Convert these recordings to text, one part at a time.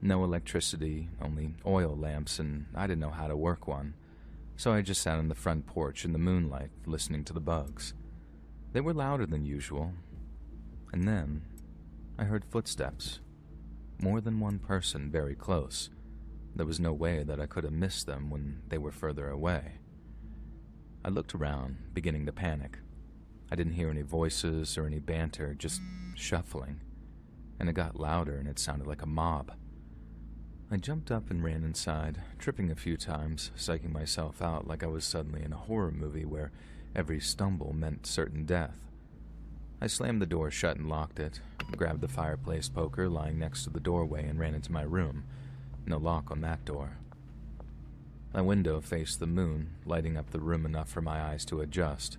No electricity, only oil lamps, and I didn't know how to work one, so I just sat on the front porch in the moonlight, listening to the bugs. They were louder than usual, and then I heard footsteps. More than one person very close. There was no way that I could have missed them when they were further away. I looked around, beginning to panic. I didn't hear any voices or any banter, just shuffling, and it got louder and it sounded like a mob. I jumped up and ran inside, tripping a few times, psyching myself out like I was suddenly in a horror movie where every stumble meant certain death. I slammed the door shut and locked it, grabbed the fireplace poker lying next to the doorway and ran into my room. No lock on that door. My window faced the moon, lighting up the room enough for my eyes to adjust.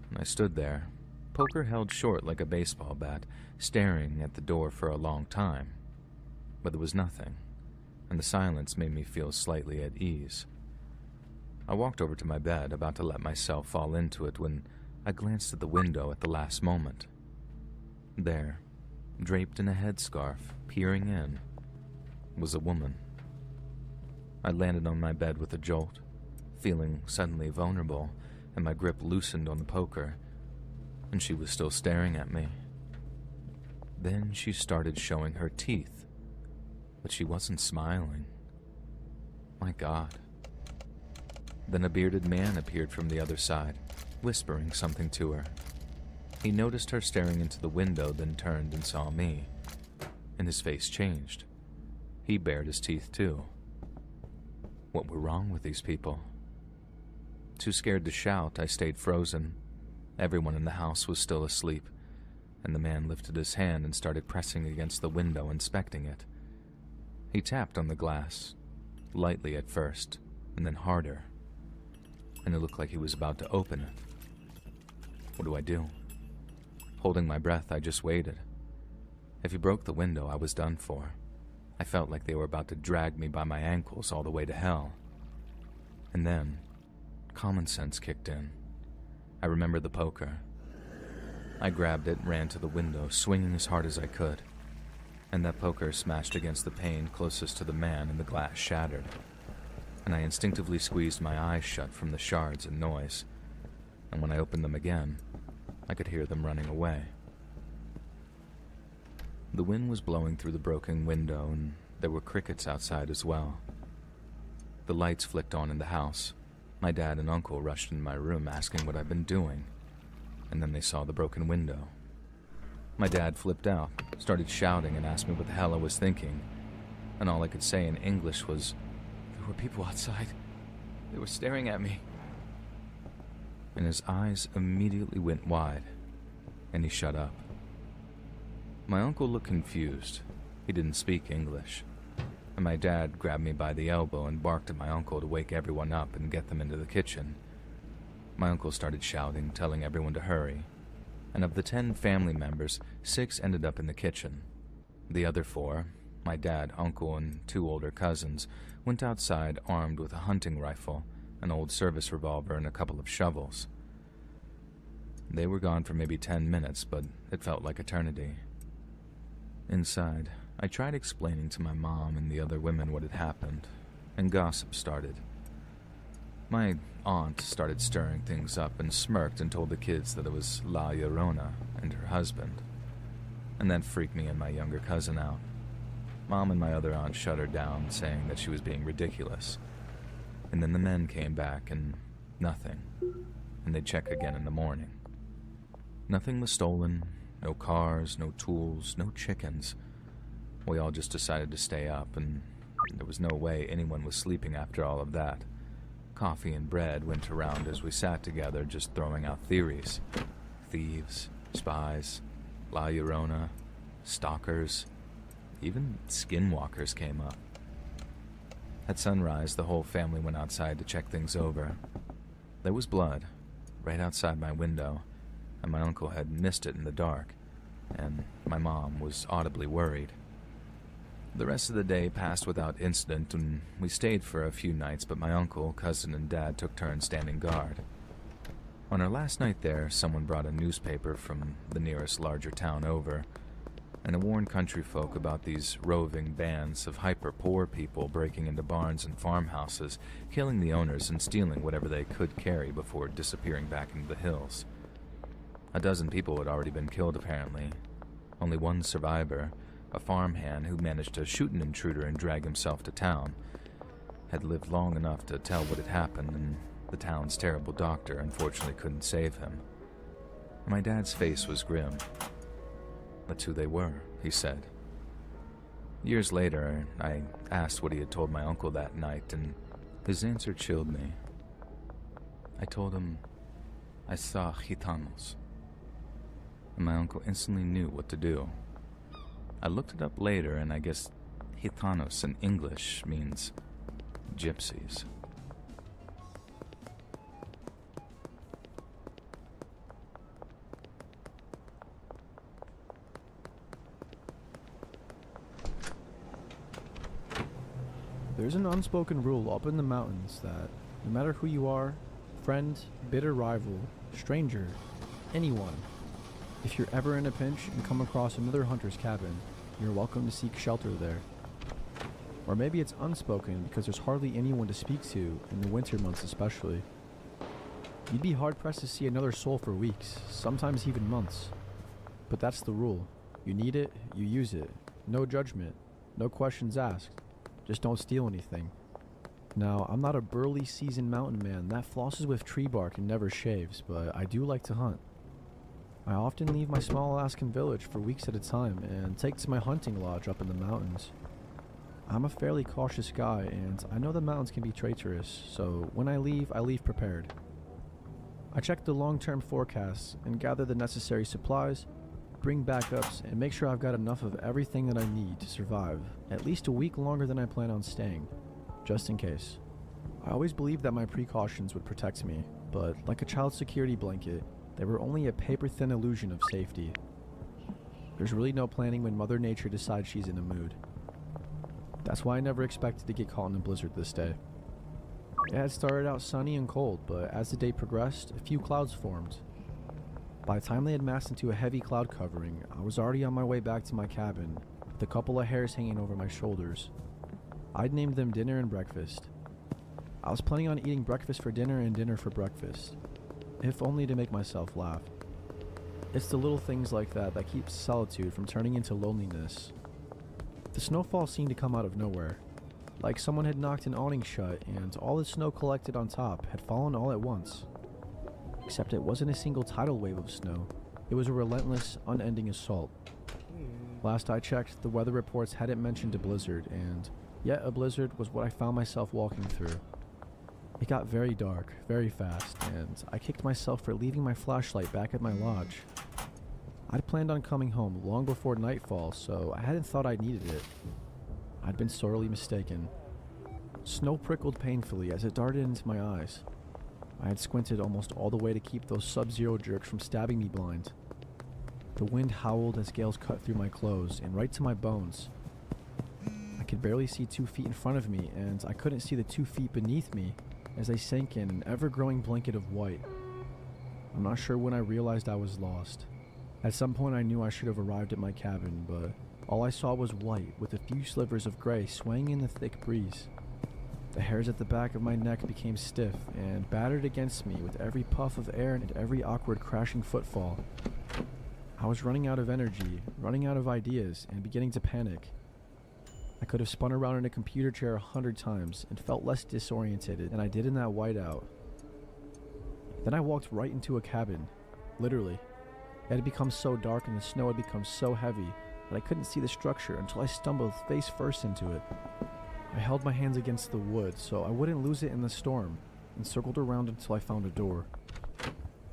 And I stood there, poker held short like a baseball bat, staring at the door for a long time. But there was nothing, and the silence made me feel slightly at ease. I walked over to my bed, about to let myself fall into it, when I glanced at the window at the last moment. There, draped in a headscarf, peering in, was a woman. I landed on my bed with a jolt, feeling suddenly vulnerable, and my grip loosened on the poker, and she was still staring at me. Then she started showing her teeth, but she wasn't smiling. My God. Then a bearded man appeared from the other side, whispering something to her. He noticed her staring into the window, then turned and saw me, and his face changed. He bared his teeth too. What were wrong with these people? Too scared to shout, I stayed frozen. Everyone in the house was still asleep, and the man lifted his hand and started pressing against the window, inspecting it. He tapped on the glass, lightly at first, and then harder, and it looked like he was about to open it. What do I do? Holding my breath, I just waited. If he broke the window, I was done for. I felt like they were about to drag me by my ankles all the way to hell. And then, common sense kicked in. I remembered the poker. I grabbed it and ran to the window, swinging as hard as I could. And that poker smashed against the pane closest to the man, and the glass shattered. And I instinctively squeezed my eyes shut from the shards and noise. And when I opened them again, I could hear them running away. The wind was blowing through the broken window, and there were crickets outside as well. The lights flicked on in the house. My dad and uncle rushed into my room asking what I'd been doing, and then they saw the broken window. My dad flipped out, started shouting, and asked me what the hell I was thinking, and all I could say in English was, "There were people outside. They were staring at me." And his eyes immediately went wide, and he shut up. My uncle looked confused. He didn't speak English, and my dad grabbed me by the elbow and barked at my uncle to wake everyone up and get them into the kitchen. My uncle started shouting, telling everyone to hurry, and of the 10 family members, 6 ended up in the kitchen. The other 4, my dad, uncle, and 2 older cousins, went outside armed with a hunting rifle, an old service revolver, and a couple of shovels. They were gone for maybe 10 minutes, but it felt like eternity. Inside, I tried explaining to my mom and the other women what had happened, and gossip started. My aunt started stirring things up and smirked and told the kids that it was La Llorona and her husband, and that freaked me and my younger cousin out. Mom and my other aunt shut her down, saying that she was being ridiculous. And then the men came back and nothing, and they'd check again in the morning. Nothing was stolen, no cars, no tools, no chickens. We all just decided to stay up, and there was no way anyone was sleeping after all of that. Coffee and bread went around as we sat together, just throwing out theories. Thieves, spies, La Llorona, stalkers, even skinwalkers came up. At sunrise, the whole family went outside to check things over. There was blood right outside my window, and my uncle had missed it in the dark, and my mom was audibly worried. The rest of the day passed without incident, and we stayed for a few nights, but my uncle, cousin, and dad took turns standing guard. On our last night there, someone brought a newspaper from the nearest larger town over. and warned country folk about these roving bands of hyper-poor people breaking into barns and farmhouses, killing the owners and stealing whatever they could carry before disappearing back into the hills. A dozen people had already been killed, apparently. Only one survivor, a farmhand who managed to shoot an intruder and drag himself to town, had lived long enough to tell what had happened, and the town's terrible doctor unfortunately couldn't save him. My dad's face was grim. That's who they were, he said. Years later, I asked what he had told my uncle that night, and his answer chilled me. I told him I saw gitanos, and my uncle instantly knew what to do. I looked it up later, and I guess gitanos in English means gypsies. There's an unspoken rule up in the mountains that no matter who you are, friend, bitter rival, stranger, anyone, if you're ever in a pinch and come across another hunter's cabin, you're welcome to seek shelter there. Or maybe it's unspoken because there's hardly anyone to speak to, in the winter months especially. You'd be hard-pressed to see another soul for weeks, sometimes even months. But that's the rule. You need it, you use it. No judgment, no questions asked. Just don't steal anything. Now, I'm not a burly, seasoned mountain man that flosses with tree bark and never shaves, but I do like to hunt. I often leave my small Alaskan village for weeks at a time and take to my hunting lodge up in the mountains. I'm a fairly cautious guy, and I know the mountains can be traitorous, so when I leave prepared. I check the long-term forecasts and gather the necessary supplies, bring backups, and make sure I've got enough of everything that I need to survive at least a week longer than I plan on staying, just in case. I always believed that my precautions would protect me, but like a child's security blanket, they were only a paper-thin illusion of safety. There's really no planning when Mother Nature decides she's in a mood. That's why I never expected to get caught in a blizzard this day. It had started out sunny and cold, but as the day progressed, a few clouds formed. By the time they had massed into a heavy cloud covering, I was already on my way back to my cabin, with a couple of hairs hanging over my shoulders. I'd named them dinner and breakfast. I was planning on eating breakfast for dinner and dinner for breakfast, if only to make myself laugh. It's the little things like that that keep solitude from turning into loneliness. The snowfall seemed to come out of nowhere, like someone had knocked an awning shut and all the snow collected on top had fallen all at once. Except it wasn't a single tidal wave of snow. It was a relentless, unending assault. Last I checked, the weather reports hadn't mentioned a blizzard, and yet a blizzard was what I found myself walking through. It got very dark, very fast, and I kicked myself for leaving my flashlight back at my lodge. I'd planned on coming home long before nightfall, so I hadn't thought I needed it. I'd been sorely mistaken. Snow prickled painfully as it darted into my eyes. I had squinted almost all the way to keep those sub-zero jerks from stabbing me blind. The wind howled as gales cut through my clothes and right to my bones. I could barely see 2 feet in front of me, and I couldn't see the 2 feet beneath me as they sank in an ever-growing blanket of white. I'm not sure when I realized I was lost. At some point I knew I should have arrived at my cabin, but all I saw was white with a few slivers of gray swaying in the thick breeze. The hairs at the back of my neck became stiff and battered against me with every puff of air and every awkward crashing footfall. I was running out of energy, running out of ideas, and beginning to panic. I could have spun around in a computer chair 100 times and felt less disoriented than I did in that whiteout. Then I walked right into a cabin, literally. It had become so dark and the snow had become so heavy that I couldn't see the structure until I stumbled face first into it. I held my hands against the wood so I wouldn't lose it in the storm and circled around until I found a door.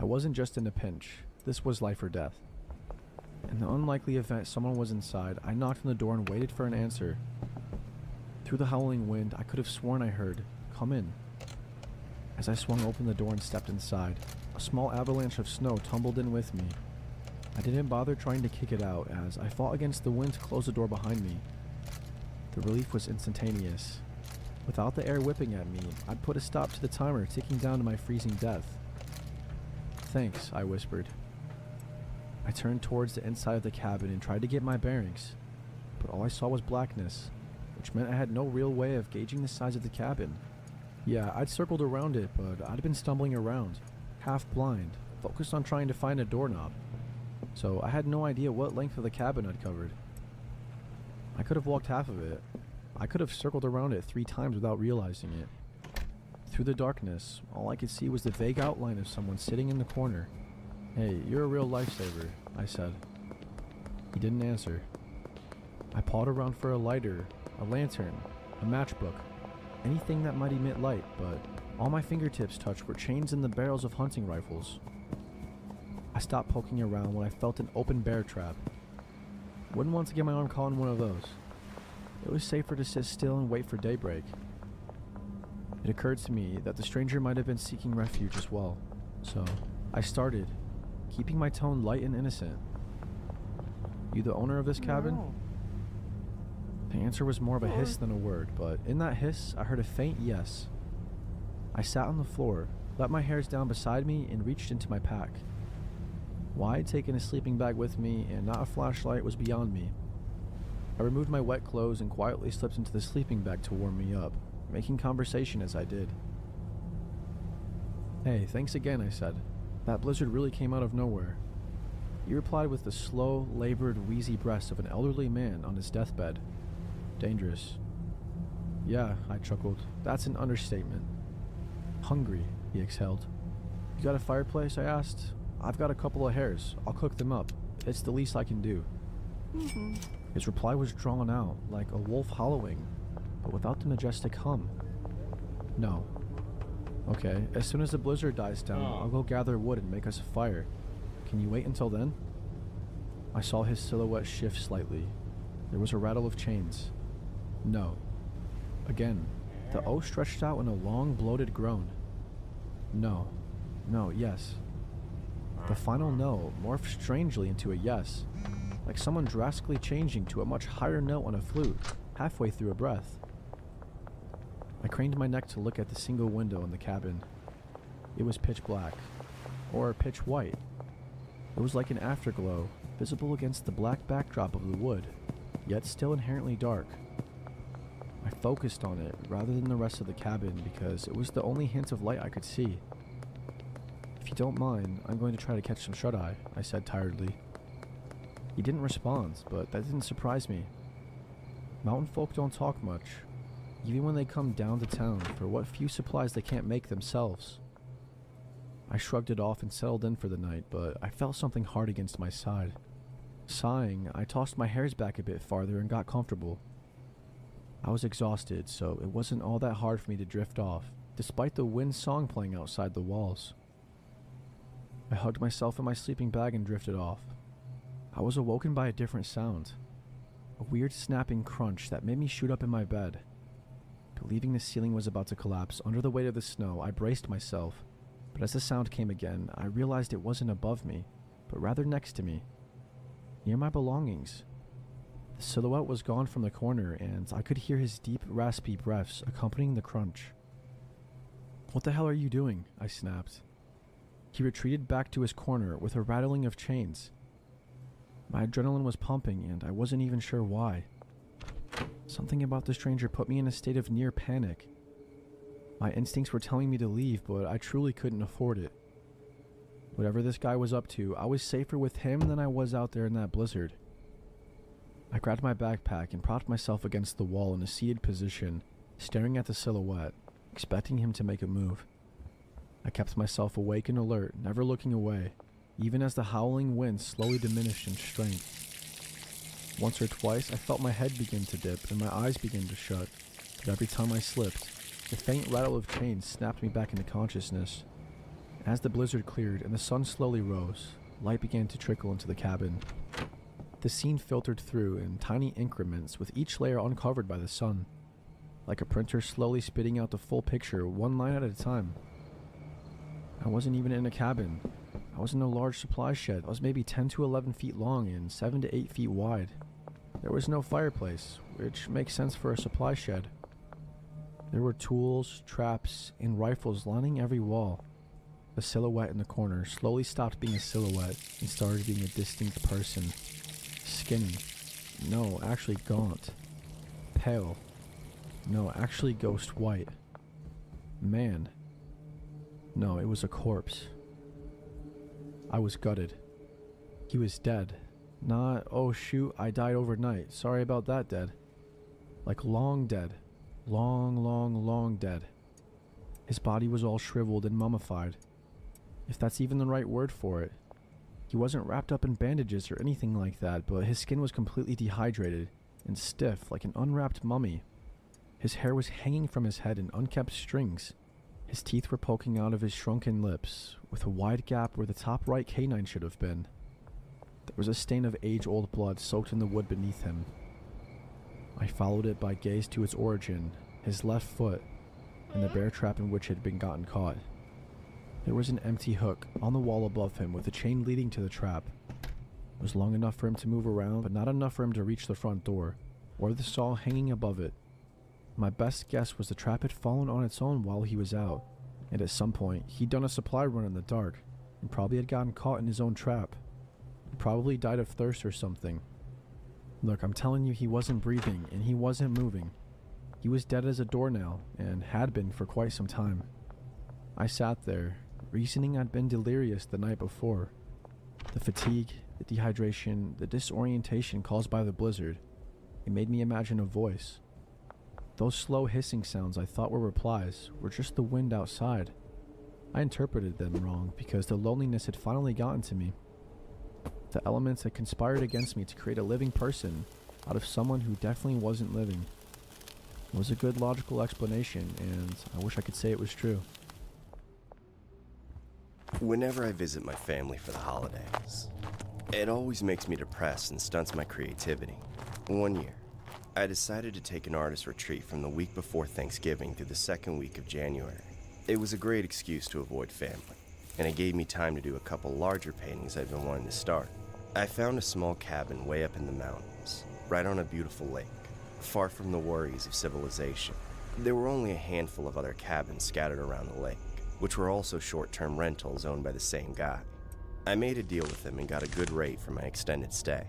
I wasn't just in a pinch. This was life or death. In the unlikely event someone was inside, I knocked on the door and waited for an answer. Through the howling wind, I could have sworn I heard, "Come in." As I swung open the door and stepped inside, a small avalanche of snow tumbled in with me. I didn't bother trying to kick it out as I fought against the wind to close the door behind me. The relief was instantaneous. Without the air whipping at me, I'd put a stop to the timer ticking down to my freezing death. "Thanks," I whispered. I turned towards the inside of the cabin and tried to get my bearings, but all I saw was blackness, which meant I had no real way of gauging the size of the cabin. Yeah, I'd circled around it, but I'd been stumbling around, half blind, focused on trying to find a doorknob, so I had no idea what length of the cabin I'd covered. I could have walked half of it. I could have circled around it 3 times without realizing it. Through the darkness, all I could see was the vague outline of someone sitting in the corner. "Hey, you're a real lifesaver," I said. He didn't answer. I pawed around for a lighter, a lantern, a matchbook, anything that might emit light, but all my fingertips touched were chains and the barrels of hunting rifles. I stopped poking around when I felt an open bear trap. Wouldn't want to get my arm caught in one of those. It was safer to sit still and wait for daybreak. It occurred to me that the stranger might have been seeking refuge as well, so I started, keeping my tone light and innocent. "You the owner of this cabin?" No. The answer was more of a hiss than a word, but in that hiss, I heard a faint yes. I sat on the floor, let my hairs down beside me, and reached into my pack. Why I'd taken a sleeping bag with me and not a flashlight was beyond me. I removed my wet clothes and quietly slipped into the sleeping bag to warm me up, making conversation as I did. "Hey, thanks again," I said. "That blizzard really came out of nowhere." He replied with the slow, labored, wheezy breaths of an elderly man on his deathbed. "Dangerous." "Yeah," I chuckled. "That's an understatement." "Hungry," he exhaled. "You got a fireplace?" I asked. "I've got a couple of hares. I'll cook them up. It's the least I can do." His reply was drawn out, like a wolf howling, but without the majestic hum. "No." "Okay, as soon as the blizzard dies down, I'll go gather wood and make us a fire. Can you wait until then?" I saw his silhouette shift slightly. There was a rattle of chains. "No." Again, the O stretched out in a long, bloated groan. "No. No, yes." The final no morphed strangely into a yes, like someone drastically changing to a much higher note on a flute, halfway through a breath. I craned my neck to look at the single window in the cabin. It was pitch black, or pitch white. It was like an afterglow, visible against the black backdrop of the wood, yet still inherently dark. I focused on it rather than the rest of the cabin because it was the only hint of light I could see. "If you don't mind, I'm going to try to catch some shut-eye," I said tiredly. He didn't respond, but that didn't surprise me. Mountain folk don't talk much, even when they come down to town for what few supplies they can't make themselves. I shrugged it off and settled in for the night, but I felt something hard against my side. Sighing, I tossed my hairs back a bit farther and got comfortable. I was exhausted, so it wasn't all that hard for me to drift off, despite the wind song playing outside the walls. I hugged myself in my sleeping bag and drifted off. I was awoken by a different sound, a weird snapping crunch that made me shoot up in my bed. Believing the ceiling was about to collapse under the weight of the snow, I braced myself, but as the sound came again, I realized it wasn't above me, but rather next to me, near my belongings. The silhouette was gone from the corner, and I could hear his deep, raspy breaths accompanying the crunch. "What the hell are you doing?" I snapped. He retreated back to his corner with a rattling of chains. My adrenaline was pumping, and I wasn't even sure why. Something about the stranger put me in a state of near panic. My instincts were telling me to leave, but I truly couldn't afford it. Whatever this guy was up to, I was safer with him than I was out there in that blizzard. I grabbed my backpack and propped myself against the wall in a seated position, staring at the silhouette, expecting him to make a move. I kept myself awake and alert, never looking away, even as the howling wind slowly diminished in strength. Once or twice, I felt my head begin to dip and my eyes begin to shut, but every time I slipped, the faint rattle of chains snapped me back into consciousness. As the blizzard cleared and the sun slowly rose, light began to trickle into the cabin. The scene filtered through in tiny increments with each layer uncovered by the sun, like a printer slowly spitting out the full picture one line at a time. I wasn't even in a cabin. I was in a large supply shed that was maybe 10 to 11 feet long and 7 to 8 feet wide. There was no fireplace, which makes sense for a supply shed. There were tools, traps, and rifles lining every wall. The silhouette in the corner slowly stopped being a silhouette and started being a distinct person. Skinny. No, actually gaunt. Pale. No, actually ghost white. Man. No, it was a corpse. I was gutted. He was dead. Not, oh shoot, I died overnight. Sorry about that, dead. Like long dead. Long dead. His body was all shriveled and mummified. If that's even the right word for it. He wasn't wrapped up in bandages or anything like that, but his skin was completely dehydrated and stiff like an unwrapped mummy. His hair was hanging from his head in unkept strings. His teeth were poking out of his shrunken lips, with a wide gap where the top right canine should have been. There was a stain of age-old blood soaked in the wood beneath him. I followed it by gaze to its origin, his left foot, and the bear trap in which it had been gotten caught. There was an empty hook on the wall above him with a chain leading to the trap. It was long enough for him to move around, but not enough for him to reach the front door, or the saw hanging above it. My best guess was the trap had fallen on its own while he was out, and at some point he'd done a supply run in the dark, and probably had gotten caught in his own trap. He probably died of thirst or something. Look, I'm telling you, he wasn't breathing, and he wasn't moving. He was dead as a doornail, and had been for quite some time. I sat there, reasoning I'd been delirious the night before. The fatigue, the dehydration, the disorientation caused by the blizzard. It made me imagine a voice. Those slow hissing sounds I thought were replies were just the wind outside. I interpreted them wrong because the loneliness had finally gotten to me. The elements had conspired against me to create a living person out of someone who definitely wasn't living. It was a good logical explanation, and I wish I could say it was true. Whenever I visit my family for the holidays, it always makes me depressed and stunts my creativity. One year, I decided to take an artist retreat from the week before Thanksgiving through the second week of January. It was a great excuse to avoid family, and it gave me time to do a couple larger paintings I'd been wanting to start. I found a small cabin way up in the mountains, right on a beautiful lake, far from the worries of civilization. There were only a handful of other cabins scattered around the lake, which were also short-term rentals owned by the same guy. I made a deal with him and got a good rate for my extended stay.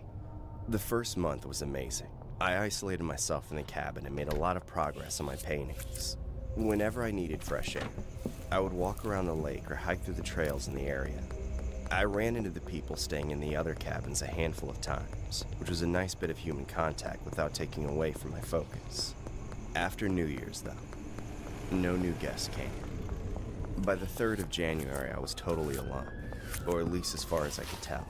The first month was amazing. I isolated myself in the cabin and made a lot of progress on my paintings. Whenever I needed fresh air, I would walk around the lake or hike through the trails in the area. I ran into the people staying in the other cabins a handful of times, which was a nice bit of human contact without taking away from my focus. After New Year's, though, no new guests came. By the 3rd of January, I was totally alone, or at least as far as I could tell.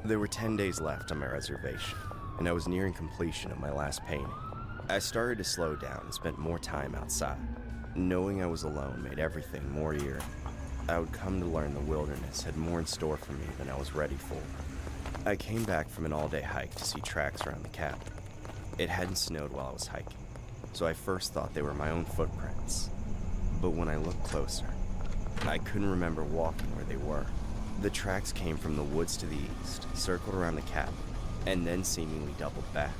There were 10 days left on my reservation, and I was nearing completion of my last painting. I started to slow down and spent more time outside. Knowing I was alone made everything more eerie. I would come to learn the wilderness had more in store for me than I was ready for. I came back from an all-day hike to see tracks around the cabin. It hadn't snowed while I was hiking, so I first thought they were my own footprints. But when I looked closer, I couldn't remember walking where they were. The tracks came from the woods to the east, circled around the cabin, and then seemingly doubled back.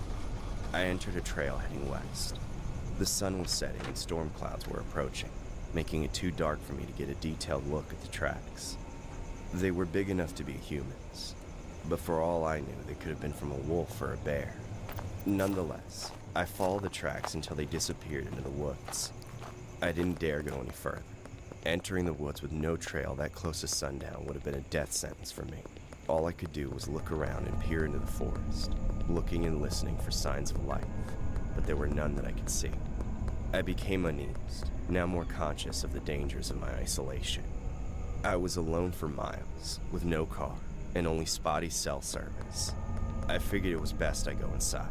I entered a trail heading west. The sun was setting and storm clouds were approaching, making it too dark for me to get a detailed look at the tracks. They were big enough to be humans, but for all I knew, they could have been from a wolf or a bear. Nonetheless, I followed the tracks until they disappeared into the woods. I didn't dare go any further. Entering the woods with no trail that close to sundown would have been a death sentence for me. All I could do was look around and peer into the forest, looking and listening for signs of life, but there were none that I could see. I became uneased, now more conscious of the dangers of my isolation. I was alone for miles, with no car, and only spotty cell service. I figured it was best I go inside.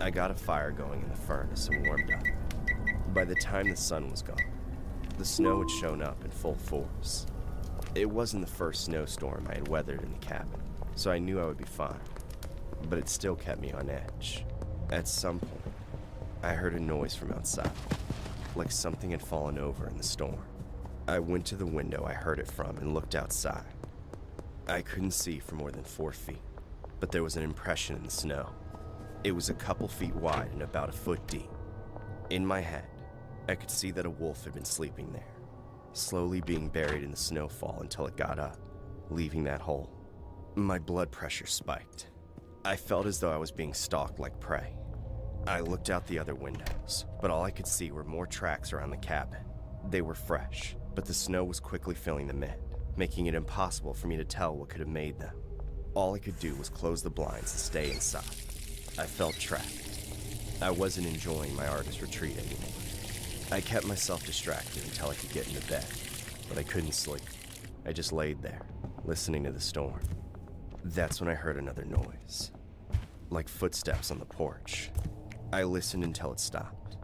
I got a fire going in the furnace and warmed up. By the time the sun was gone, the snow had shown up in full force. It wasn't the first snowstorm I had weathered in the cabin, so I knew I would be fine. But it still kept me on edge. At some point, I heard a noise from outside, like something had fallen over in the storm. I went to the window I heard it from and looked outside. I couldn't see for more than 4 feet, but there was an impression in the snow. It was a couple feet wide and about a foot deep. In my head, I could see that a wolf had been sleeping there. slowly being buried in the snowfall until it got up, leaving that hole. My blood pressure spiked. I felt as though I was being stalked like prey. I looked out the other windows, but all I could see were more tracks around the cabin. They were fresh, but the snow was quickly filling them in, making it impossible for me to tell what could have made them. All I could do was close the blinds and stay inside. I felt trapped. I wasn't enjoying my artist retreat anymore. I kept myself distracted until I could get into bed, but I couldn't sleep. I just laid there, listening to the storm. That's when I heard another noise, like footsteps on the porch. I listened until it stopped.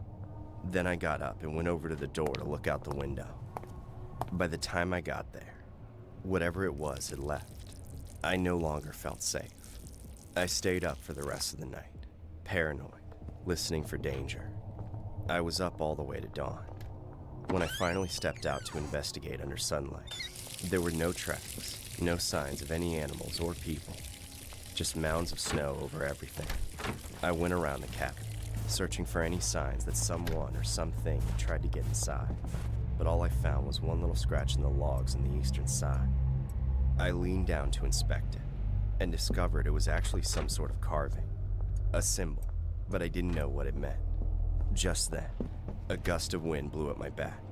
Then I got up and went over to the door to look out the window. By the time I got there, whatever it was had left. I no longer felt safe. I stayed up for the rest of the night, paranoid, listening for danger. I was up all the way to dawn. When I finally stepped out to investigate under sunlight, there were no tracks, no signs of any animals or people, just mounds of snow over everything. I went around the cabin, searching for any signs that someone or something had tried to get inside, but all I found was one little scratch in the logs on the eastern side. I leaned down to inspect it, and discovered it was actually some sort of carving, a symbol, but I didn't know what it meant. Just then, a gust of wind blew at my back,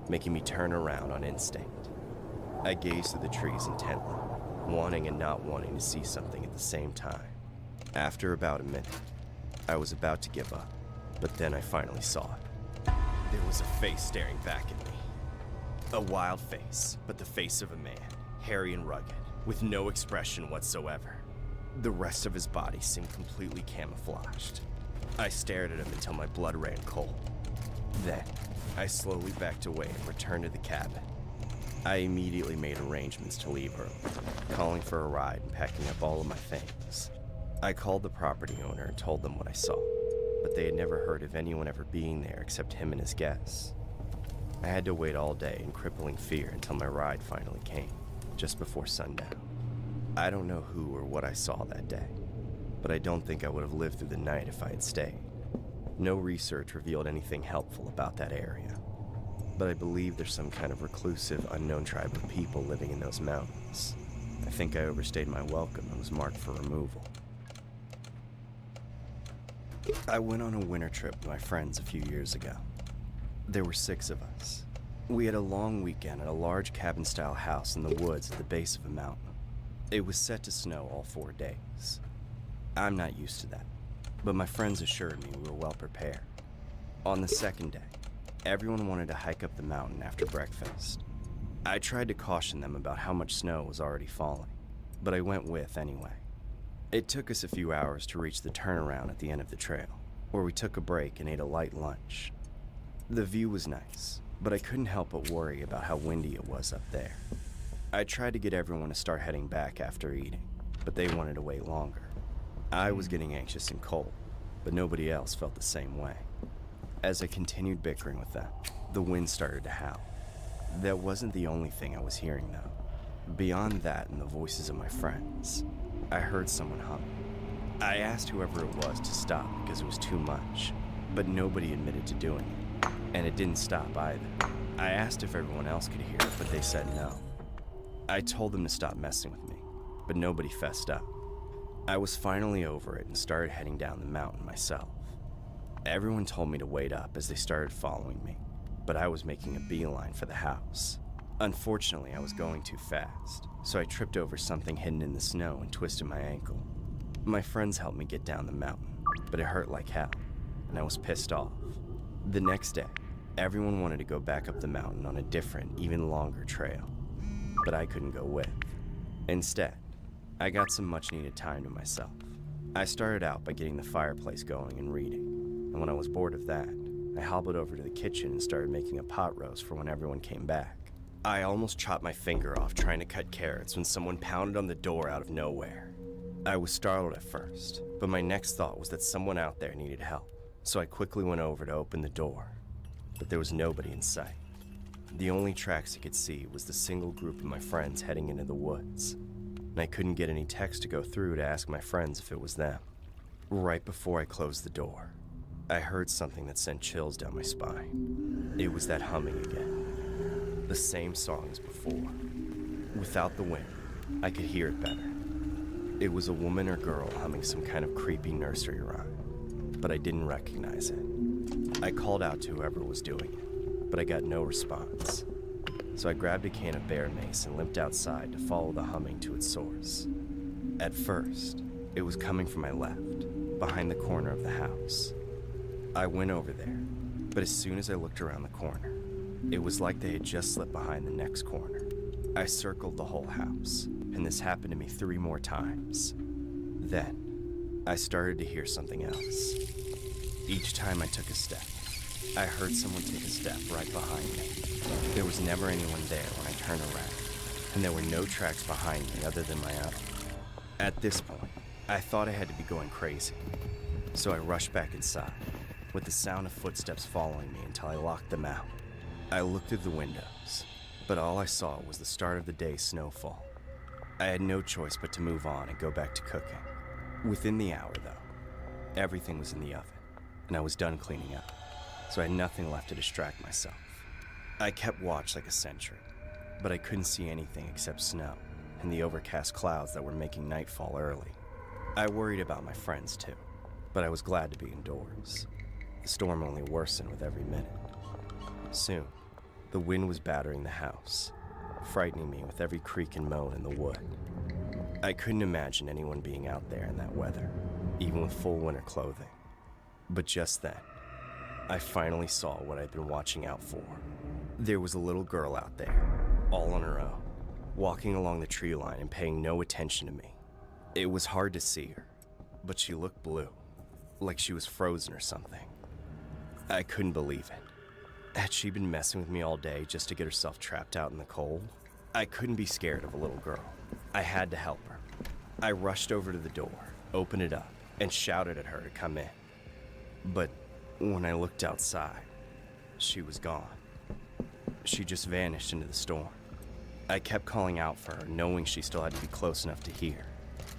making me turn around on instinct. I gazed through the trees intently, wanting and not wanting to see something at the same time. After about a minute, I was about to give up, but then I finally saw it. There was a face staring back at me. A wild face, but the face of a man, hairy and rugged, with no expression whatsoever. The rest of his body seemed completely camouflaged. I stared at him until my blood ran cold. Then, I slowly backed away and returned to the cabin. I immediately made arrangements to leave early, calling for a ride and packing up all of my things. I called the property owner and told them what I saw, but they had never heard of anyone ever being there except him and his guests. I had to wait all day in crippling fear until my ride finally came, just before sundown. I don't know who or what I saw that day, but I don't think I would have lived through the night if I had stayed. No research revealed anything helpful about that area, but I believe there's some kind of reclusive, unknown tribe of people living in those mountains. I think I overstayed my welcome and was marked for removal. I went on a winter trip with my friends a few years ago. There were 6 of us. We had a long weekend at a large cabin-style house in the woods at the base of a mountain. It was set to snow all 4 days. I'm not used to that, but my friends assured me we were well prepared. On the second day, everyone wanted to hike up the mountain after breakfast. I tried to caution them about how much snow was already falling, but I went with anyway. It took us a few hours to reach the turnaround at the end of the trail, where we took a break and ate a light lunch. The view was nice, but I couldn't help but worry about how windy it was up there. I tried to get everyone to start heading back after eating, but they wanted to wait longer. I was getting anxious and cold, but nobody else felt the same way. As I continued bickering with them, the wind started to howl. That wasn't the only thing I was hearing, though. Beyond that and the voices of my friends, I heard someone humming. I asked whoever it was to stop because it was too much, but nobody admitted to doing it, and it didn't stop either. I asked if everyone else could hear it, but they said no. I told them to stop messing with me, but nobody fessed up. I was finally over it and started heading down the mountain myself. Everyone told me to wait up as they started following me, but I was making a beeline for the house. Unfortunately, I was going too fast, so I tripped over something hidden in the snow and twisted my ankle. My friends helped me get down the mountain, but it hurt like hell, and I was pissed off. The next day, everyone wanted to go back up the mountain on a different, even longer trail, but I couldn't go with. Instead, I got some much-needed time to myself. I started out by getting the fireplace going and reading, and when I was bored of that, I hobbled over to the kitchen and started making a pot roast for when everyone came back. I almost chopped my finger off trying to cut carrots when someone pounded on the door out of nowhere. I was startled at first, but my next thought was that someone out there needed help, so I quickly went over to open the door, but there was nobody in sight. The only tracks I could see was the single group of my friends heading into the woods, and I couldn't get any text to go through to ask my friends if it was them. Right before I closed the door, I heard something that sent chills down my spine. It was that humming again. The same song as before. Without the wind, I could hear it better. It was a woman or girl humming some kind of creepy nursery rhyme, but I didn't recognize it. I called out to whoever was doing it, but I got no response. So I grabbed a can of bear mace and limped outside to follow the humming to its source. At first, it was coming from my left, behind the corner of the house. I went over there, but as soon as I looked around the corner, it was like they had just slipped behind the next corner. I circled the whole house, and this happened to me 3 more times. Then, I started to hear something else. Each time I took a step, I heard someone take a step right behind me. There was never anyone there when I turned around, and there were no tracks behind me other than my own. At this point, I thought I had to be going crazy, so I rushed back inside, with the sound of footsteps following me until I locked them out. I looked through the windows, but all I saw was the start of the day's snowfall. I had no choice but to move on and go back to cooking. Within the hour, though, everything was in the oven, and I was done cleaning up, so I had nothing left to distract myself. I kept watch like a sentry, but I couldn't see anything except snow and the overcast clouds that were making nightfall early. I worried about my friends too, but I was glad to be indoors. The storm only worsened with every minute. Soon, the wind was battering the house, frightening me with every creak and moan in the wood. I couldn't imagine anyone being out there in that weather, even with full winter clothing. But just then, I finally saw what I'd been watching out for. There was a little girl out there, all on her own, walking along the tree line and paying no attention to me. It was hard to see her, but she looked blue, like she was frozen or something. I couldn't believe it. Had she been messing with me all day just to get herself trapped out in the cold? I couldn't be scared of a little girl. I had to help her. I rushed over to the door, opened it up, and shouted at her to come in. But when I looked outside, she was gone. She just vanished into the storm. I kept calling out for her, knowing she still had to be close enough to hear,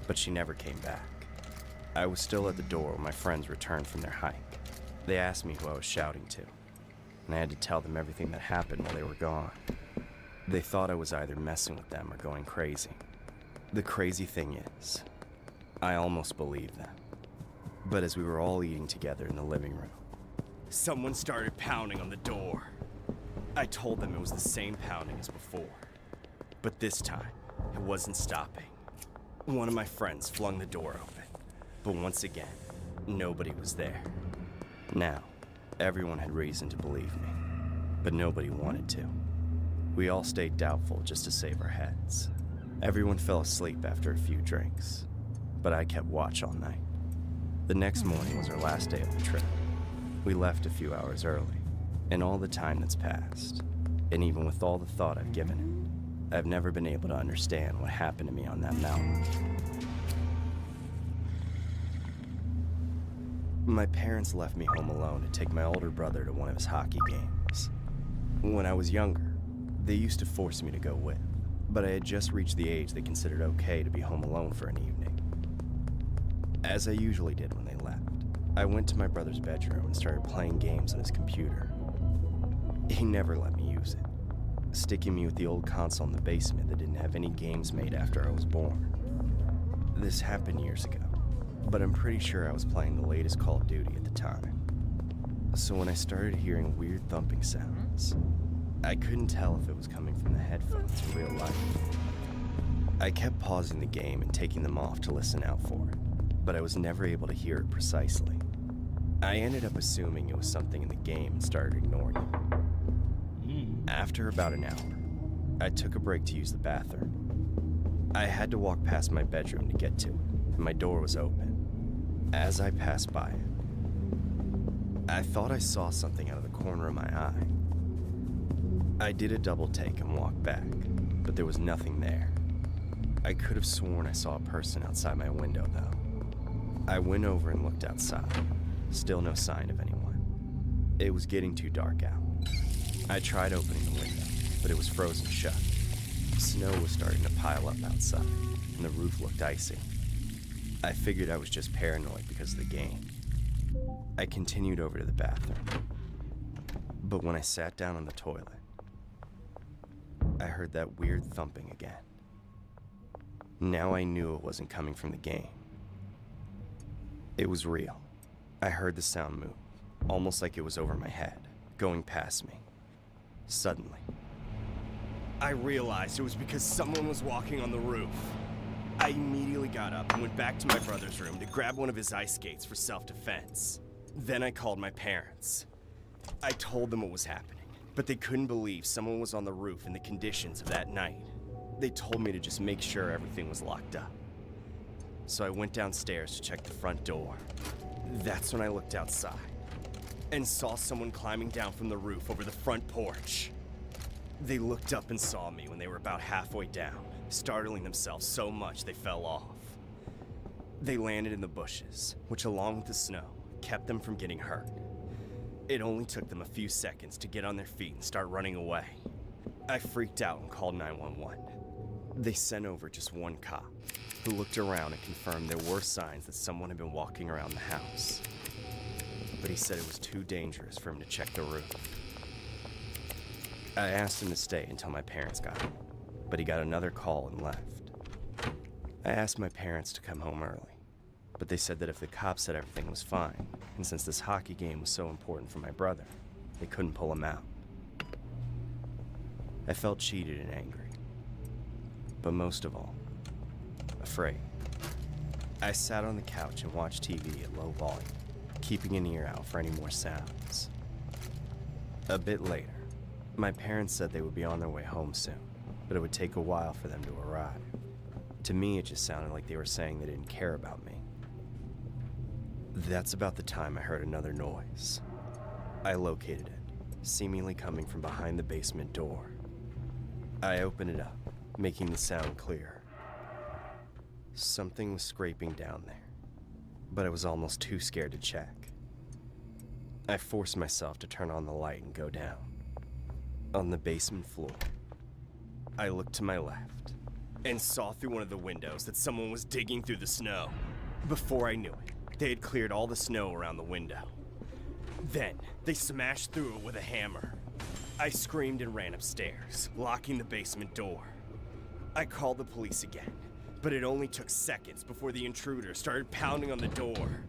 but she never came back. I was still at the door when my friends returned from their hike. They asked me who I was shouting to, and I had to tell them everything that happened while they were gone. They thought I was either messing with them or going crazy. The crazy thing is, I almost believed them. But as we were all eating together in the living room, someone started pounding on the door. I told them it was the same pounding as before, but this time, it wasn't stopping. One of my friends flung the door open, but once again, nobody was there. Now, everyone had reason to believe me, but nobody wanted to. We all stayed doubtful just to save our heads. Everyone fell asleep after a few drinks, but I kept watch all night. The next morning was our last day of the trip. We left a few hours early, and all the time that's passed, and even with all the thought I've given it, I've never been able to understand what happened to me on that mountain. My parents left me home alone to take my older brother to one of his hockey games. When I was younger, they used to force me to go with, but I had just reached the age they considered okay to be home alone for an evening. As I usually did when they left, I went to my brother's bedroom and started playing games on his computer. He never let me use it, sticking me with the old console in the basement that didn't have any games made after I was born. This happened years ago, but I'm pretty sure I was playing the latest Call of Duty at the time. So when I started hearing weird thumping sounds, I couldn't tell if it was coming from the headphones in real life. I kept pausing the game and taking them off to listen out for it, but I was never able to hear it precisely. I ended up assuming it was something in the game and started ignoring it. After about an hour, I took a break to use the bathroom. I had to walk past my bedroom to get to it, and my door was open. As I passed by it, I thought I saw something out of the corner of my eye. I did a double take and walked back, but there was nothing there. I could have sworn I saw a person outside my window, though. I went over and looked outside. Still no sign of anyone. It was getting too dark out. I tried opening the window, but it was frozen shut. Snow was starting to pile up outside, and the roof looked icy. I figured I was just paranoid because of the game. I continued over to the bathroom. But when I sat down on the toilet, I heard that weird thumping again. Now I knew it wasn't coming from the game. It was real. I heard the sound move, almost like it was over my head, going past me. Suddenly, I realized it was because someone was walking on the roof. I immediately got up and went back to my brother's room to grab one of his ice skates for self-defense. Then I called my parents. I told them what was happening, but they couldn't believe someone was on the roof in the conditions of that night. They told me to just make sure everything was locked up. So I went downstairs to check the front door. That's when I looked outside and saw someone climbing down from the roof over the front porch. They looked up and saw me when they were about halfway down, startling themselves so much they fell off. They landed in the bushes, which along with the snow, kept them from getting hurt. It only took them a few seconds to get on their feet and start running away. I freaked out and called 911. They sent over just one cop, who looked around and confirmed there were signs that someone had been walking around the house. But he said it was too dangerous for him to check the roof. I asked him to stay until my parents got home, but he got another call and left. I asked my parents to come home early, but they said that if the cops said everything was fine, and since this hockey game was so important for my brother, they couldn't pull him out. I felt cheated and angry, but most of all, afraid. I sat on the couch and watched TV at low volume, keeping an ear out for any more sounds. A bit later, my parents said they would be on their way home soon, but it would take a while for them to arrive. To me, it just sounded like they were saying they didn't care about me. That's about the time I heard another noise. I located it, seemingly coming from behind the basement door. I opened it up, making the sound clearer. Something was scraping down there, but I was almost too scared to check. I forced myself to turn on the light and go down. On the basement floor, I looked to my left and saw through one of the windows that someone was digging through the snow. Before I knew it, they had cleared all the snow around the window. Then, they smashed through it with a hammer. I screamed and ran upstairs, locking the basement door. I called the police again, but it only took seconds before the intruder started pounding on the door.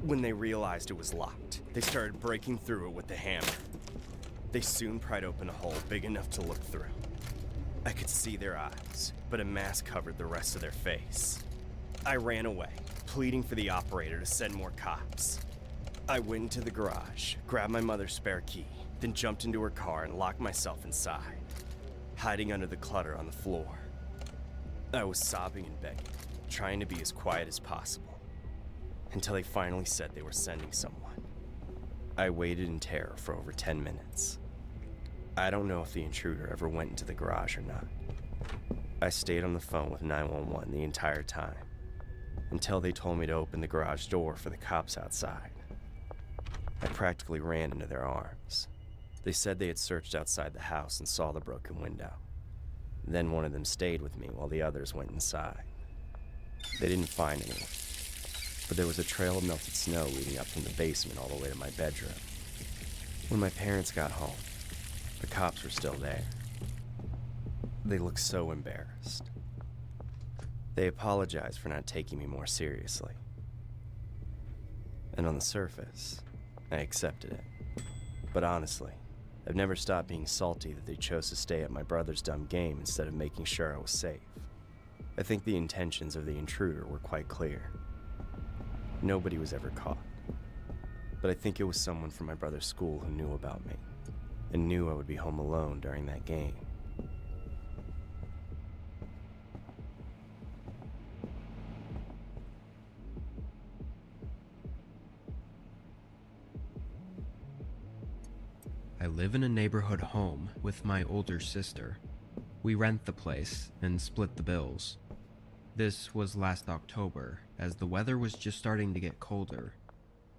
When they realized it was locked, they started breaking through it with the hammer. They soon pried open a hole big enough to look through. I could see their eyes, but a mask covered the rest of their face. I ran away, pleading for the operator to send more cops. I went into the garage, grabbed my mother's spare key, then jumped into her car and locked myself inside, hiding under the clutter on the floor. I was sobbing and begging, trying to be as quiet as possible, until they finally said they were sending someone. I waited in terror for over 10 minutes. I don't know if the intruder ever went into the garage or not. I stayed on the phone with 911 the entire time, until they told me to open the garage door for the cops outside. I practically ran into their arms. They said they had searched outside the house and saw the broken window. Then one of them stayed with me while the others went inside. They didn't find anyone, but there was a trail of melted snow leading up from the basement all the way to my bedroom. When my parents got home, the cops were still there. They looked so embarrassed. They apologized for not taking me more seriously. And on the surface, I accepted it. But honestly, I've never stopped being salty that they chose to stay at my brother's dumb game instead of making sure I was safe. I think the intentions of the intruder were quite clear. Nobody was ever caught. But I think it was someone from my brother's school who knew about me, and knew I would be home alone during that game. I live in a neighborhood home with my older sister. We rent the place and split the bills. This was last October, as the weather was just starting to get colder.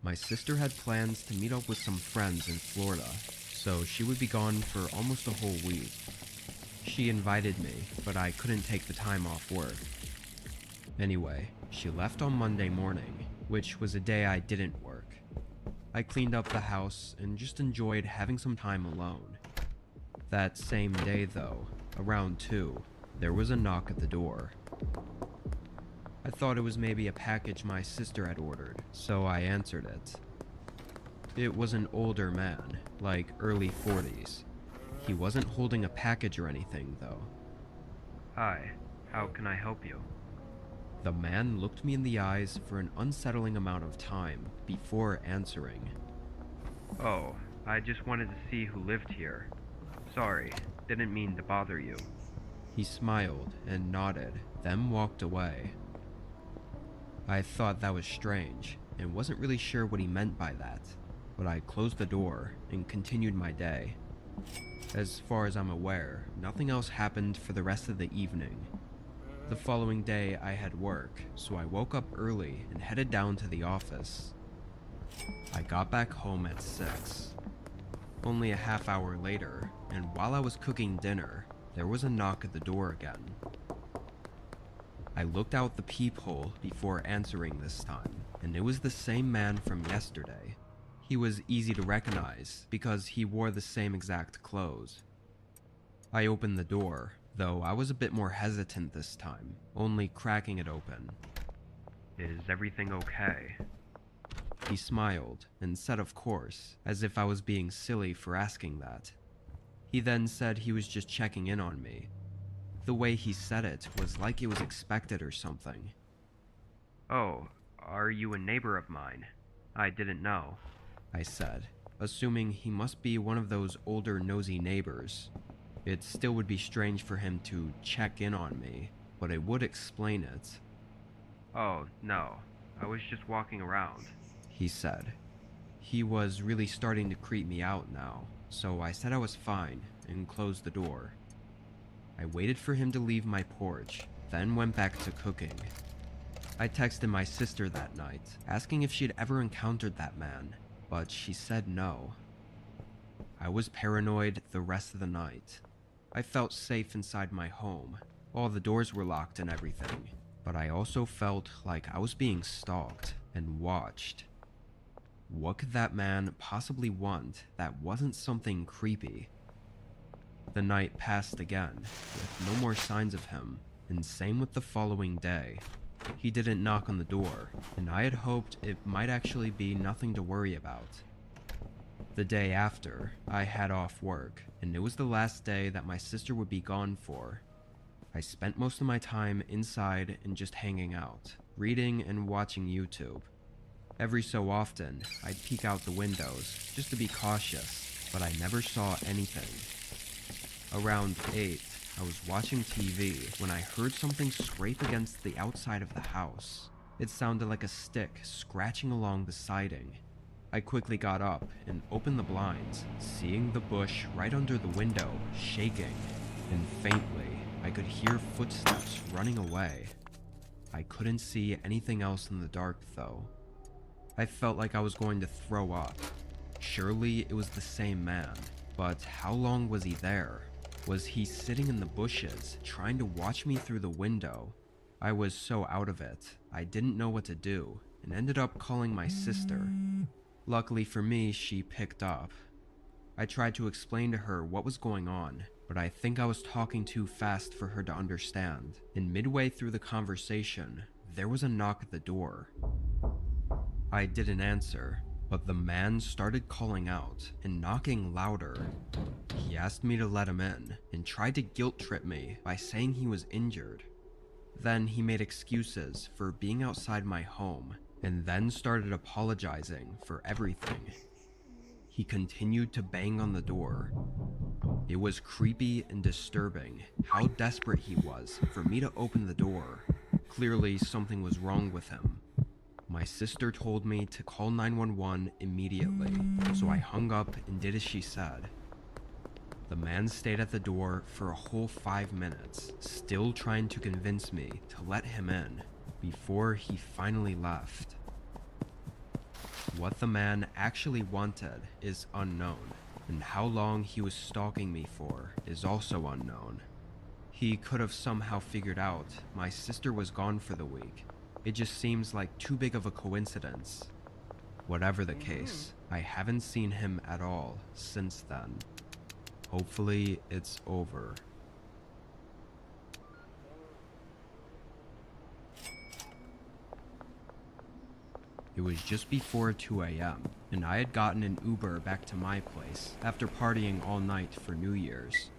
My sister had plans to meet up with some friends in Florida, so she would be gone for almost a whole week. She invited me, but I couldn't take the time off work. Anyway, she left on Monday morning, which was a day I didn't work. I cleaned up the house and just enjoyed having some time alone. That same day though, around 2, there was a knock at the door. I thought it was maybe a package my sister had ordered, so I answered it. It was an older man, like early 40s. He wasn't holding a package or anything though. "Hi, how can I help you?" The man looked me in the eyes for an unsettling amount of time before answering. "Oh, I just wanted to see who lived here. Sorry, didn't mean to bother you." He smiled and nodded, then walked away. I thought that was strange and wasn't really sure what he meant by that, but I closed the door and continued my day. As far as I'm aware, nothing else happened for the rest of the evening. The following day I had work, so I woke up early and headed down to the office. I got back home at 6. Only a half hour later, and while I was cooking dinner, there was a knock at the door again. I looked out the peephole before answering this time, and it was the same man from yesterday. He was easy to recognize because he wore the same exact clothes. I opened the door, though I was a bit more hesitant this time, only cracking it open. "Is everything okay?" He smiled and said of course, as if I was being silly for asking that. He then said he was just checking in on me. The way he said it was like it was expected or something. "Oh, are you a neighbor of mine? I didn't know," I said, assuming he must be one of those older nosy neighbors. It still would be strange for him to check in on me, but it would explain it. "Oh, no, I was just walking around," he said. He was really starting to creep me out now, so I said I was fine and closed the door. I waited for him to leave my porch, then went back to cooking. I texted my sister that night, asking if she'd ever encountered that man, but she said no. I was paranoid the rest of the night. I felt safe inside my home. All the doors were locked and everything, but I also felt like I was being stalked and watched. What could that man possibly want that wasn't something creepy? The night passed again, with no more signs of him, and same with the following day. He didn't knock on the door, and I had hoped it might actually be nothing to worry about. The day after, I had off work, and it was the last day that my sister would be gone for. I spent most of my time inside and just hanging out, reading and watching YouTube. Every so often, I'd peek out the windows, just to be cautious, but I never saw anything. Around 8, I was watching TV when I heard something scrape against the outside of the house. It sounded like a stick scratching along the siding. I quickly got up and opened the blinds, seeing the bush right under the window shaking, and faintly, I could hear footsteps running away. I couldn't see anything else in the dark though. I felt like I was going to throw up. Surely it was the same man, but how long was he there? Was he sitting in the bushes, trying to watch me through the window? I was so out of it, I didn't know what to do, and ended up calling my sister. Luckily for me, she picked up. I tried to explain to her what was going on, but I think I was talking too fast for her to understand, and midway through the conversation, there was a knock at the door. I didn't answer, but the man started calling out and knocking louder. He asked me to let him in and tried to guilt trip me by saying he was injured. Then he made excuses for being outside my home and then started apologizing for everything. He continued to bang on the door. It was creepy and disturbing how desperate he was for me to open the door. Clearly something was wrong with him. My sister told me to call 911 immediately, so I hung up and did as she said. The man stayed at the door for a whole 5 minutes, still trying to convince me to let him in, before he finally left. What the man actually wanted is unknown, and how long he was stalking me for is also unknown. He could have somehow figured out my sister was gone for the week. It just seems like too big of a coincidence. Whatever the case, I haven't seen him at all since then. Hopefully, it's over. It was just before 2 a.m., and I had gotten an Uber back to my place after partying all night for New Year's.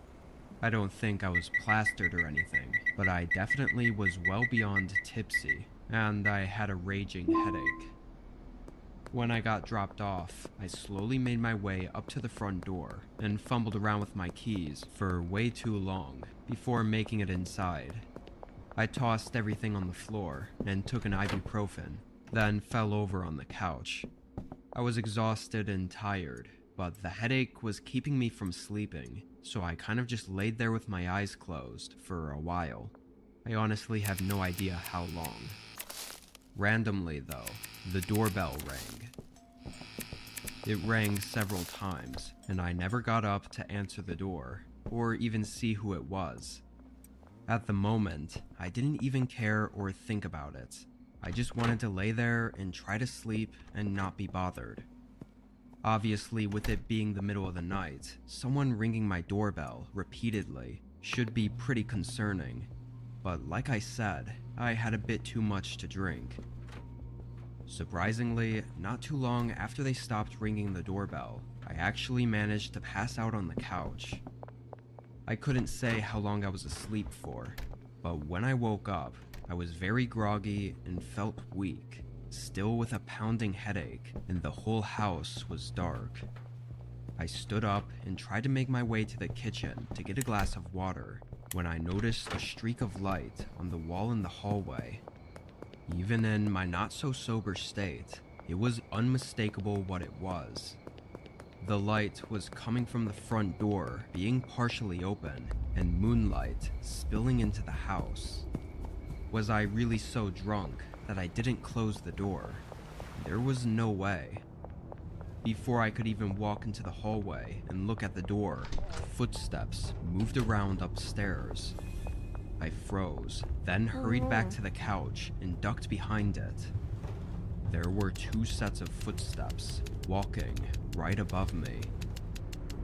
I don't think I was plastered or anything, but I definitely was well beyond tipsy, and I had a raging headache. When I got dropped off, I slowly made my way up to the front door and fumbled around with my keys for way too long before making it inside. I tossed everything on the floor and took an ibuprofen, then fell over on the couch. I was exhausted and tired, but the headache was keeping me from sleeping, so I kind of just laid there with my eyes closed for a while. I honestly have no idea how long. Randomly, though, the doorbell rang. It rang several times, and I never got up to answer the door, or even see who it was. At the moment, I didn't even care or think about it. I just wanted to lay there and try to sleep and not be bothered. Obviously, with it being the middle of the night, someone ringing my doorbell repeatedly should be pretty concerning. But like I said, I had a bit too much to drink. Surprisingly, not too long after they stopped ringing the doorbell, I actually managed to pass out on the couch. I couldn't say how long I was asleep for, but when I woke up, I was very groggy and felt weak, still with a pounding headache, and the whole house was dark. I stood up and tried to make my way to the kitchen to get a glass of water when I noticed a streak of light on the wall in the hallway. Even in my not-so-sober state, it was unmistakable what it was. The light was coming from the front door being partially open and moonlight spilling into the house. Was I really so drunk that I didn't close the door? There was no way. Before I could even walk into the hallway and look at the door, footsteps moved around upstairs. I froze, then hurried back to the couch and ducked behind it. There were 2 sets of footsteps, walking right above me.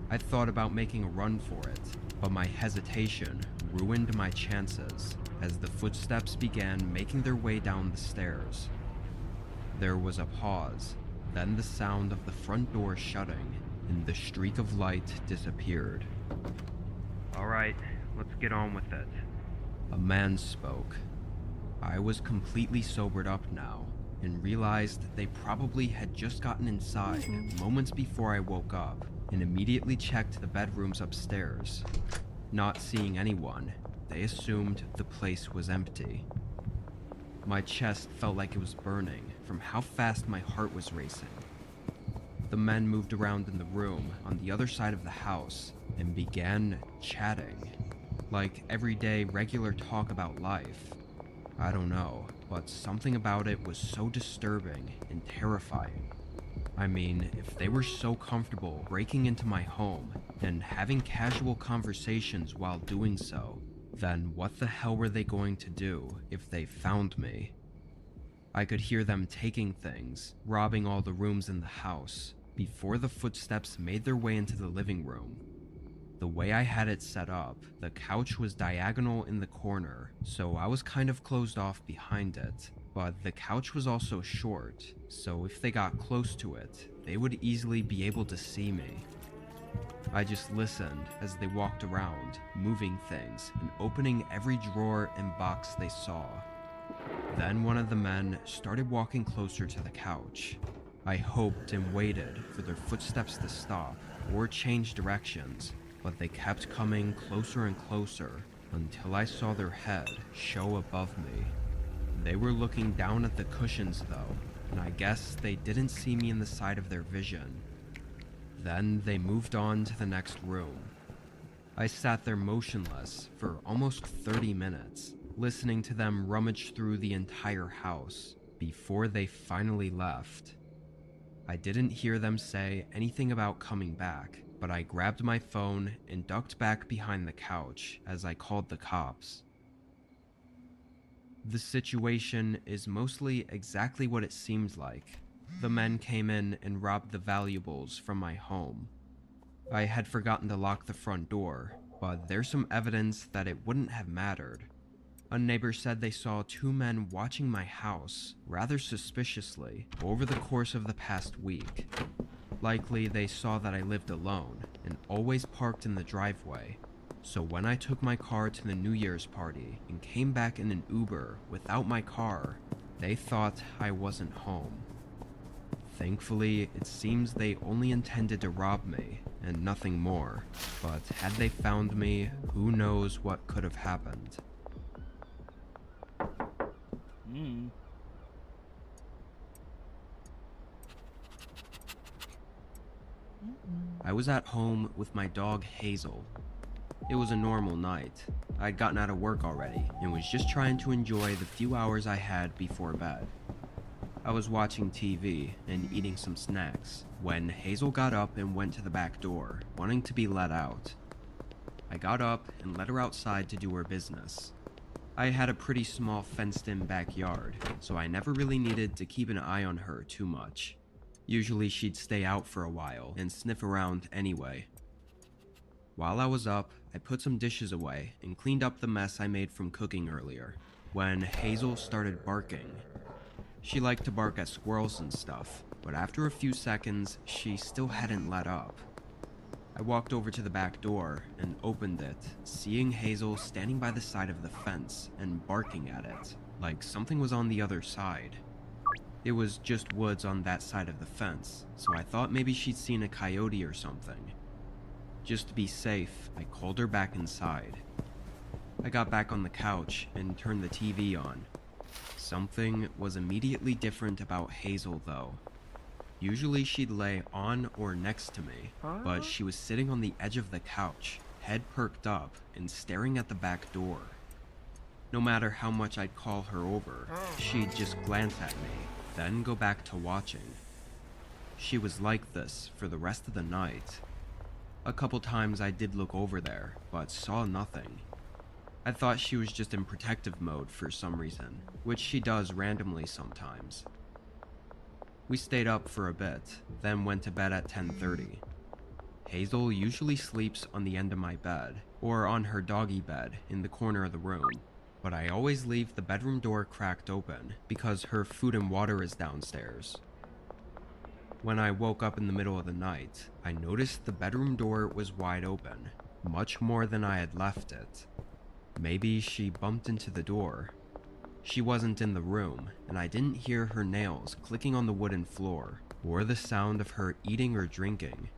I thought about making a run for it, but my hesitation ruined my chances as the footsteps began making their way down the stairs. There was a pause, then the sound of the front door shutting, and the streak of light disappeared. "Alright, let's get on with it." A man spoke. I was completely sobered up now, and realized they probably had just gotten inside moments before I woke up, and immediately checked the bedrooms upstairs. Not seeing anyone, they assumed the place was empty. My chest felt like it was burning from how fast my heart was racing. The men moved around in the room on the other side of the house and began chatting, like everyday regular talk about life. I don't know, but something about it was so disturbing and terrifying. I mean, if they were so comfortable breaking into my home and having casual conversations while doing so, then what the hell were they going to do if they found me? I could hear them taking things, robbing all the rooms in the house, before the footsteps made their way into the living room. The way I had it set up, the couch was diagonal in the corner, so I was kind of closed off behind it, but the couch was also short, so if they got close to it, they would easily be able to see me. I just listened as they walked around, moving things and opening every drawer and box they saw. Then one of the men started walking closer to the couch. I hoped and waited for their footsteps to stop or change directions, but they kept coming closer and closer until I saw their head show above me. They were looking down at the cushions though, and I guess they didn't see me in the side of their vision. Then they moved on to the next room. I sat there motionless for almost 30 minutes, listening to them rummage through the entire house before they finally left. I didn't hear them say anything about coming back, but I grabbed my phone and ducked back behind the couch as I called the cops. The situation is mostly exactly what it seems like. The men came in and robbed the valuables from my home. I had forgotten to lock the front door, but there's some evidence that it wouldn't have mattered. A neighbor said they saw two men watching my house rather suspiciously over the course of the past week. Likely they saw that I lived alone and always parked in the driveway. So when I took my car to the New Year's party and came back in an Uber without my car, they thought I wasn't home. Thankfully, it seems they only intended to rob me and nothing more, but had they found me, who knows what could have happened. I was at home with my dog Hazel. It was a normal night. I'd gotten out of work already and was just trying to enjoy the few hours I had before bed. I was watching TV and eating some snacks when Hazel got up and went to the back door, wanting to be let out. I got up and let her outside to do her business. I had a pretty small fenced-in backyard, so I never really needed to keep an eye on her too much. Usually she'd stay out for a while and sniff around anyway. While I was up, I put some dishes away and cleaned up the mess I made from cooking earlier, when Hazel started barking. She liked to bark at squirrels and stuff, but after a few seconds, she still hadn't let up. I walked over to the back door and opened it, seeing Hazel standing by the side of the fence and barking at it, like something was on the other side. It was just woods on that side of the fence, so I thought maybe she'd seen a coyote or something. Just to be safe, I called her back inside. I got back on the couch and turned the TV on. Something was immediately different about Hazel though. Usually she'd lay on or next to me, but she was sitting on the edge of the couch, head perked up and staring at the back door. No matter how much I'd call her over, she'd just glance at me, then go back to watching. She was like this for the rest of the night. A couple times I did look over there, but saw nothing. I thought she was just in protective mode for some reason, which she does randomly sometimes. We stayed up for a bit, then went to bed at 10:30. Hazel usually sleeps on the end of my bed, or on her doggy bed in the corner of the room, but I always leave the bedroom door cracked open because her food and water is downstairs. When I woke up in the middle of the night, I noticed the bedroom door was wide open, much more than I had left it. Maybe she bumped into the door. She wasn't in the room, and I didn't hear her nails clicking on the wooden floor, or the sound of her eating or drinking.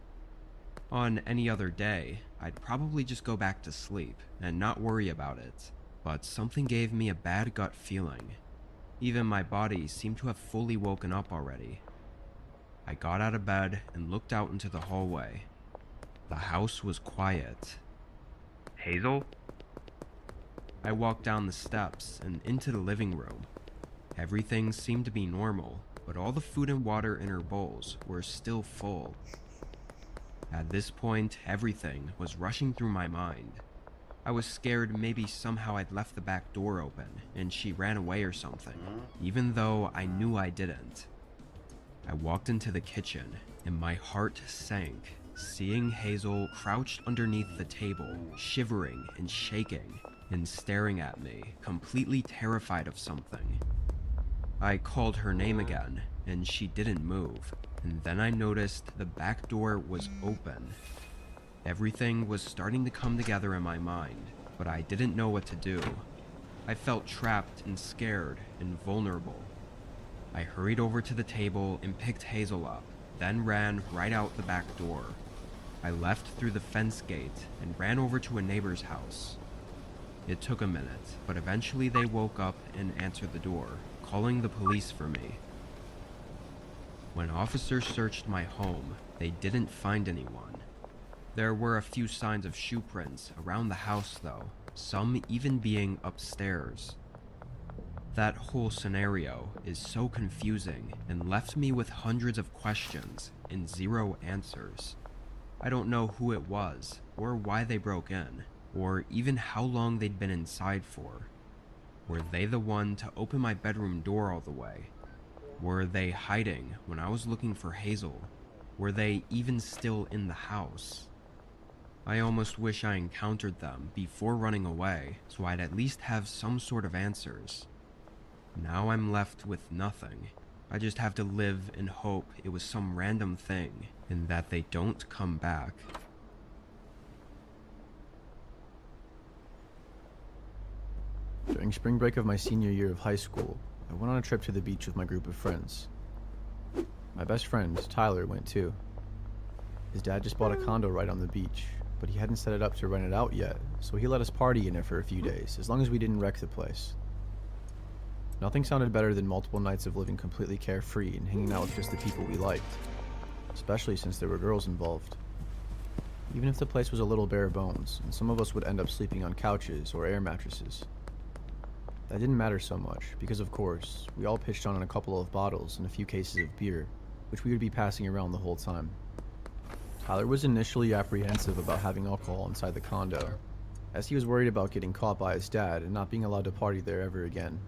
On any other day, I'd probably just go back to sleep and not worry about it, but something gave me a bad gut feeling. Even my body seemed to have fully woken up already. I got out of bed and looked out into the hallway. The house was quiet. Hazel? I walked down the steps and into the living room. Everything seemed to be normal, but all the food and water in her bowls were still full. At this point, everything was rushing through my mind. I was scared maybe somehow I'd left the back door open and she ran away or something, even though I knew I didn't. I walked into the kitchen and my heart sank, seeing Hazel crouched underneath the table, shivering and shaking, and staring at me, completely terrified of something. I called her name again, and she didn't move, and then I noticed the back door was open. Everything was starting to come together in my mind, but I didn't know what to do. I felt trapped and scared and vulnerable. I hurried over to the table and picked Hazel up, then ran right out the back door. I left through the fence gate and ran over to a neighbor's house. It took a minute, but eventually they woke up and answered the door, calling the police for me. When officers searched my home, they didn't find anyone. There were a few signs of shoe prints around the house though, some even being upstairs. That whole scenario is so confusing and left me with hundreds of questions and zero answers. I don't know who it was, or why they broke in, or even how long they'd been inside for. Were they the one to open my bedroom door all the way? Were they hiding when I was looking for Hazel? Were they even still in the house? I almost wish I encountered them before running away, so I'd at least have some sort of answers. Now I'm left with nothing. I just have to live and hope it was some random thing, and that they don't come back. During spring break of my senior year of high school, I went on a trip to the beach with my group of friends. My best friend, Tyler, went too. His dad just bought a condo right on the beach, but he hadn't set it up to rent it out yet, so he let us party in it for a few days, as long as we didn't wreck the place. Nothing sounded better than multiple nights of living completely carefree and hanging out with just the people we liked, especially since there were girls involved. Even if the place was a little bare bones, and some of us would end up sleeping on couches or air mattresses. That didn't matter so much, because of course, we all pitched on a couple of bottles and a few cases of beer, which we would be passing around the whole time. Tyler was initially apprehensive about having alcohol inside the condo, as he was worried about getting caught by his dad and not being allowed to party there ever again.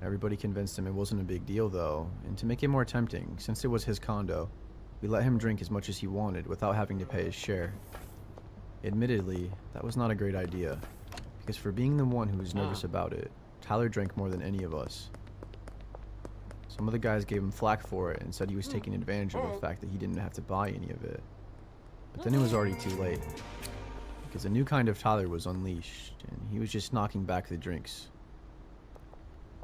Everybody convinced him it wasn't a big deal though, and to make it more tempting, since it was his condo, we let him drink as much as he wanted without having to pay his share. Admittedly, that was not a great idea, because for being the one who was nervous about it, Tyler drank more than any of us. Some of the guys gave him flack for it and said he was taking advantage of the fact that he didn't have to buy any of it. But then it was already too late, because a new kind of Tyler was unleashed, and he was just knocking back the drinks.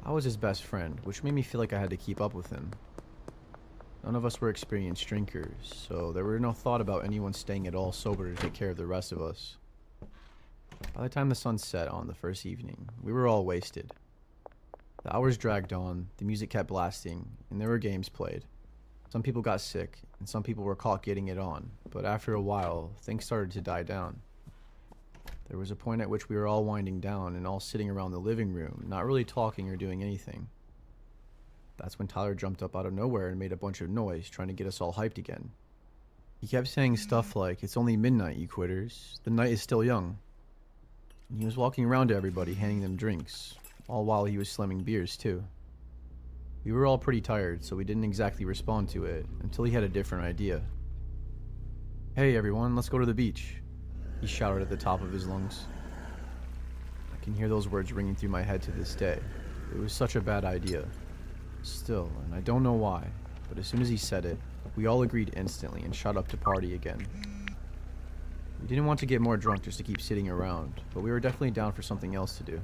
I was his best friend, which made me feel like I had to keep up with him. None of us were experienced drinkers, so there were no thought about anyone staying at all sober to take care of the rest of us. By the time the sun set on the first evening, we were all wasted. The hours dragged on, the music kept blasting, and there were games played. Some people got sick, and some people were caught getting it on, but after a while, things started to die down. There was a point at which we were all winding down and all sitting around the living room, not really talking or doing anything. That's when Tyler jumped up out of nowhere and made a bunch of noise, trying to get us all hyped again. He kept saying stuff like, "It's only midnight, you quitters. The night is still young." And he was walking around to everybody, handing them drinks, all while he was slamming beers too. We were all pretty tired, so we didn't exactly respond to it, until he had a different idea. "Hey everyone, let's go to the beach," he shouted at the top of his lungs. I can hear those words ringing through my head to this day. It was such a bad idea. Still, and I don't know why, but as soon as he said it, we all agreed instantly and shot up to party again. We didn't want to get more drunk just to keep sitting around, but we were definitely down for something else to do.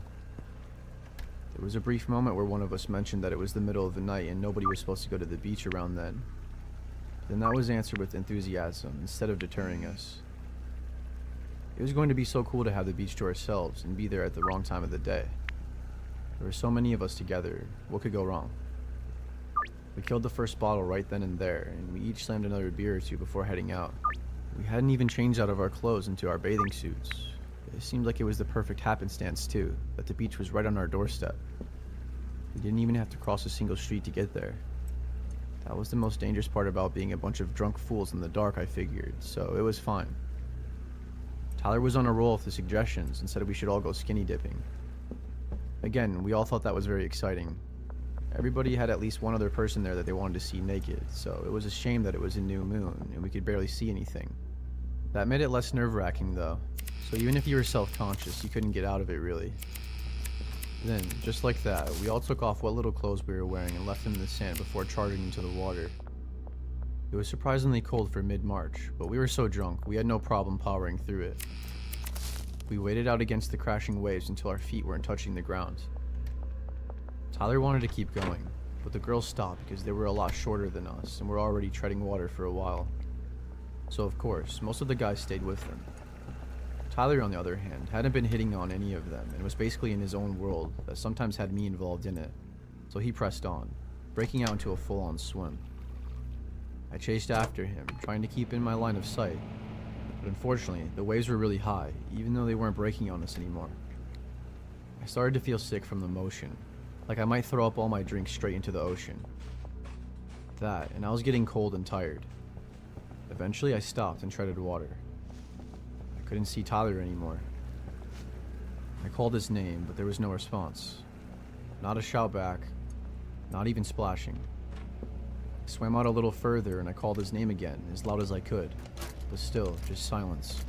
There was a brief moment where one of us mentioned that it was the middle of the night and nobody was supposed to go to the beach around then. Then that was answered with enthusiasm instead of deterring us. It was going to be so cool to have the beach to ourselves and be there at the wrong time of the day. There were so many of us together, what could go wrong? We killed the first bottle right then and there, and we each slammed another beer or two before heading out. We hadn't even changed out of our clothes into our bathing suits. It seemed like it was the perfect happenstance too, that the beach was right on our doorstep. We didn't even have to cross a single street to get there. That was the most dangerous part about being a bunch of drunk fools in the dark, I figured, so it was fine. Tyler was on a roll with the suggestions and said we should all go skinny dipping. Again, we all thought that was very exciting. Everybody had at least one other person there that they wanted to see naked, so it was a shame that it was a new moon and we could barely see anything. That made it less nerve-wracking though, so even if you were self-conscious, you couldn't get out of it really. Then, just like that, we all took off what little clothes we were wearing and left them in the sand before charging into the water. It was surprisingly cold for mid-March, but we were so drunk, we had no problem powering through it. We waited out against the crashing waves until our feet weren't touching the ground. Tyler wanted to keep going, but the girls stopped because they were a lot shorter than us and were already treading water for a while. So of course, most of the guys stayed with them. Tyler, on the other hand, hadn't been hitting on any of them and was basically in his own world that sometimes had me involved in it, so he pressed on, breaking out into a full-on swim. I chased after him, trying to keep in my line of sight, but unfortunately, the waves were really high, even though they weren't breaking on us anymore. I started to feel sick from the motion, like I might throw up all my drinks straight into the ocean. That, and I was getting cold and tired. Eventually, I stopped and treaded water. I couldn't see Tyler anymore. I called his name, but there was no response. Not a shout back, not even splashing. I swam out a little further and I called his name again, as loud as I could. but still, just silence.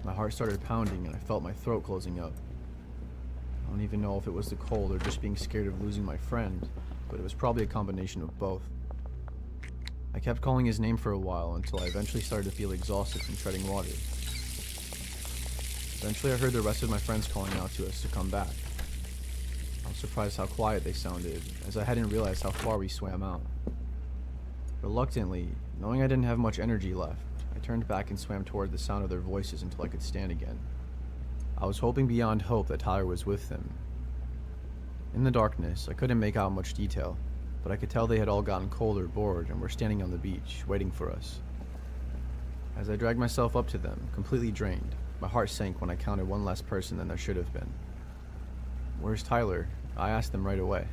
My heart started pounding and I felt my throat closing up. I don't even know if it was the cold or just being scared of losing my friend, but it was probably a combination of both. I kept calling his name for a while until I eventually started to feel exhausted from treading water. Eventually I heard the rest of my friends calling out to us to come back. I was surprised how quiet they sounded, as I hadn't realized how far we swam out. Reluctantly, knowing I didn't have much energy left, I turned back and swam toward the sound of their voices until I could stand again. I was hoping beyond hope that Tyler was with them. In the darkness, I couldn't make out much detail, but I could tell they had all gotten cold or bored and were standing on the beach, waiting for us. As I dragged myself up to them, completely drained, my heart sank when I counted one less person than there should have been. "Where's Tyler?" I asked them right away.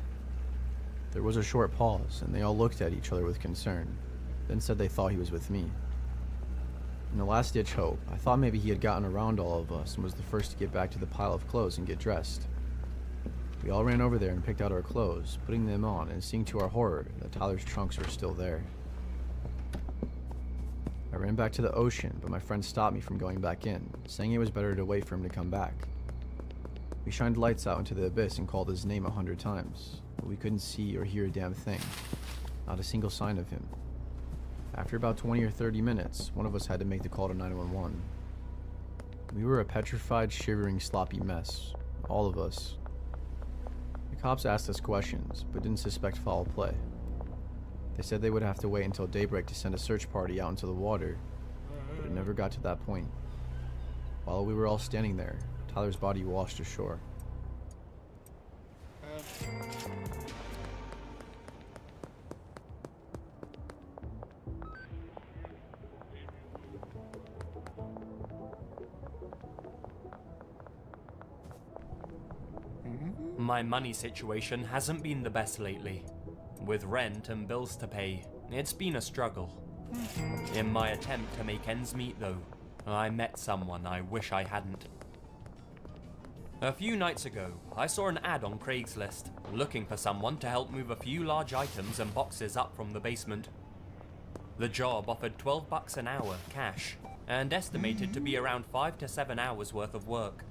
There was a short pause, and they all looked at each other with concern, then said they thought he was with me. In a last-ditch hope, I thought maybe he had gotten around all of us and was the first to get back to the pile of clothes and get dressed. We all ran over there and picked out our clothes, putting them on, and seeing to our horror that Tyler's trunks were still there. I ran back to the ocean, but my friend stopped me from going back in, saying it was better to wait for him to come back. We shined lights out into the abyss and called his name 100 times, but we couldn't see or hear a damn thing. Not a single sign of him. After about 20 or 30 minutes, one of us had to make the call to 911. We were a petrified, shivering, sloppy mess. All of us. The cops asked us questions, but didn't suspect foul play. They said they would have to wait until daybreak to send a search party out into the water, but it never got to that point. While we were all standing there, Tyler's body washed ashore. My money situation hasn't been the best lately. With rent and bills to pay, it's been a struggle. In my attempt to make ends meet though, I met someone I wish I hadn't. A few nights ago, I saw an ad on Craigslist, looking for someone to help move a few large items and boxes up from the basement. The job offered $12 an hour, cash, and estimated to be around 5 to 7 hours worth of work.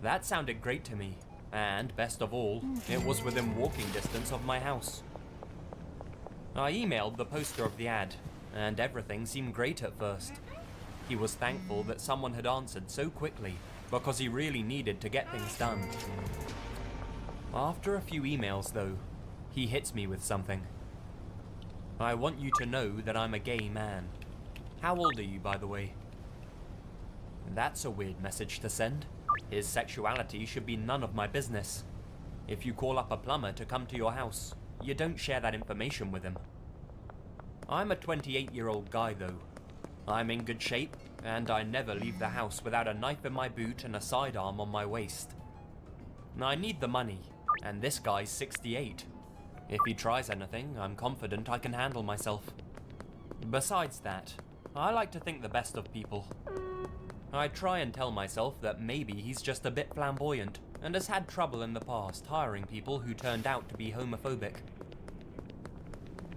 That sounded great to me, and best of all, it was within walking distance of my house. I emailed the poster of the ad, and everything seemed great at first. He was thankful that someone had answered so quickly, because he really needed to get things done. After a few emails though, he hits me with something. "I want you to know that I'm a gay man. How old are you, by the way?" That's a weird message to send. His sexuality should be none of my business. If you call up a plumber to come to your house, you don't share that information with him. I'm a 28-year-old guy though. I'm in good shape, and I never leave the house without a knife in my boot and a sidearm on my waist. I need the money, and this guy's 68. If he tries anything, I'm confident I can handle myself. Besides that, I like to think the best of people. I try and tell myself that maybe he's just a bit flamboyant and has had trouble in the past hiring people who turned out to be homophobic.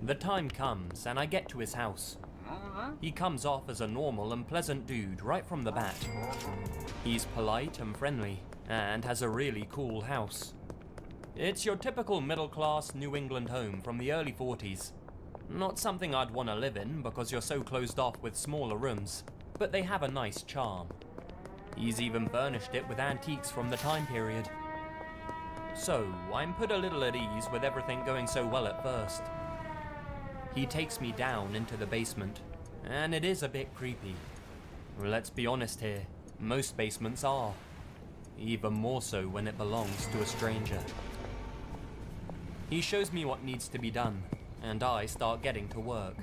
The time comes and I get to his house. He comes off as a normal and pleasant dude right from the bat. He's polite and friendly and has a really cool house. It's your typical middle-class New England home from the early 40s. Not something I'd want to live in because you're so closed off with smaller rooms, but they have a nice charm. He's even furnished it with antiques from the time period. So, I'm put a little at ease with everything going so well at first. He takes me down into the basement, and it is a bit creepy. Let's be honest here, most basements are. Even more so when it belongs to a stranger. He shows me what needs to be done, and I start getting to work.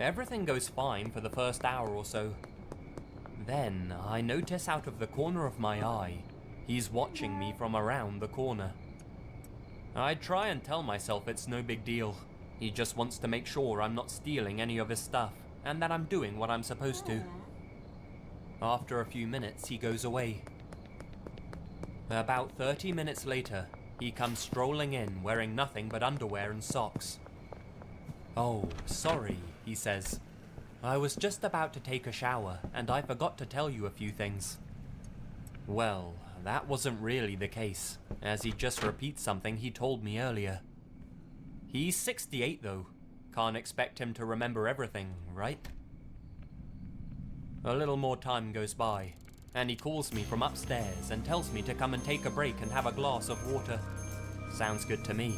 Everything goes fine for the first hour or so. Then, I notice out of the corner of my eye, he's watching me from around the corner. I try and tell myself it's no big deal. He just wants to make sure I'm not stealing any of his stuff, and that I'm doing what I'm supposed to. After a few minutes, he goes away. About 30 minutes later, he comes strolling in wearing nothing but underwear and socks. "Oh, sorry," he says. I was just about to take a shower, and I forgot to tell you a few things. Well, that wasn't really the case, as he just repeats something he told me earlier. He's 68 though. Can't expect him to remember everything, right? A little more time goes by, and he calls me from upstairs and tells me to come and take a break and have a glass of water. Sounds good to me.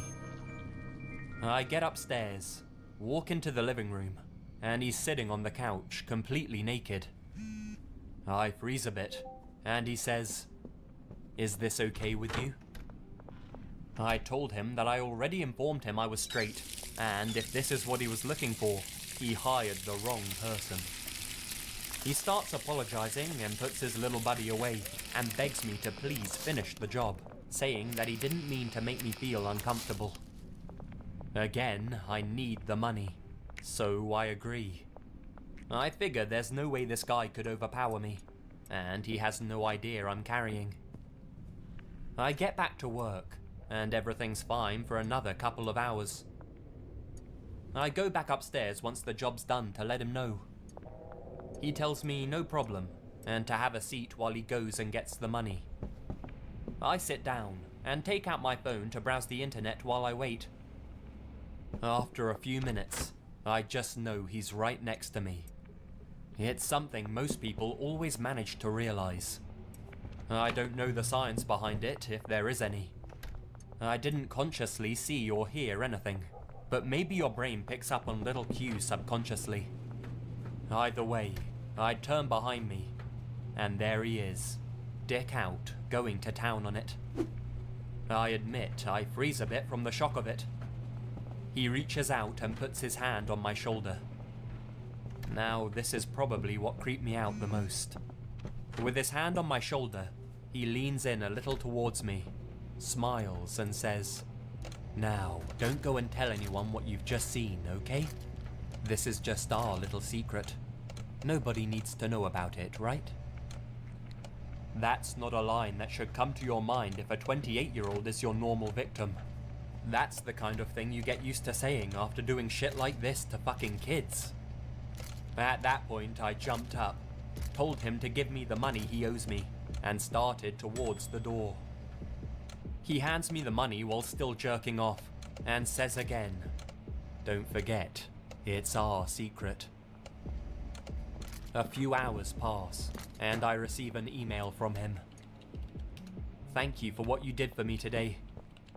I get upstairs, walk into the living room, and he's sitting on the couch, completely naked. I freeze a bit, and he says, "Is this okay with you?" I told him that I already informed him I was straight, and if this is what he was looking for, he hired the wrong person. He starts apologizing and puts his little buddy away and begs me to please finish the job, saying that he didn't mean to make me feel uncomfortable. Again, I need the money, so I agree. I figure there's no way this guy could overpower me, and he has no idea I'm carrying. I get back to work, and everything's fine for another couple of hours. I go back upstairs once the job's done to let him know. He tells me no problem, and to have a seat while he goes and gets the money. I sit down and take out my phone to browse the internet while I wait. After a few minutes, I just know he's right next to me. It's something most people always manage to realize. I don't know the science behind it, if there is any. I didn't consciously see or hear anything, but maybe your brain picks up on little cues subconsciously. Either way, I turn behind me, and there he is, dick out, going to town on it. I admit I freeze a bit from the shock of it. He reaches out and puts his hand on my shoulder. Now, this is probably what creeped me out the most. With his hand on my shoulder, he leans in a little towards me, smiles and says, "Now, don't go and tell anyone what you've just seen, okay? This is just our little secret. Nobody needs to know about it, right?" That's not a line that should come to your mind if a 28-year-old is your normal victim. That's the kind of thing you get used to saying after doing shit like this to fucking kids. At that point, I jumped up, told him to give me the money he owes me, and started towards the door. He hands me the money while still jerking off, and says again, "Don't forget, it's our secret." A few hours pass, and I receive an email from him. "Thank you for what you did for me today.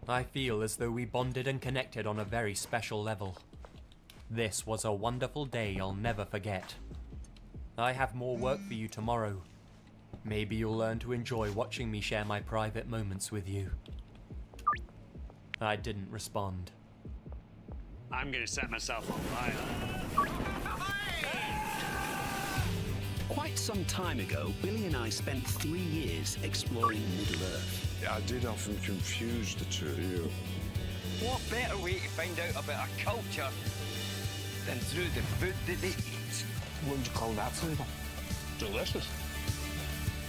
I feel as though we bonded and connected on a very special level. This was a wonderful day I'll never forget. I have more work for you tomorrow. Maybe you'll learn to enjoy watching me share my private moments with you." I didn't respond. I'm gonna set myself on fire. Quite some time ago, Billy and I spent 3 years exploring Middle-earth. I did often confuse the two of you. What better way to find out about a culture than through the food that they eat? What would you call that flavor? Delicious.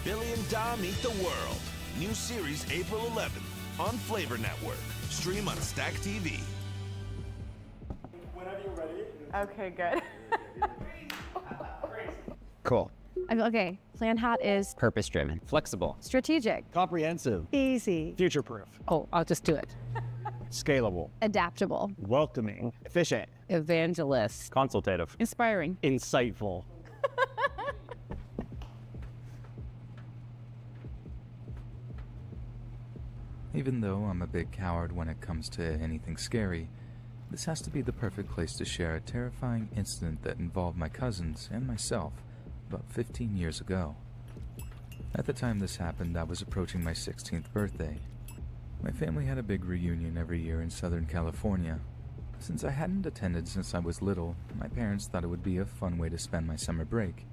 Billy and Dom Eat the World. New series April 11th on Flavor Network. Stream on Stack TV. Whenever you're ready. Okay, good. Cool. Okay, Plan Hat is Purpose-driven. Flexible. strategic, Comprehensive. easy, Future-proof. oh, I'll just do it, Scalable. adaptable, Welcoming. Efficient. evangelist, Consultative. inspiring. Insightful. Even though I'm a big coward when it comes to anything scary, this has to be the perfect place to share a terrifying incident that involved my cousins and myself about 15 years ago. At the time this happened, I was approaching my 16th birthday. My family had a big reunion every year in Southern California. Since I hadn't attended since I was little, my parents thought it would be a fun way to spend my summer break.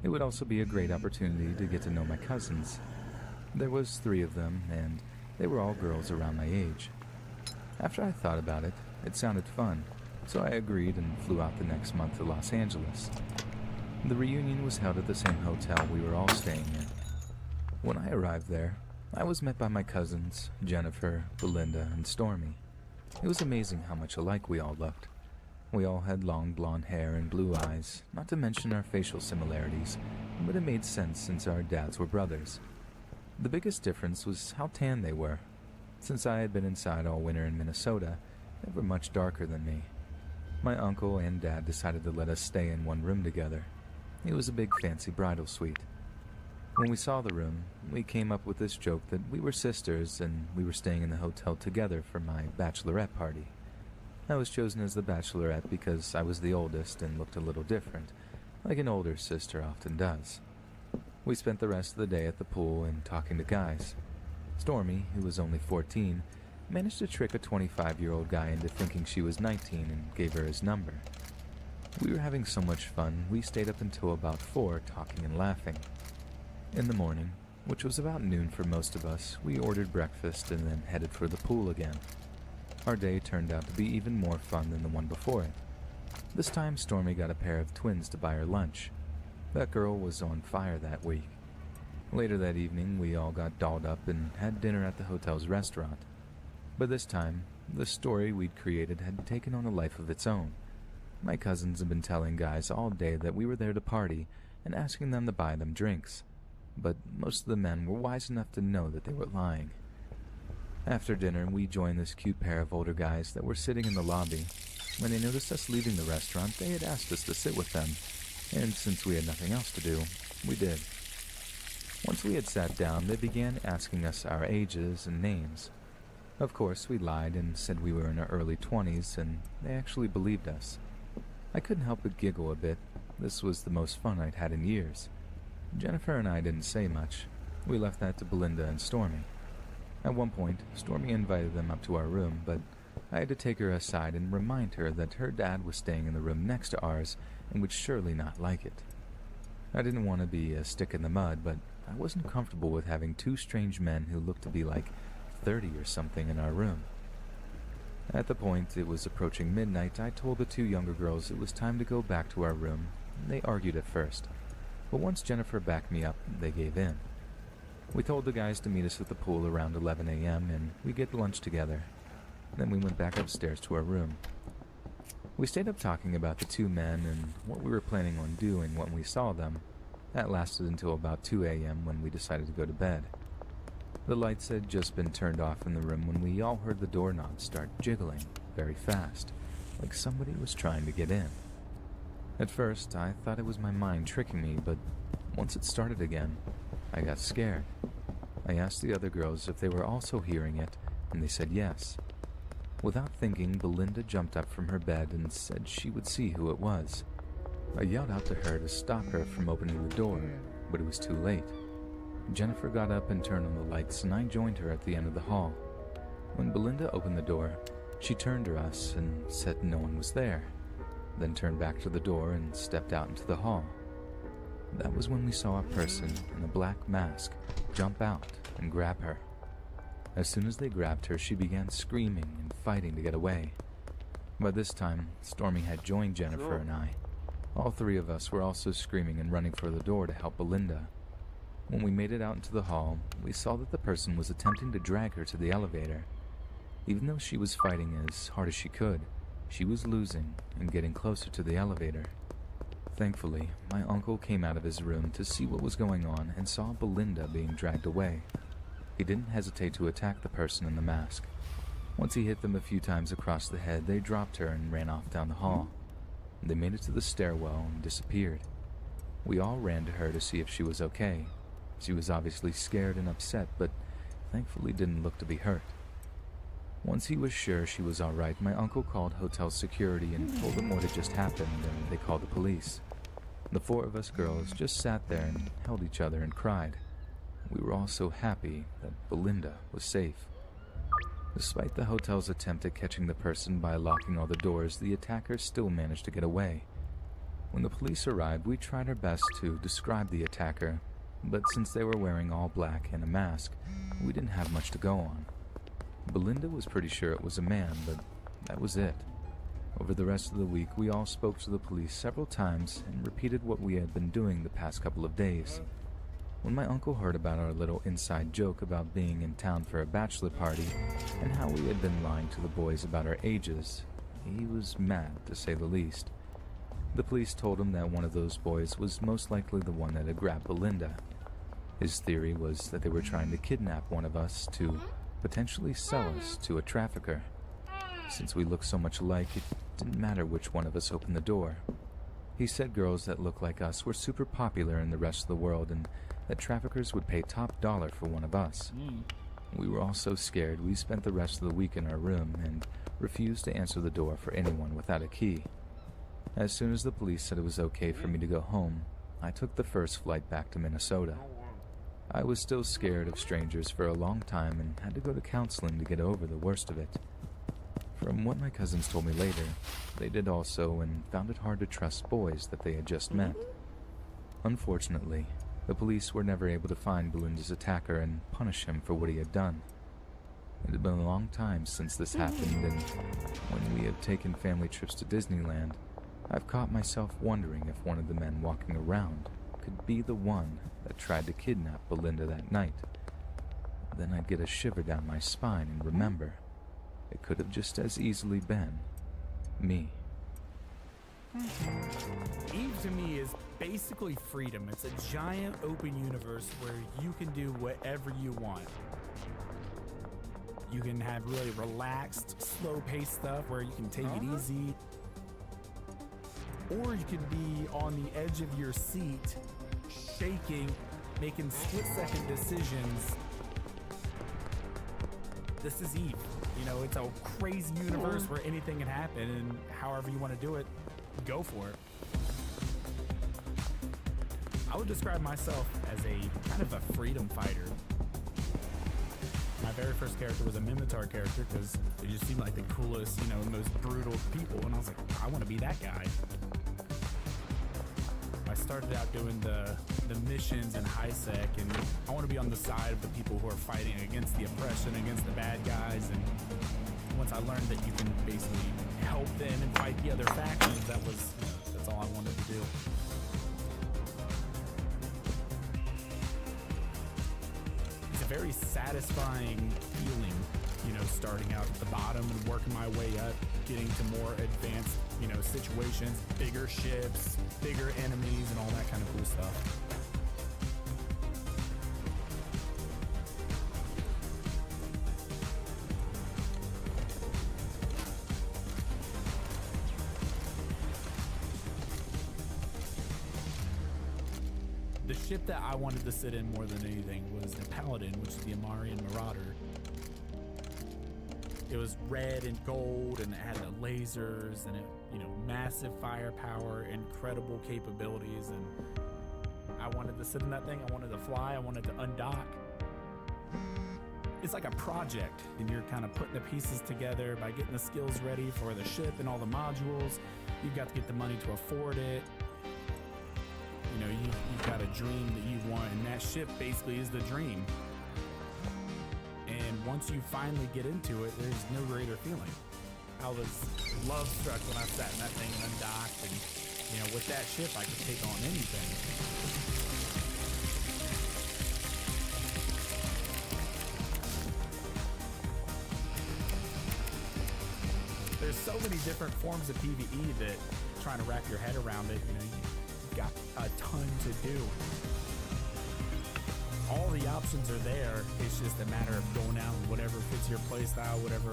It would also be a great opportunity to get to know my cousins. There was 3 of them, and they were all girls around my age. After I thought about it, it sounded fun, so I agreed and flew out the next month to Los Angeles. The reunion was held at the same hotel we were all staying in. When I arrived there, I was met by my cousins, Jennifer, Belinda, and Stormy. It was amazing how much alike we all looked. We all had long blonde hair and blue eyes, not to mention our facial similarities, but it made sense since our dads were brothers. The biggest difference was how tan they were. Since I had been inside all winter in Minnesota, they were much darker than me. My uncle and dad decided to let us stay in one room together. It was a big fancy bridal suite. When we saw the room, we came up with this joke that we were sisters and we were staying in the hotel together for my bachelorette party. I was chosen as the bachelorette because I was the oldest and looked a little different, like an older sister often does. We spent the rest of the day at the pool and talking to guys. Stormy, who was only 14, managed to trick a 25-year-old guy into thinking she was 19 and gave her his number. We were having so much fun, we stayed up until about 4 talking and laughing. In the morning, which was about noon for most of us, we ordered breakfast and then headed for the pool again. Our day turned out to be even more fun than the one before it. This time, Stormy got a pair of twins to buy her lunch. That girl was on fire that week. Later that evening, we all got dolled up and had dinner at the hotel's restaurant. But this time, the story we'd created had taken on a life of its own. My cousins had been telling guys all day that we were there to party and asking them to buy them drinks. But most of the men were wise enough to know that they were lying. After dinner, we joined this cute pair of older guys that were sitting in the lobby. When they noticed us leaving the restaurant, they had asked us to sit with them, and since we had nothing else to do, we did. Once we had sat down, they began asking us our ages and names. Of course, we lied and said we were in our early 20s, and they actually believed us. I couldn't help but giggle a bit. This was the most fun I'd had in years. Jennifer and I didn't say much. We left that to Belinda and Stormy. At one point, Stormy invited them up to our room, but I had to take her aside and remind her that her dad was staying in the room next to ours and would surely not like it. I didn't want to be a stick in the mud, but I wasn't comfortable with having 2 strange men who looked to be like 30 or something in our room. At the point it was approaching midnight, I told the 2 younger girls it was time to go back to our room. They argued at first, but once Jennifer backed me up, they gave in. We told the guys to meet us at the pool around 11 a.m. and we get lunch together. Then we went back upstairs to our room. We stayed up talking about the 2 men and what we were planning on doing when we saw them. That lasted until about 2 a.m. when we decided to go to bed. The lights had just been turned off in the room when we all heard the doorknob start jiggling very fast, like somebody was trying to get in. At first, I thought it was my mind tricking me, but once it started again, I got scared. I asked the other girls if they were also hearing it, and they said yes. Without thinking, Belinda jumped up from her bed and said she would see who it was. I yelled out to her to stop her from opening the door, but it was too late. Jennifer got up and turned on the lights, and I joined her at the end of the hall. When Belinda opened the door, she turned to us and said no one was there, then turned back to the door and stepped out into the hall. That was when we saw a person in a black mask jump out and grab her. As soon as they grabbed her, she began screaming and fighting to get away. By this time, Stormy had joined Jennifer and I. All 3 of us were also screaming and running for the door to help Belinda. When we made it out into the hall, we saw that the person was attempting to drag her to the elevator. Even though she was fighting as hard as she could, she was losing and getting closer to the elevator. Thankfully, my uncle came out of his room to see what was going on and saw Belinda being dragged away. He didn't hesitate to attack the person in the mask. Once he hit them a few times across the head, they dropped her and ran off down the hall. They made it to the stairwell and disappeared. We all ran to her to see if she was okay. She was obviously scared and upset, but thankfully didn't look to be hurt. Once he was sure she was all right, my uncle called hotel security and told them what had just happened, and they called the police. The 4 of us girls just sat there and held each other and cried. We were all so happy that Belinda was safe. Despite the hotel's attempt at catching the person by locking all the doors, the attackers still managed to get away. When the police arrived, we tried our best to describe the attacker, but since they were wearing all black and a mask, we didn't have much to go on. Belinda was pretty sure it was a man, but that was it. Over the rest of the week, we all spoke to the police several times and repeated what we had been doing the past couple of days. When my uncle heard about our little inside joke about being in town for a bachelor party and how we had been lying to the boys about our ages, He was mad, to say the least. The police told him that one of those boys was most likely the one that had grabbed Belinda. His theory was that they were trying to kidnap one of us to potentially sell us to a trafficker. Since we looked so much alike, it didn't matter which one of us opened the door. He said girls that looked like us were super popular in the rest of the world and that traffickers would pay top dollar for one of us. We were all so scared we spent the rest of the week in our room and refused to answer the door for anyone without a key. As soon as the police said it was okay for me to go home, I took the first flight back to Minnesota. I was still scared of strangers for a long time and had to go to counseling to get over the worst of it. From what my cousins told me later, they did also and found it hard to trust boys that they had just met. Unfortunately, the police were never able to find Belinda's attacker and punish him for what he had done. It had been a long time since this happened, and when we have taken family trips to Disneyland, I've caught myself wondering if one of the men walking around could be the one that tried to kidnap Belinda that night. Then I'd get a shiver down my spine and remember, it could have just as easily been me. Eve to me is basically freedom. It's a giant open universe where you can do whatever you want. You can have really relaxed, slow-paced stuff where you can take it easy. Or you could be on the edge of your seat, shaking, making split-second decisions. This is Eve. You know, it's a crazy universe where anything can happen, and however you want to do it, go for it. I would describe myself as a kind of a freedom fighter. My very first character was a Minotaur character because they just seemed like the coolest, most brutal people, and I was like, I want to be that guy. I started out doing the missions in HiSec, and I want to be on the side of the people who are fighting against the oppression, against the bad guys, and once I learned that you can basically help them and fight the other factions, that's all I wanted to do. It's a very satisfying feeling, starting out at the bottom and working my way up, getting to more advanced, situations, bigger ships, bigger enemies, and all that kind of cool stuff. The ship that I wanted to sit in more than anything was the Paladin, which is the Amarian Marauder. It was red and gold, and it had the lasers, and it, massive firepower, incredible capabilities, and I wanted to sit in that thing. I wanted to fly. I wanted to undock. It's like a project, and you're kind of putting the pieces together by getting the skills ready for the ship and all the modules. You've got to get the money to afford it. You've got a dream that you want, and that ship basically is the dream. And once you finally get into it, there's no greater feeling. I was love struck when I sat in that thing and undocked, and with that ship I could take on anything. There's so many different forms of PvE that trying to wrap your head around it, you've got a ton to do. All the options are there. It's just a matter of going out and whatever fits your playstyle, whatever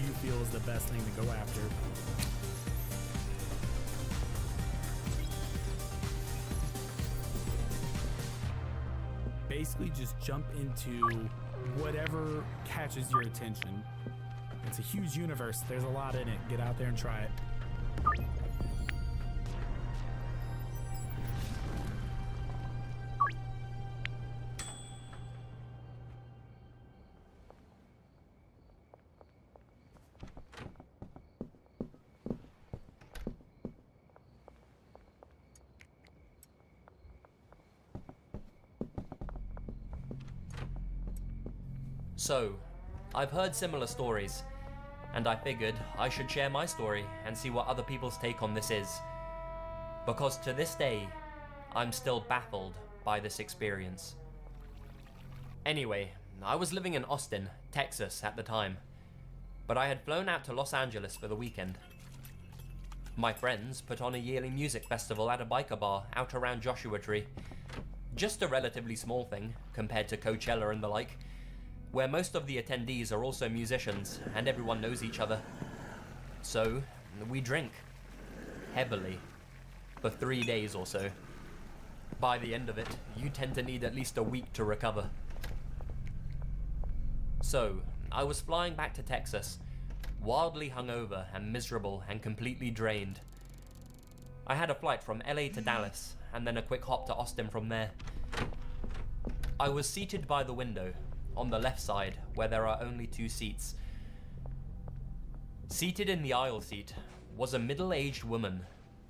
you feel is the best thing to go after. Basically just jump into whatever catches your attention. It's a huge universe. There's a lot in it. Get out there and try it. So, I've heard similar stories, and I figured I should share my story and see what other people's take on this is. Because to this day, I'm still baffled by this experience. Anyway, I was living in Austin, Texas at the time, but I had flown out to Los Angeles for the weekend. My friends put on a yearly music festival at a biker bar out around Joshua Tree. Just a relatively small thing compared to Coachella and the like, where most of the attendees are also musicians and everyone knows each other. So, we drink. Heavily. For 3 days or so. By the end of it, you tend to need at least a week to recover. So, I was flying back to Texas, wildly hungover and miserable and completely drained. I had a flight from LA to Dallas, and then a quick hop to Austin from there. I was seated by the window, on the left side, where there are only 2 seats. Seated in the aisle seat was a middle-aged woman,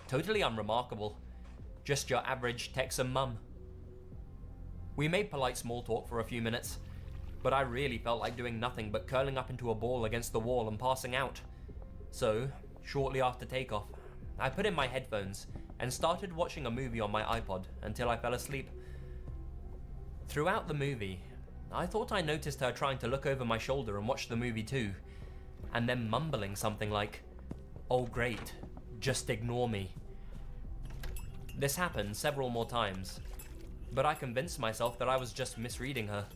totally unremarkable, just your average Texan mum. We made polite small talk for a few minutes, but I really felt like doing nothing but curling up into a ball against the wall and passing out. So, shortly after takeoff, I put in my headphones and started watching a movie on my iPod until I fell asleep. Throughout the movie, I thought I noticed her trying to look over my shoulder and watch the movie too, and then mumbling something like, "Oh great, just ignore me." This happened several more times, but I convinced myself that I was just misreading her.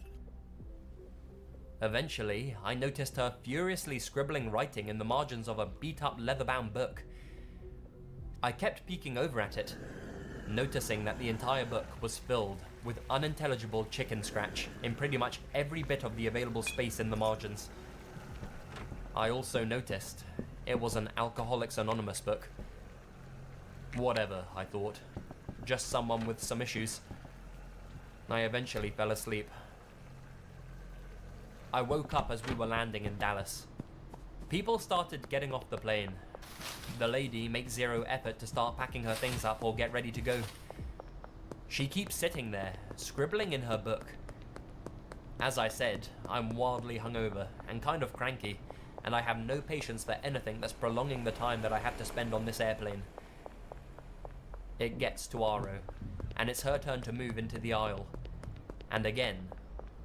Eventually, I noticed her furiously scribbling writing in the margins of a beat-up leather-bound book. I kept peeking over at it, noticing that the entire book was filled with unintelligible chicken scratch in pretty much every bit of the available space in the margins. I also noticed it was an Alcoholics Anonymous book. Whatever, I thought. Just someone with some issues. I eventually fell asleep. I woke up as we were landing in Dallas. People started getting off the plane. The lady makes zero effort to start packing her things up or get ready to go. She keeps sitting there, scribbling in her book. As I said, I'm wildly hungover and kind of cranky, and I have no patience for anything that's prolonging the time that I have to spend on this airplane. It gets to Aro, and it's her turn to move into the aisle. And again,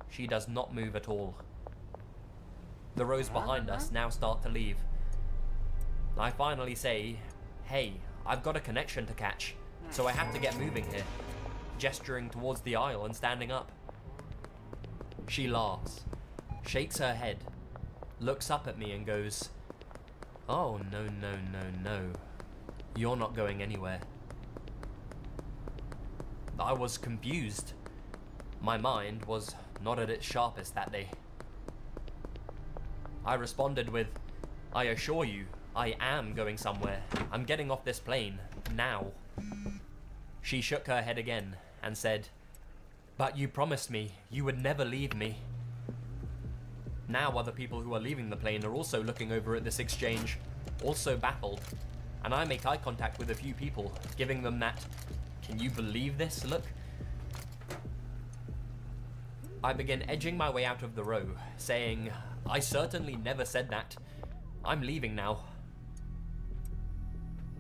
she does not move at all. The rows behind us now start to leave. I finally say, "Hey, I've got a connection to catch, so I have to get moving here," gesturing towards the aisle and standing up. She laughs, shakes her head, looks up at me and goes, "Oh, no, no, no, no. You're not going anywhere." I was confused. My mind was not at its sharpest that day. I responded with, "I assure you, I am going somewhere. I'm getting off this plane, now." She shook her head again and said, "But you promised me you would never leave me." Now other people who are leaving the plane are also looking over at this exchange, also baffled, and I make eye contact with a few people, giving them that, "Can you believe this?" look. I begin edging my way out of the row, saying, "I certainly never said that. I'm leaving now."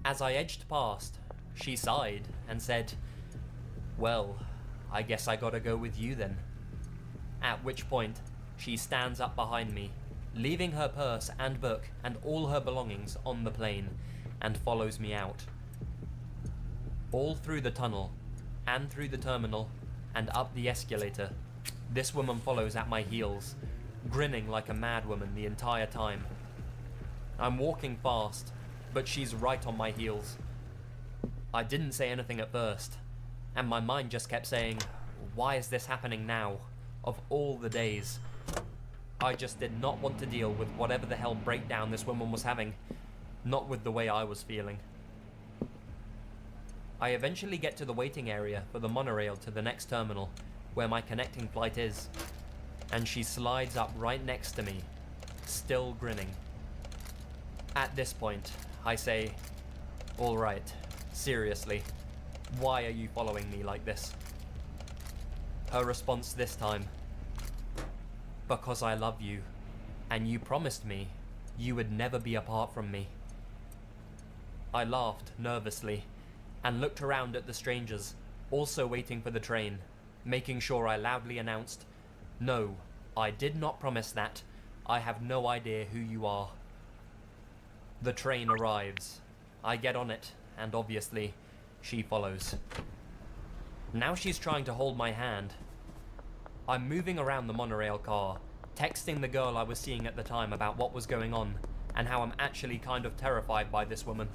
As I edged past, she sighed and said, "Well, I guess I gotta go with you then." At which point, she stands up behind me, leaving her purse and book and all her belongings on the plane, and follows me out. All through the tunnel, and through the terminal, and up the escalator, this woman follows at my heels, grinning like a madwoman the entire time. I'm walking fast, but she's right on my heels. I didn't say anything at first, and my mind just kept saying, "Why is this happening now, of all the days?" I just did not want to deal with whatever the hell breakdown this woman was having, not with the way I was feeling. I eventually get to the waiting area for the monorail to the next terminal, where my connecting flight is, and she slides up right next to me, still grinning. At this point, I say, "All right, seriously, why are you following me like this?" Her response this time, "Because I love you, and you promised me you would never be apart from me." I laughed nervously and looked around at the strangers, also waiting for the train, making sure I loudly announced, "No, I did not promise that. I have no idea who you are." The train arrives, I get on it, and obviously, she follows. Now she's trying to hold my hand. I'm moving around the monorail car, texting the girl I was seeing at the time about what was going on, and how I'm actually kind of terrified by this woman.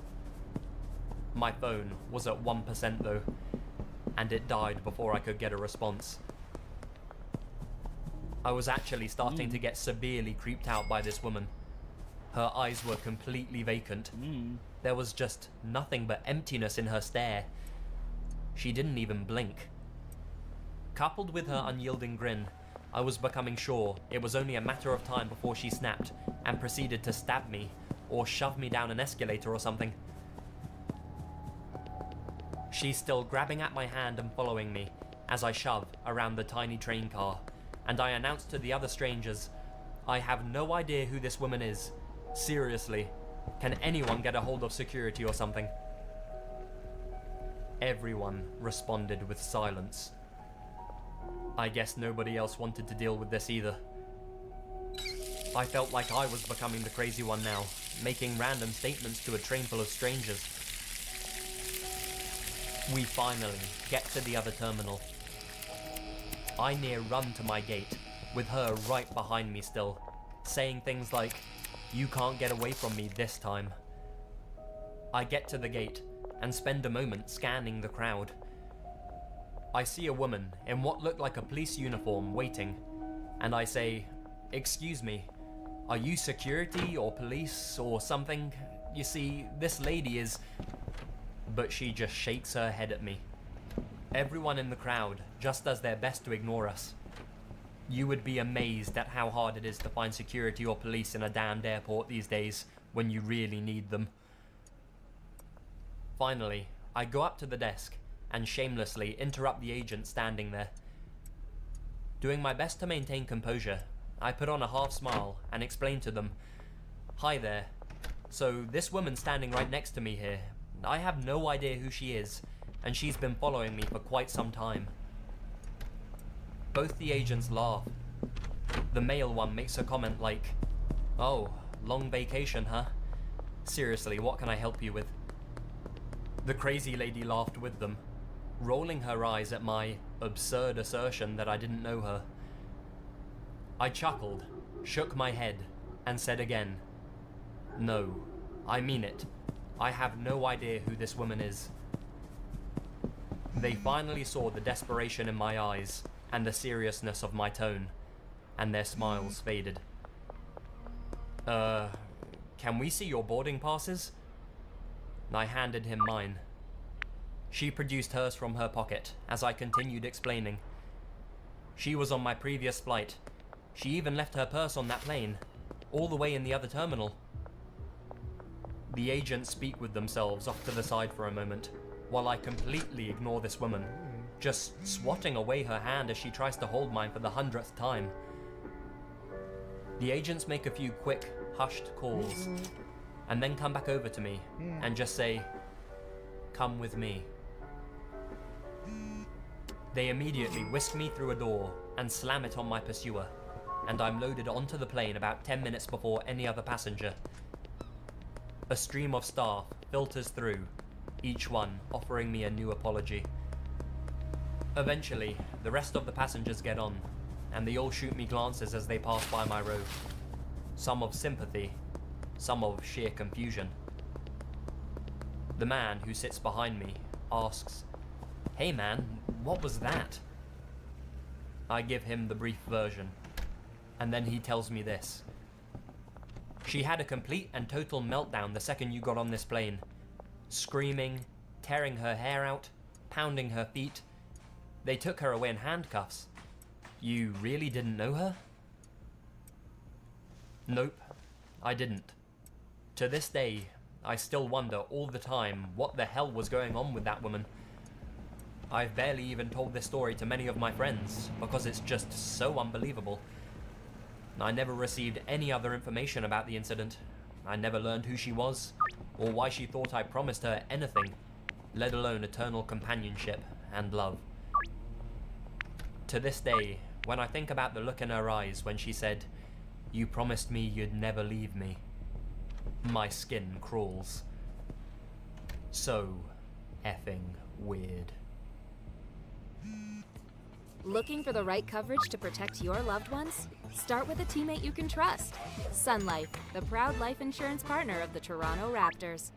My phone was at 1% though, and it died before I could get a response. I was actually starting to get severely creeped out by this woman. Her eyes were completely vacant. There was just nothing but emptiness in her stare. She didn't even blink. Coupled with her unyielding grin, I was becoming sure it was only a matter of time before she snapped and proceeded to stab me or shove me down an escalator or something. She's still grabbing at my hand and following me as I shove around the tiny train car, and I announce to the other strangers, I have no idea who this woman is. Seriously, can anyone get a hold of security or something? Everyone responded with silence. I guess nobody else wanted to deal with this either. I felt like I was becoming the crazy one now, making random statements to a train full of strangers. We finally get to the other terminal. I near run to my gate, with her right behind me still, saying things like, "You can't get away from me this time." I get to the gate and spend a moment scanning the crowd. I see a woman in what looked like a police uniform waiting, and I say, "Excuse me, are you security or police or something? You see, this lady is..." But she just shakes her head at me. Everyone in the crowd just does their best to ignore us. You would be amazed at how hard it is to find security or police in a damned airport these days when you really need them. Finally, I go up to the desk and shamelessly interrupt the agent standing there. Doing my best to maintain composure, I put on a half smile and explain to them, "Hi there. So this woman standing right next to me here, I have no idea who she is, and she's been following me for quite some time." Both the agents laugh. The male one makes a comment like, "Oh, long vacation, huh? Seriously, what can I help you with?" The crazy lady laughed with them, rolling her eyes at my absurd assertion that I didn't know her. I chuckled, shook my head, and said again, "No, I mean it. I have no idea who this woman is." They finally saw the desperation in my eyes and the seriousness of my tone, and their smiles faded. Can we see your boarding passes?" I handed him mine. She produced hers from her pocket as I continued explaining. She was on my previous flight. She even left her purse on that plane, all the way in the other terminal. The agents speak with themselves off to the side for a moment, while I completely ignore this woman, just swatting away her hand as she tries to hold mine for the 100th time. The agents make a few quick, hushed calls, and then come back over to me and just say, "Come with me." They immediately whisk me through a door and slam it on my pursuer, and I'm loaded onto the plane about 10 minutes before any other passenger. A stream of staff filters through, each one offering me a new apology. Eventually, the rest of the passengers get on, and they all shoot me glances as they pass by my row. Some of sympathy, some of sheer confusion. The man who sits behind me asks, "Hey man, what was that?" I give him the brief version, and then he tells me this. "She had a complete and total meltdown the second you got on this plane. Screaming, tearing her hair out, pounding her feet. They took her away in handcuffs. You really didn't know her?" Nope, I didn't. To this day, I still wonder all the time what the hell was going on with that woman. I've barely even told this story to many of my friends because it's just so unbelievable. I never received any other information about the incident. I never learned who she was, or why she thought I promised her anything, let alone eternal companionship and love. To this day, when I think about the look in her eyes when she said, "You promised me you'd never leave me," my skin crawls. so effing weird. Looking for the right coverage to protect your loved ones? Start with a teammate you can trust. Sun Life, the proud life insurance partner of the Toronto Raptors.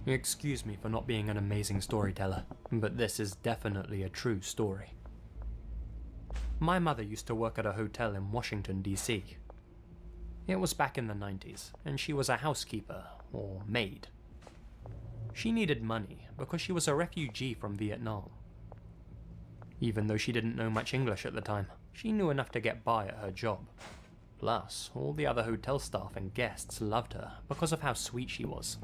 Excuse me for not being an amazing storyteller, but this is definitely a true story. My mother used to work at a hotel in Washington, D.C. It was back in the 90s, and she was a housekeeper, or maid. She needed money because she was a refugee from Vietnam. Even though she didn't know much English at the time, she knew enough to get by at her job. Plus, all the other hotel staff and guests loved her because of how sweet she was.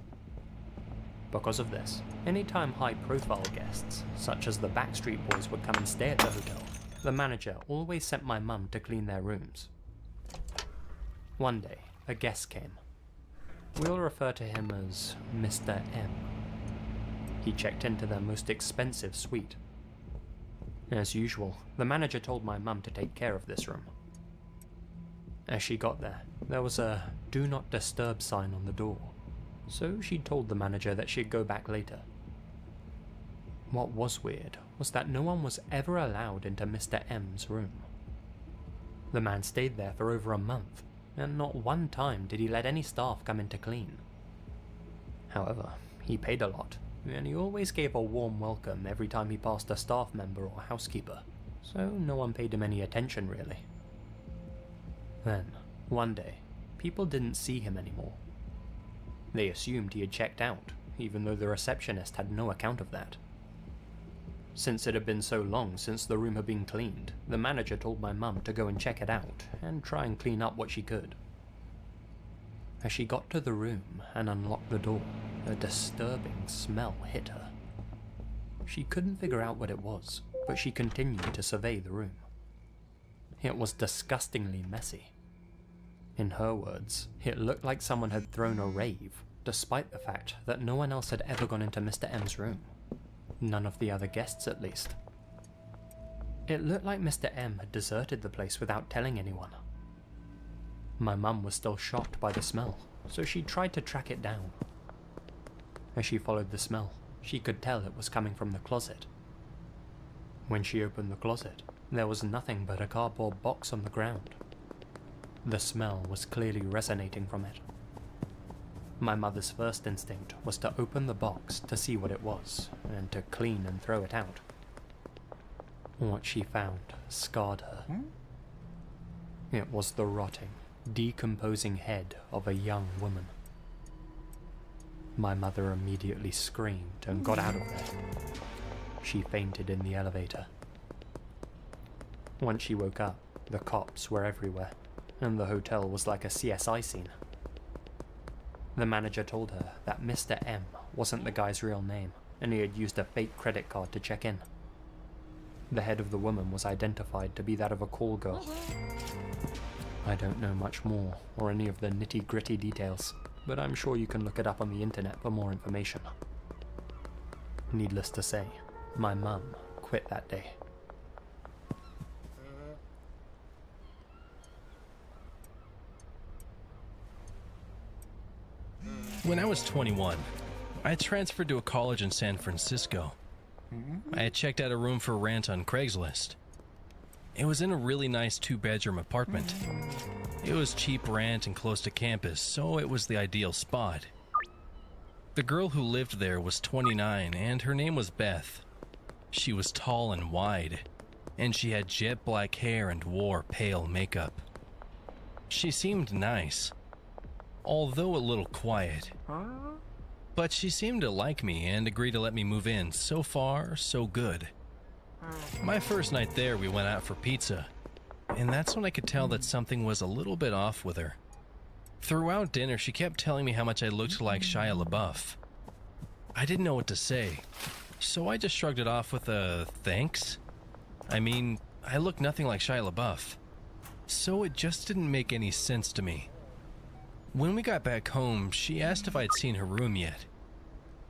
Because of this, anytime high-profile guests, such as the Backstreet Boys, would come and stay at the hotel, the manager always sent my mum to clean their rooms. One day, a guest came. We'll refer to him as Mr. M. He checked into their most expensive suite. As usual, the manager told my mum to take care of this room. As she got there was a "Do Not Disturb" sign on the door. So she told the manager that she'd go back later. What was weird was that no one was ever allowed into Mr. M's room. The man stayed there for over a month, and not one time did he let any staff come in to clean. However, he paid a lot, and he always gave a warm welcome every time he passed a staff member or housekeeper, so no one paid him any attention really. Then, one day, people didn't see him anymore. They assumed he had checked out, even though the receptionist had no account of that. Since it had been so long since the room had been cleaned, the manager told my mum to go and check it out, and try and clean up what she could. As she got to the room and unlocked the door, a disturbing smell hit her. She couldn't figure out what it was, but she continued to survey the room. It was disgustingly messy. In her words, it looked like someone had thrown a rave, despite the fact that no one else had ever gone into Mr. M's room. None of the other guests, at least. It looked like Mr. M had deserted the place without telling anyone. My mum was still shocked by the smell, so she tried to track it down. As she followed the smell, she could tell it was coming from the closet. When she opened the closet, there was nothing but a cardboard box on the ground. The smell was clearly resonating from it. My mother's first instinct was to open the box to see what it was, and to clean and throw it out. What she found scarred her. It was the rotting, decomposing head of a young woman. My mother immediately screamed and got out of there. She fainted in the elevator. Once she woke up, the cops were everywhere, and the hotel was like a CSI scene. The manager told her that Mr. M wasn't the guy's real name, and he had used a fake credit card to check in. The head of the woman was identified to be that of a call girl. I don't know much more, or any of the nitty-gritty details, but I'm sure you can look it up on the internet for more information. Needless to say, my mum quit that day. When I was 21, I had transferred to a college in San Francisco. I had checked out a room for rent on Craigslist. It was in a really nice 2-bedroom apartment. It was cheap rent and close to campus, so it was the ideal spot. The girl who lived there was 29, and her name was Beth. She was tall and wide, and she had jet black hair and wore pale makeup. She seemed nice, although a little quiet. But she seemed to like me and agreed to let me move in. So far, so good. My first night there, we went out for pizza, and that's when I could tell that something was a little bit off with her. Throughout dinner, she kept telling me how much I looked like Shia LaBeouf. I didn't know what to say, so I just shrugged it off with a thanks. I mean, I look nothing like Shia LaBeouf, so it just didn't make any sense to me. When we got back home, she asked if I'd seen her room yet.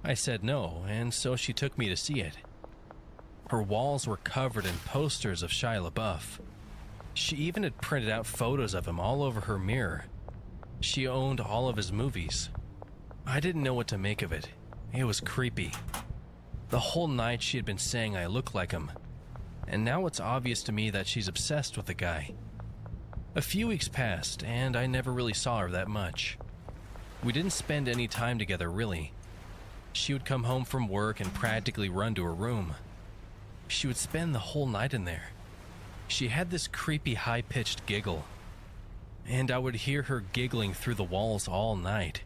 I said no, and so she took me to see it. Her walls were covered in posters of Shia LaBeouf. She even had printed out photos of him all over her mirror. She owned all of his movies. I didn't know what to make of it. It was creepy. The whole night she had been saying I look like him, and now it's obvious to me that she's obsessed with the guy. A few weeks passed, and I never really saw her that much. We didn't spend any time together, really. She would come home from work and practically run to her room. She would spend the whole night in there. She had this creepy high-pitched giggle, and I would hear her giggling through the walls all night.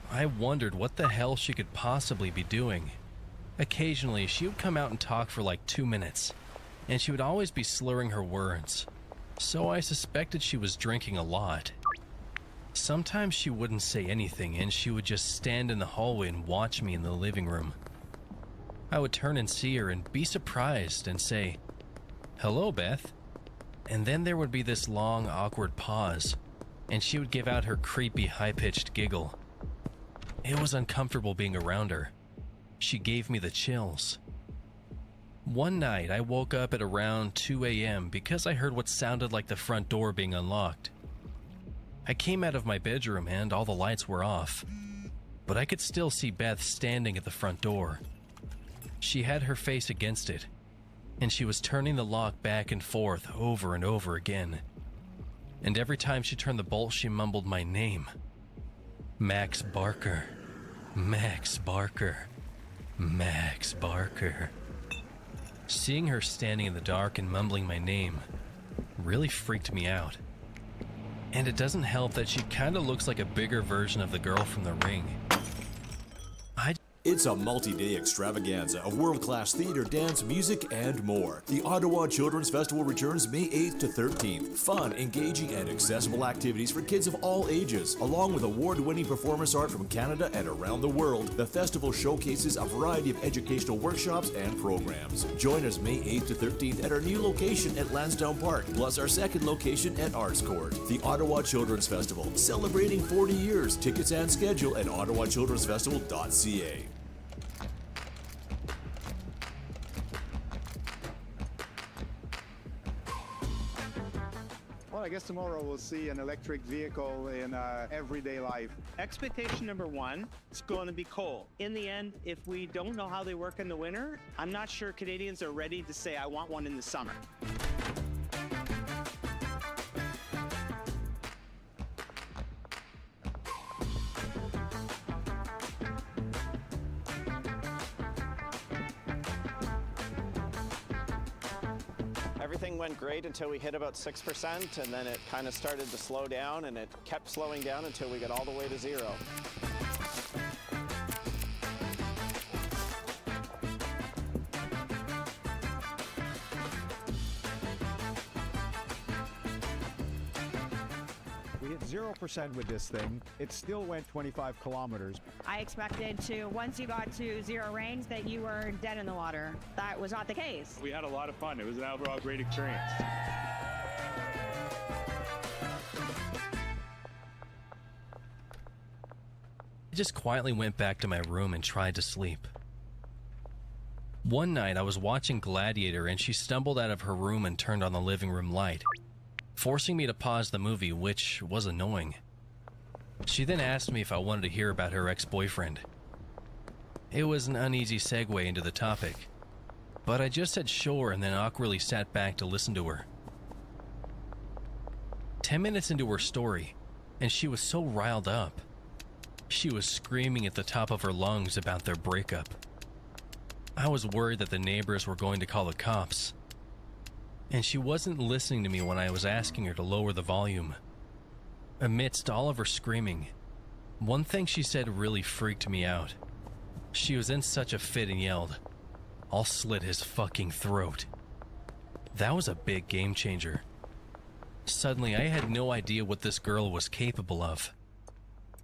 I wondered what the hell she could possibly be doing. Occasionally, she would come out and talk for like 2 minutes, and she would always be slurring her words, so I suspected she was drinking a lot. Sometimes she wouldn't say anything, and she would just stand in the hallway and watch me in the living room. I would turn and see her and be surprised and say, "Hello, Beth." And then there would be this long, awkward pause, and she would give out her creepy, high-pitched giggle. It was uncomfortable being around her. She gave me the chills. One night, I woke up at around 2 a.m. because I heard what sounded like the front door being unlocked. I came out of my bedroom and all the lights were off, but I could still see Beth standing at the front door. She had her face against it, and she was turning the lock back and forth over and over again. And every time she turned the bolt, she mumbled my name. Max Barker. Max Barker. Max Barker. Seeing her standing in the dark and mumbling my name really freaked me out. And it doesn't help that she kinda looks like a bigger version of the girl from The Ring. It's a multi-day extravaganza of world-class theater, dance, music, and more. The Ottawa Children's Festival returns May 8th to 13th. Fun, engaging, and accessible activities for kids of all ages, along with award-winning performance art from Canada and around the world. The festival showcases a variety of educational workshops and programs. Join us May 8th to 13th at our new location at Lansdowne Park, plus our second location at Arts Court. The Ottawa Children's Festival, celebrating 40 years. Tickets and schedule at ottawachildrensfestival.ca. I guess tomorrow we'll see an electric vehicle in everyday life. Expectation number one, it's going to be cold. In the end, if we don't know how they work in the winter, I'm not sure Canadians are ready to say, I want one in the summer. Everything went great until we hit about 6%, and then it kind of started to slow down, and it kept slowing down until we got all the way to 0. We hit 0% with this thing. It still went 25 kilometers. I expected to, once you got to 0 range, that you were dead in the water. That was not the case. We had a lot of fun. It was an overall great experience. I just quietly went back to my room and tried to sleep. One night I was watching Gladiator and she stumbled out of her room and turned on the living room light, forcing me to pause the movie, which was annoying. She then asked me if I wanted to hear about her ex-boyfriend. It was an uneasy segue into the topic, but I just said sure and then awkwardly sat back to listen to her. 10 minutes into her story, and she was so riled up. She was screaming at the top of her lungs about their breakup. I was worried that the neighbors were going to call the cops, and she wasn't listening to me when I was asking her to lower the volume. Amidst all of her screaming, one thing she said really freaked me out. She was in such a fit and yelled, "I'll slit his fucking throat." That was a big game changer. Suddenly, I had no idea what this girl was capable of.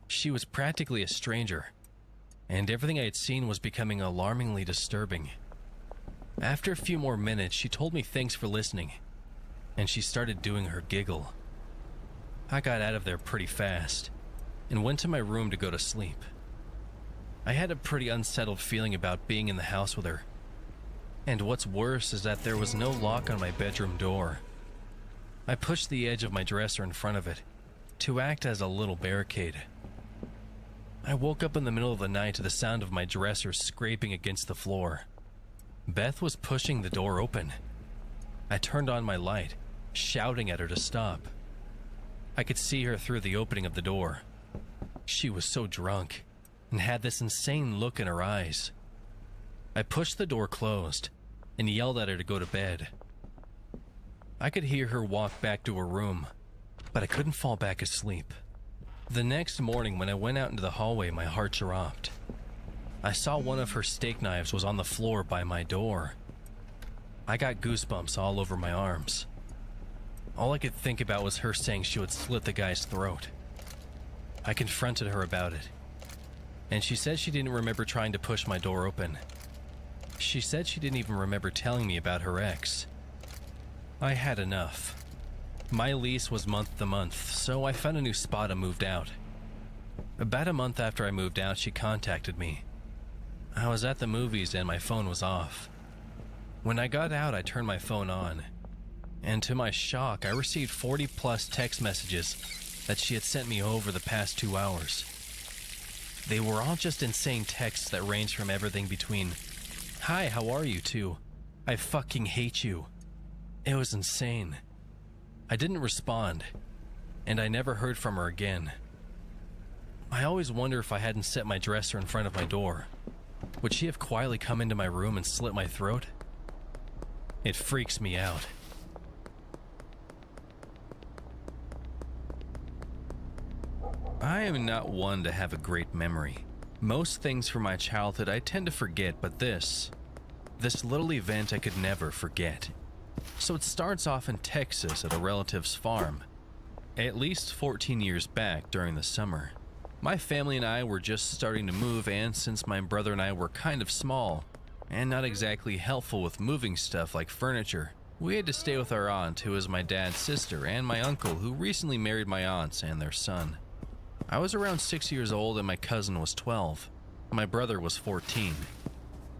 She was practically a stranger, and everything I had seen was becoming alarmingly disturbing. After a few more minutes, she told me thanks for listening, and she started doing her giggle. I got out of there pretty fast, and went to my room to go to sleep. I had a pretty unsettled feeling about being in the house with her, and what's worse is that there was no lock on my bedroom door. I pushed the edge of my dresser in front of it to act as a little barricade. I woke up in the middle of the night to the sound of my dresser scraping against the floor. Beth was pushing the door open. I turned on my light, shouting at her to stop. I could see her through the opening of the door. She was so drunk and had this insane look in her eyes. I pushed the door closed and yelled at her to go to bed. I could hear her walk back to her room, but I couldn't fall back asleep. The next morning when I went out into the hallway, my heart dropped. I saw one of her steak knives was on the floor by my door. I got goosebumps all over my arms. All I could think about was her saying she would slit the guy's throat. I confronted her about it, and she said she didn't remember trying to push my door open. She said she didn't even remember telling me about her ex. I had enough. My lease was month to month, so I found a new spot and moved out. About a month after I moved out, she contacted me. I was at the movies and my phone was off. When I got out, I turned my phone on, and to my shock, I received 40+ text messages that she had sent me over the past 2 hours. They were all just insane texts that ranged from everything between, "Hi, how are you?" to, "I fucking hate you." It was insane. I didn't respond, and I never heard from her again. I always wonder if I hadn't set my dresser in front of my door, would she have quietly come into my room and slit my throat? It freaks me out. I am not one to have a great memory. Most things from my childhood I tend to forget, but this little event I could never forget. So it starts off in Texas at a relative's farm, at least 14 years back during the summer. My family and I were just starting to move, and since my brother and I were kind of small and not exactly helpful with moving stuff like furniture, we had to stay with our aunt, who is my dad's sister, and my uncle, who recently married my aunts and their son. I was around 6 years old and my cousin was 12. My brother was 14.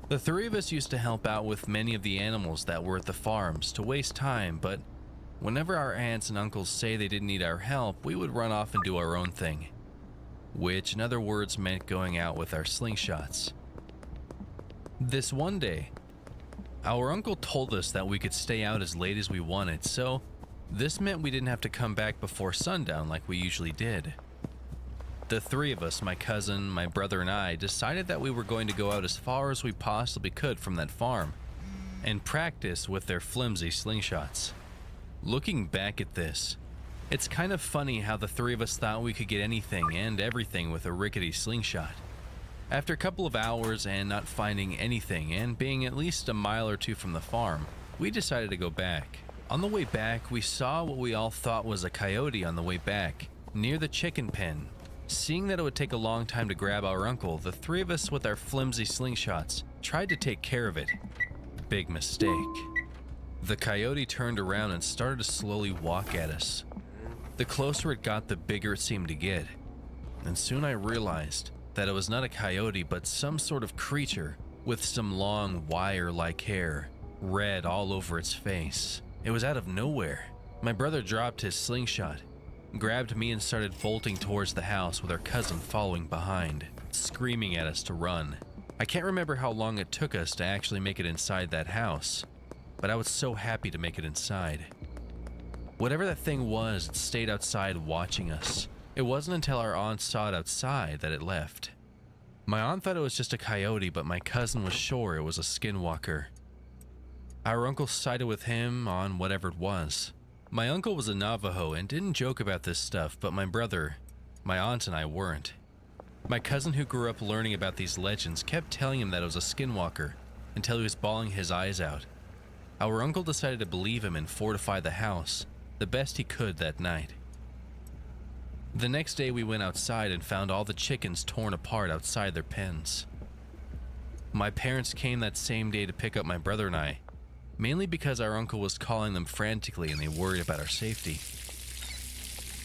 The three of us used to help out with many of the animals that were at the farms to waste time, but whenever our aunts and uncles say they didn't need our help, we would run off and do our own thing, which in other words meant going out with our slingshots. This one day, our uncle told us that we could stay out as late as we wanted, so this meant we didn't have to come back before sundown like we usually did. The three of us, my cousin, my brother, and I, decided that we were going to go out as far as we possibly could from that farm and practice with their flimsy slingshots. Looking back at this, it's kind of funny how the three of us thought we could get anything and everything with a rickety slingshot. After a couple of hours and not finding anything and being at least a mile or two from the farm, we decided to go back. On the way back, we saw what we all thought was a coyote on the way back, near the chicken pen. Seeing that it would take a long time to grab our uncle, the three of us with our flimsy slingshots tried to take care of it. Big mistake. The coyote turned around and started to slowly walk at us. The closer it got, the bigger it seemed to get. And soon I realized that it was not a coyote, but some sort of creature with some long wire-like hair, red all over its face. It was out of nowhere. My brother dropped his slingshot, grabbed me, and started bolting towards the house with our cousin following behind, screaming at us to run. I can't remember how long it took us to actually make it inside that house, but I was so happy to make it inside. Whatever that thing was, it stayed outside watching us. It wasn't until our aunt saw it outside that it left. My aunt thought it was just a coyote, but my cousin was sure it was a skinwalker. Our uncle sided with him on whatever it was. My uncle was a Navajo and didn't joke about this stuff, but my brother, my aunt, and I weren't. My cousin, who grew up learning about these legends, kept telling him that it was a skinwalker until he was bawling his eyes out. Our uncle decided to believe him and fortify the house the best he could that night. The next day we went outside and found all the chickens torn apart outside their pens. My parents came that same day to pick up my brother and I, mainly because our uncle was calling them frantically and they worried about our safety.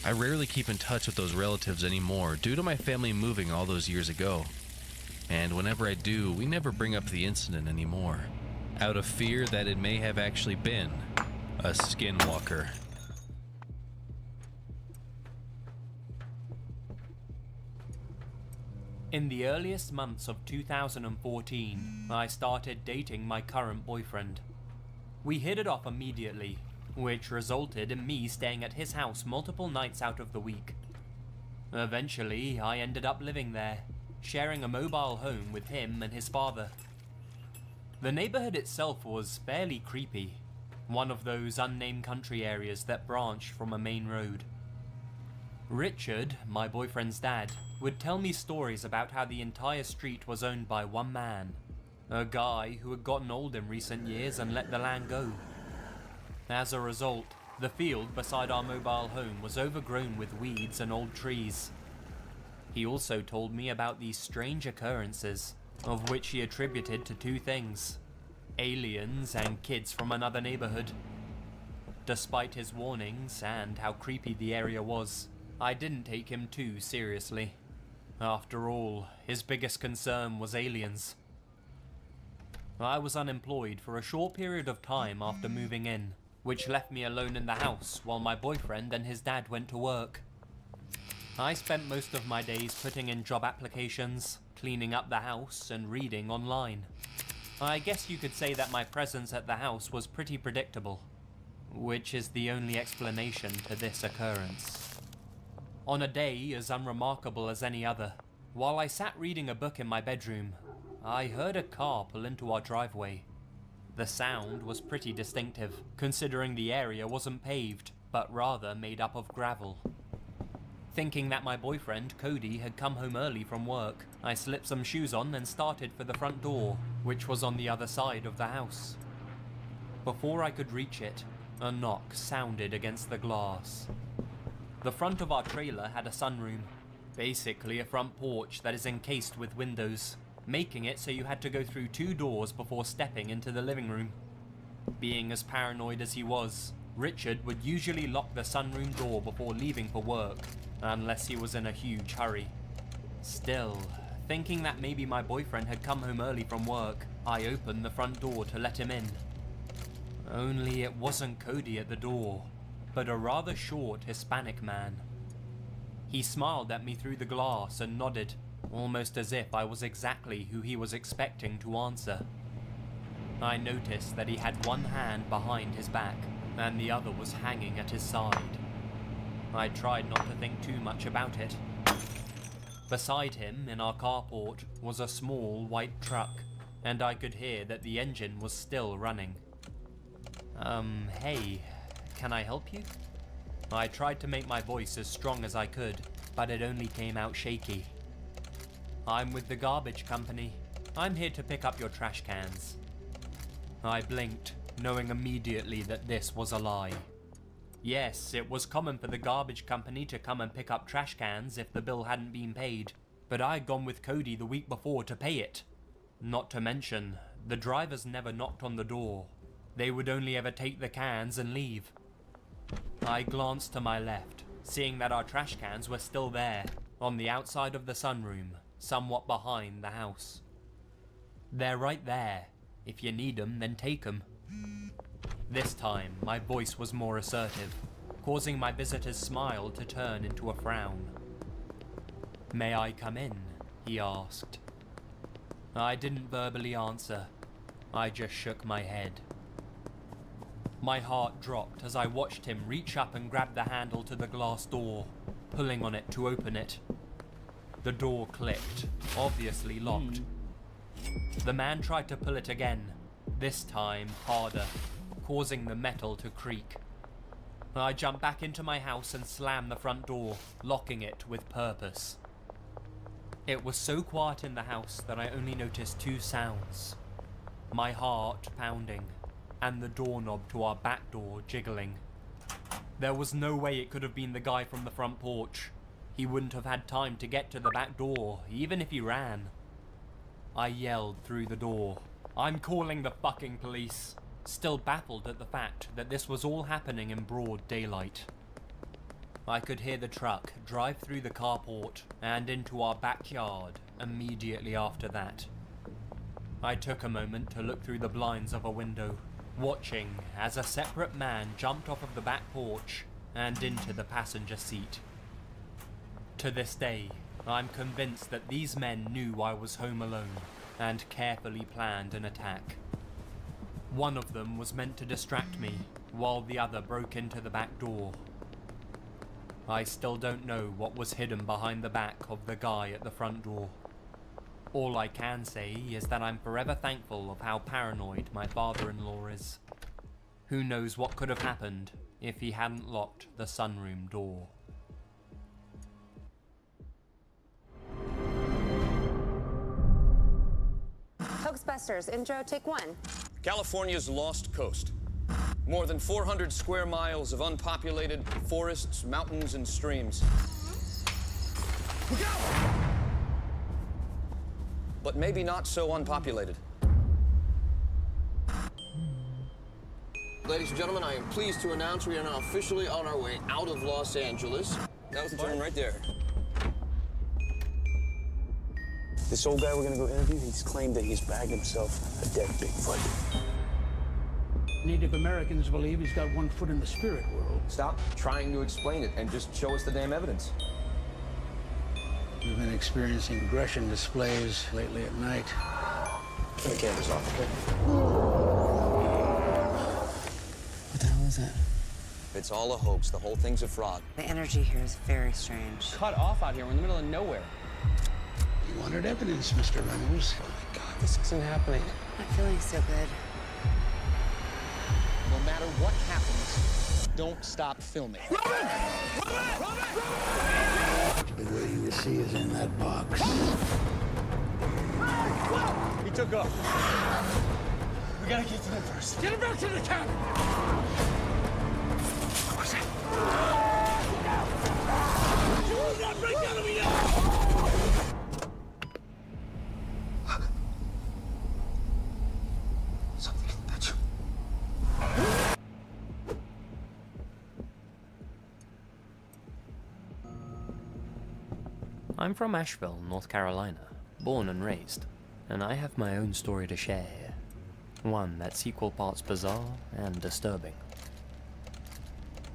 I rarely keep in touch with those relatives anymore due to my family moving all those years ago. And whenever I do, we never bring up the incident anymore, out of fear that it may have actually been a skinwalker. In the earliest months of 2014, I started dating my current boyfriend. We hit it off immediately, which resulted in me staying at his house multiple nights out of the week. Eventually, I ended up living there, sharing a mobile home with him and his father. The neighborhood itself was fairly creepy, one of those unnamed country areas that branch from a main road. Richard, my boyfriend's dad, would tell me stories about how the entire street was owned by one man, a guy who had gotten old in recent years and let the land go. As a result, the field beside our mobile home was overgrown with weeds and old trees. He also told me about these strange occurrences, of which he attributed to two things: aliens and kids from another neighborhood. Despite his warnings and how creepy the area was, I didn't take him too seriously. After all, his biggest concern was aliens. I was unemployed for a short period of time after moving in, which left me alone in the house while my boyfriend and his dad went to work. I spent most of my days putting in job applications, cleaning up the house, and reading online. I guess you could say that my presence at the house was pretty predictable, which is the only explanation to this occurrence. On a day as unremarkable as any other, while I sat reading a book in my bedroom, I heard a car pull into our driveway. The sound was pretty distinctive, considering the area wasn't paved, but rather made up of gravel. Thinking that my boyfriend, Cody, had come home early from work, I slipped some shoes on and started for the front door, which was on the other side of the house. Before I could reach it, a knock sounded against the glass. The front of our trailer had a sunroom, basically a front porch that is encased with windows, making it so you had to go through 2 doors before stepping into the living room. Being as paranoid as he was, Richard would usually lock the sunroom door before leaving for work, unless he was in a huge hurry. Still, thinking that maybe my boyfriend had come home early from work, I opened the front door to let him in. Only it wasn't Cody at the door, but a rather short Hispanic man. He smiled at me through the glass and nodded, almost as if I was exactly who he was expecting to answer. I noticed that he had one hand behind his back, and the other was hanging at his side. I tried not to think too much about it. Beside him, in our carport, was a small white truck, and I could hear that the engine was still running. Hey, can I help you? I tried to make my voice as strong as I could, but it only came out shaky. I'm with the garbage company. I'm here to pick up your trash cans. I blinked, knowing immediately that this was a lie. Yes, it was common for the garbage company to come and pick up trash cans if the bill hadn't been paid, but I'd gone with Cody the week before to pay it. Not to mention, the drivers never knocked on the door. They would only ever take the cans and leave. I glanced to my left, seeing that our trash cans were still there, on the outside of the sunroom, somewhat behind the house. They're right there. If you need them, then take them. This time, my voice was more assertive, causing my visitor's smile to turn into a frown. "May I come in?" he asked. I didn't verbally answer. I just shook my head. My heart dropped as I watched him reach up and grab the handle to the glass door, pulling on it to open it. The door clicked, obviously locked. The man tried to pull it again, this time harder, causing the metal to creak. I jumped back into my house and slammed the front door, locking it with purpose. It was so quiet in the house that I only noticed 2 sounds: my heart pounding, and the doorknob to our back door jiggling. There was no way it could have been the guy from the front porch. He wouldn't have had time to get to the back door, even if he ran. I yelled through the door, "I'm calling the fucking police," still baffled at the fact that this was all happening in broad daylight. I could hear the truck drive through the carport and into our backyard immediately after that. I took a moment to look through the blinds of a window, watching as a separate man jumped off of the back porch and into the passenger seat. To this day, I'm convinced that these men knew I was home alone and carefully planned an attack. One of them was meant to distract me, while the other broke into the back door. I still don't know what was hidden behind the back of the guy at the front door. All I can say is that I'm forever thankful of how paranoid my father-in-law is. Who knows what could have happened if he hadn't locked the sunroom door. Hoaxbusters, intro, take 1. California's lost coast. More than 400 square miles of unpopulated forests, mountains, and streams. Look out! But maybe not so unpopulated. Ladies and gentlemen, I am pleased to announce we are now officially on our way out of Los Angeles. That was the gentleman right there. This old guy we're gonna go interview, he's claimed that he's bagged himself a dead Bigfoot. Native Americans believe he's got one foot in the spirit world. Stop trying to explain it and just show us the damn evidence. We've been experiencing aggression displays lately at night. Turn the cameras off, okay? What the hell is that? It's all a hoax. The whole thing's a fraud. The energy here is very strange. Cut off out here. We're in the middle of nowhere. You wanted evidence, Mr. Reynolds. Oh my God, this isn't happening. Not feeling so good. No matter what happens, don't stop filming. The way you see is in that box. He took off. We gotta get to him first. Get him back to the cabin! What was that? You will not break out of me now! Something in that. I'm from Asheville, North Carolina, born and raised, and I have my own story to share here. One that's equal parts bizarre and disturbing.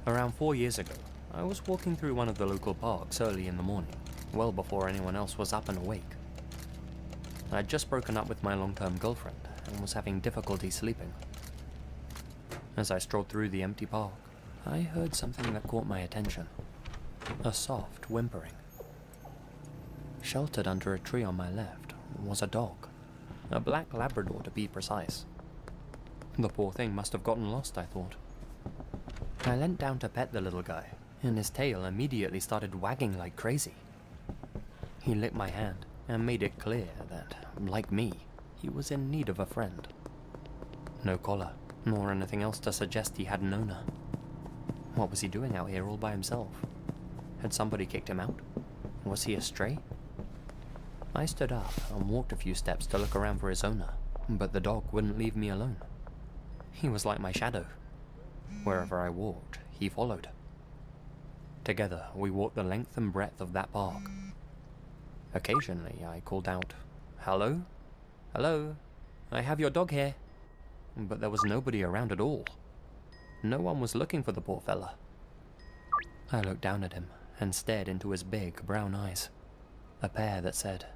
Around 4 years ago, I was walking through one of the local parks early in the morning, well before anyone else was up and awake. I'd just broken up with my long-term girlfriend and was having difficulty sleeping. As I strolled through the empty park, I heard something that caught my attention. A soft whimpering. Sheltered under a tree on my left was a dog, a black Labrador to be precise. The poor thing must have gotten lost, I thought. I leant down to pet the little guy, and his tail immediately started wagging like crazy. He licked my hand and made it clear that, like me, he was in need of a friend. No collar, nor anything else to suggest he had an owner. What was he doing out here all by himself? Had somebody kicked him out? Was he a stray? I stood up and walked a few steps to look around for his owner, but the dog wouldn't leave me alone. He was like my shadow. Wherever I walked, he followed. Together, we walked the length and breadth of that park. Occasionally, I called out, "Hello? Hello? I have your dog here." But there was nobody around at all. No one was looking for the poor fella. I looked down at him and stared into his big brown eyes, a pair that said,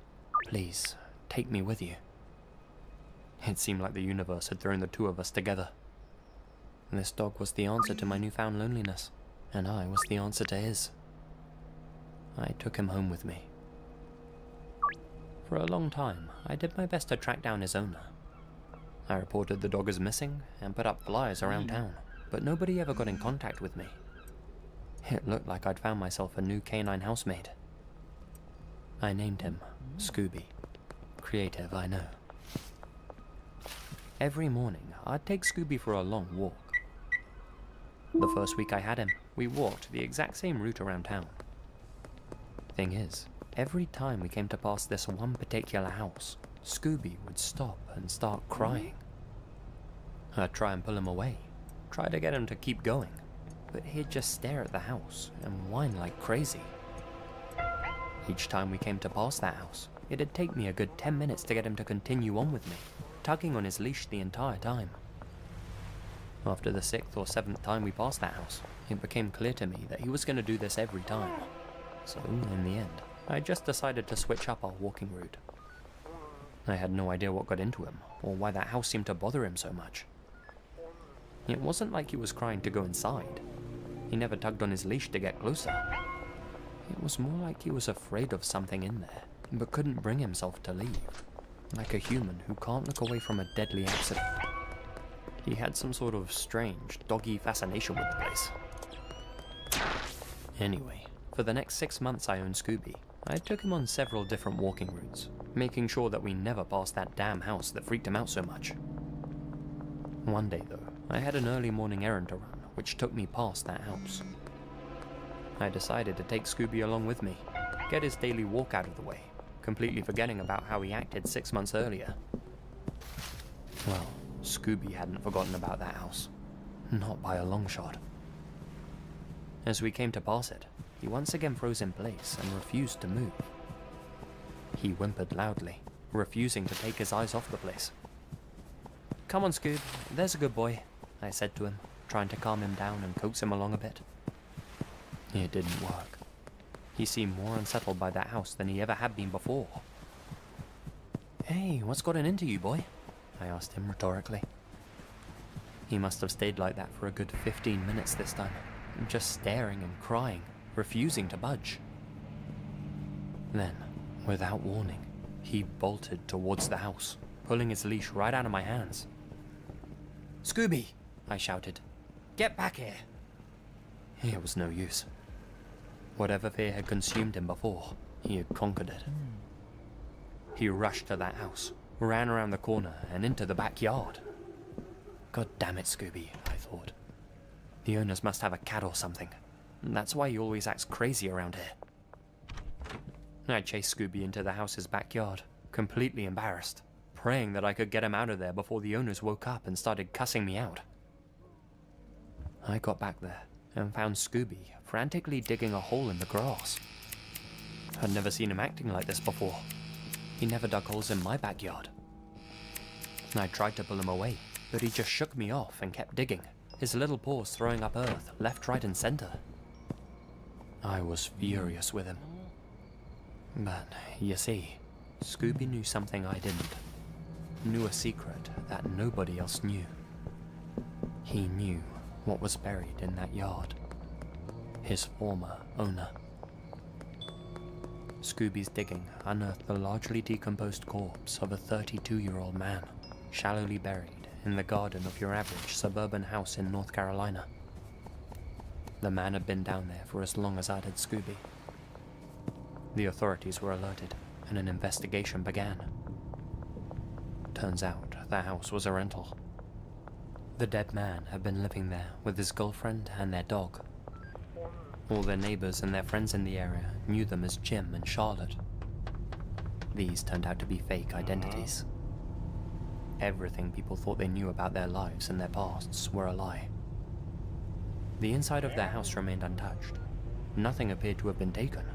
"Please, take me with you." It seemed like the universe had thrown the two of us together. This dog was the answer to my newfound loneliness, and I was the answer to his. I took him home with me. For a long time, I did my best to track down his owner. I reported the dog as missing and put up flyers around town, but nobody ever got in contact with me. It looked like I'd found myself a new canine housemaid. I named him Scooby. Creative, I know. Every morning, I'd take Scooby for a long walk. The first week I had him, we walked the exact same route around town. Thing is, every time we came to pass this one particular house, Scooby would stop and start crying. I'd try and pull him away, try to get him to keep going, but he'd just stare at the house and whine like crazy. Each time we came to pass that house, it'd take me a good 10 minutes to get him to continue on with me, tugging on his leash the entire time. After the 6th or 7th time we passed that house, it became clear to me that he was going to do this every time. So, in the end, I just decided to switch up our walking route. I had no idea what got into him, or why that house seemed to bother him so much. It wasn't like he was crying to go inside. He never tugged on his leash to get closer. It was more like he was afraid of something in there, but couldn't bring himself to leave. Like a human who can't look away from a deadly accident. He had some sort of strange, doggy fascination with the place. Anyway, for the next 6 months I owned Scooby, I took him on several different walking routes, making sure that we never passed that damn house that freaked him out so much. One day though, I had an early morning errand to run, which took me past that house. I decided to take Scooby along with me, get his daily walk out of the way, completely forgetting about how he acted 6 months earlier. Well, Scooby hadn't forgotten about that house. Not by a long shot. As we came to pass it, he once again froze in place and refused to move. He whimpered loudly, refusing to take his eyes off the place. "Come on, Scoob, there's a good boy," I said to him, trying to calm him down and coax him along a bit. It didn't work. He seemed more unsettled by that house than he ever had been before. "Hey, what's gotten into you, boy?" I asked him rhetorically. He must have stayed like that for a good 15 minutes this time, just staring and crying, refusing to budge. Then, without warning, he bolted towards the house, pulling his leash right out of my hands. "Scooby!" I shouted. "Get back here!" It was no use. Whatever fear had consumed him before, he had conquered it. He rushed to that house, ran around the corner and into the backyard. God damn it, Scooby, I thought. The owners must have a cat or something. That's why he always acts crazy around here. I chased Scooby into the house's backyard, completely embarrassed, praying that I could get him out of there before the owners woke up and started cussing me out. I got back there and found Scooby frantically digging a hole in the grass. I'd never seen him acting like this before. He never dug holes in my backyard. I tried to pull him away, but he just shook me off and kept digging, his little paws throwing up earth left, right, and center. I was furious with him. But, you see, Scooby knew something I didn't. Knew a secret that nobody else knew. He knew what was buried in that yard. His former owner. Scooby's digging unearthed the largely decomposed corpse of a 32-year-old man, shallowly buried in the garden of your average suburban house in North Carolina. The man had been down there for as long as I'd had Scooby. The authorities were alerted, and an investigation began. Turns out the house was a rental. The dead man had been living there with his girlfriend and their dog. All their neighbors and their friends in the area knew them as Jim and Charlotte. These turned out to be fake identities. Everything people thought they knew about their lives and their pasts were a lie. The inside of their house remained untouched. Nothing appeared to have been taken.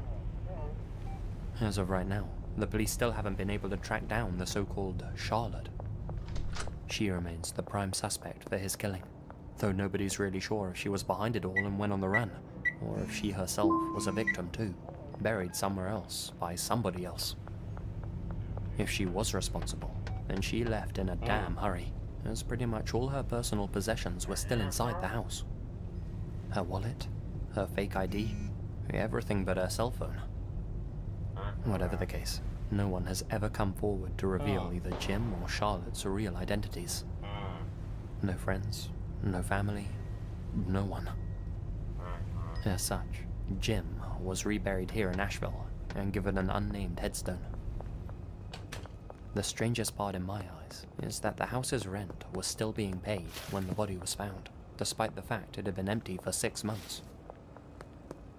As of right now, the police still haven't been able to track down the so-called Charlotte. She remains the prime suspect for his killing, though nobody's really sure if she was behind it all and went on the run, or if she herself was a victim too, buried somewhere else by somebody else. If she was responsible, then she left in a damn hurry, as pretty much all her personal possessions were still inside the house. Her wallet, her fake ID, everything but her cell phone. Whatever the case, no one has ever come forward to reveal either Jim or Charlotte's real identities. No friends, no family, no one. As such, Jim was reburied here in Asheville and given an unnamed headstone. The strangest part in my eyes is that the house's rent was still being paid when the body was found. despite the fact it had been empty for 6 months.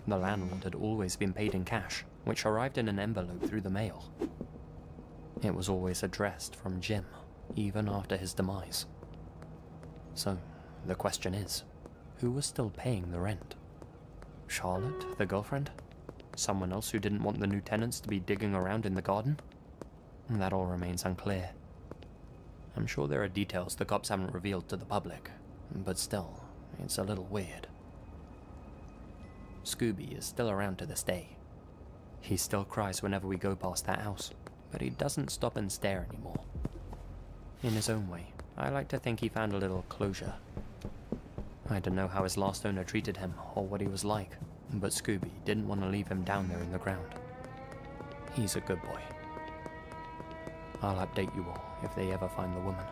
The landlord had always been paid in cash, which arrived in an envelope through the mail. It was always addressed from Jim, even after his demise. So, the question is, who was still paying the rent? Charlotte, the girlfriend? Someone else who didn't want the new tenants to be digging around in the garden? That all remains unclear. I'm sure there are details the cops haven't revealed to the public, but still, it's a little weird. Scooby is still around to this day. He still cries whenever we go past that house, but he doesn't stop and stare anymore. In his own way, I like to think he found a little closure. I don't know how his last owner treated him or what he was like, but Scooby didn't want to leave him down there in the ground. He's a good boy. I'll update you all if they ever find the woman.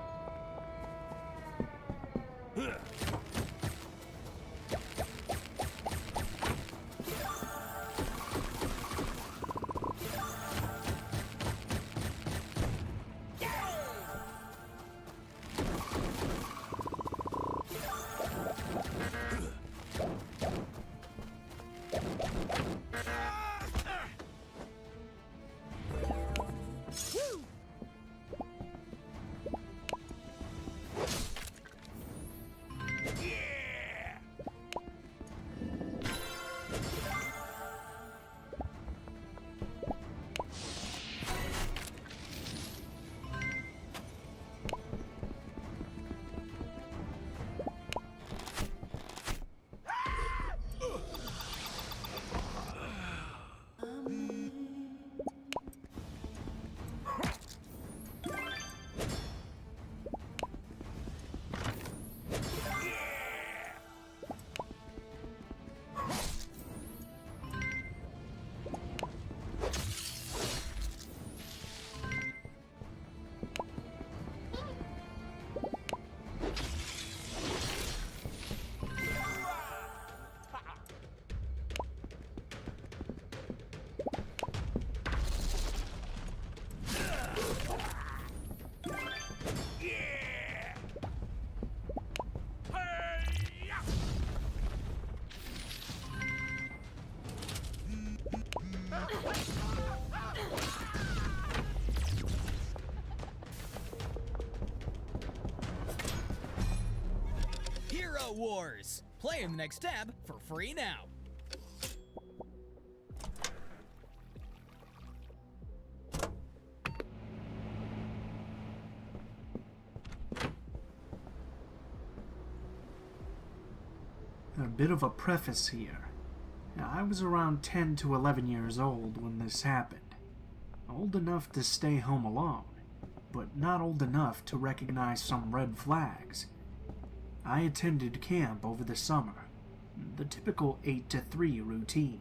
Hero Wars! Play in the next tab for free now. A bit of a preface here. I was around 10 to 11 years old when this happened. Old enough to stay home alone, but not old enough to recognize some red flags. I attended camp over the summer, the typical 8 to 3 routine.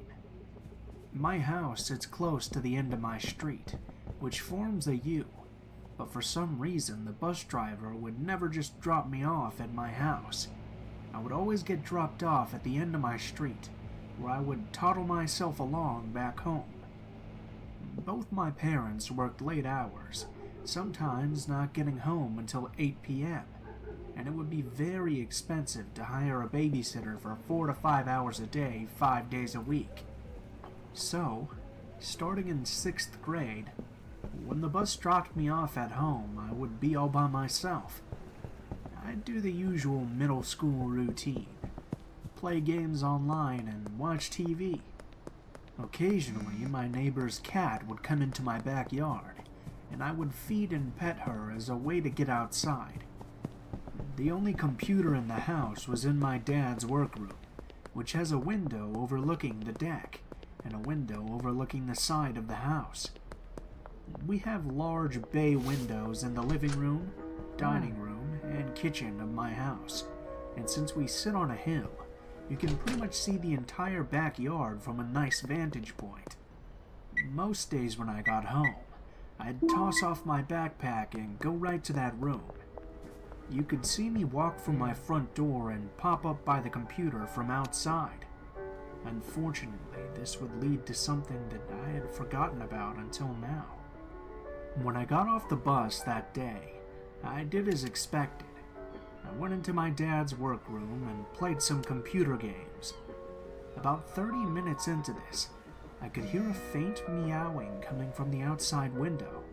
My house sits close to the end of my street, which forms a U, but for some reason the bus driver would never just drop me off at my house. I would always get dropped off at the end of my street, where I would toddle myself along back home. Both my parents worked late hours, sometimes not getting home until 8 p.m., and it would be very expensive to hire a babysitter for 4 to 5 hours a day, 5 days a week. So, starting in 6th grade, when the bus dropped me off at home, I would be all by myself. I'd do the usual middle school routine, play games online and watch TV. Occasionally, my neighbor's cat would come into my backyard, and I would feed and pet her as a way to get outside. The only computer in the house was in my dad's workroom, which has a window overlooking the deck, and a window overlooking the side of the house. We have large bay windows in the living room, dining room, and kitchen of my house, and since we sit on a hill, you can pretty much see the entire backyard from a nice vantage point. Most days when I got home, I'd toss off my backpack and go right to that room. You could see me walk from my front door and pop up by the computer from outside. Unfortunately, this would lead to something that I had forgotten about until now. When I got off the bus that day, I did as expected. I went into my dad's workroom and played some computer games. About 30 minutes into this, I could hear a faint meowing coming from the outside window.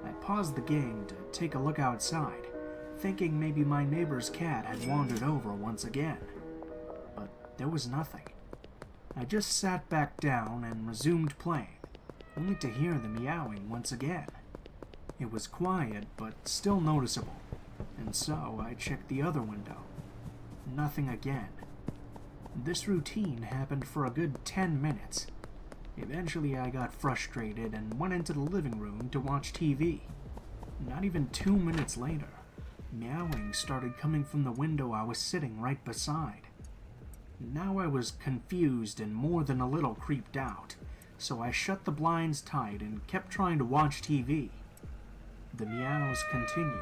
I paused the game to take a look outside, thinking maybe my neighbor's cat had wandered over once again. But there was nothing. I just sat back down and resumed playing, only to hear the meowing once again. It was quiet, but still noticeable, and so I checked the other window. Nothing again. This routine happened for a good 10 minutes. Eventually I got frustrated and went into the living room to watch TV. Not even 2 minutes later, meowing started coming from the window I was sitting right beside. Now I was confused and more than a little creeped out, so I shut the blinds tight and kept trying to watch TV. The meows continued,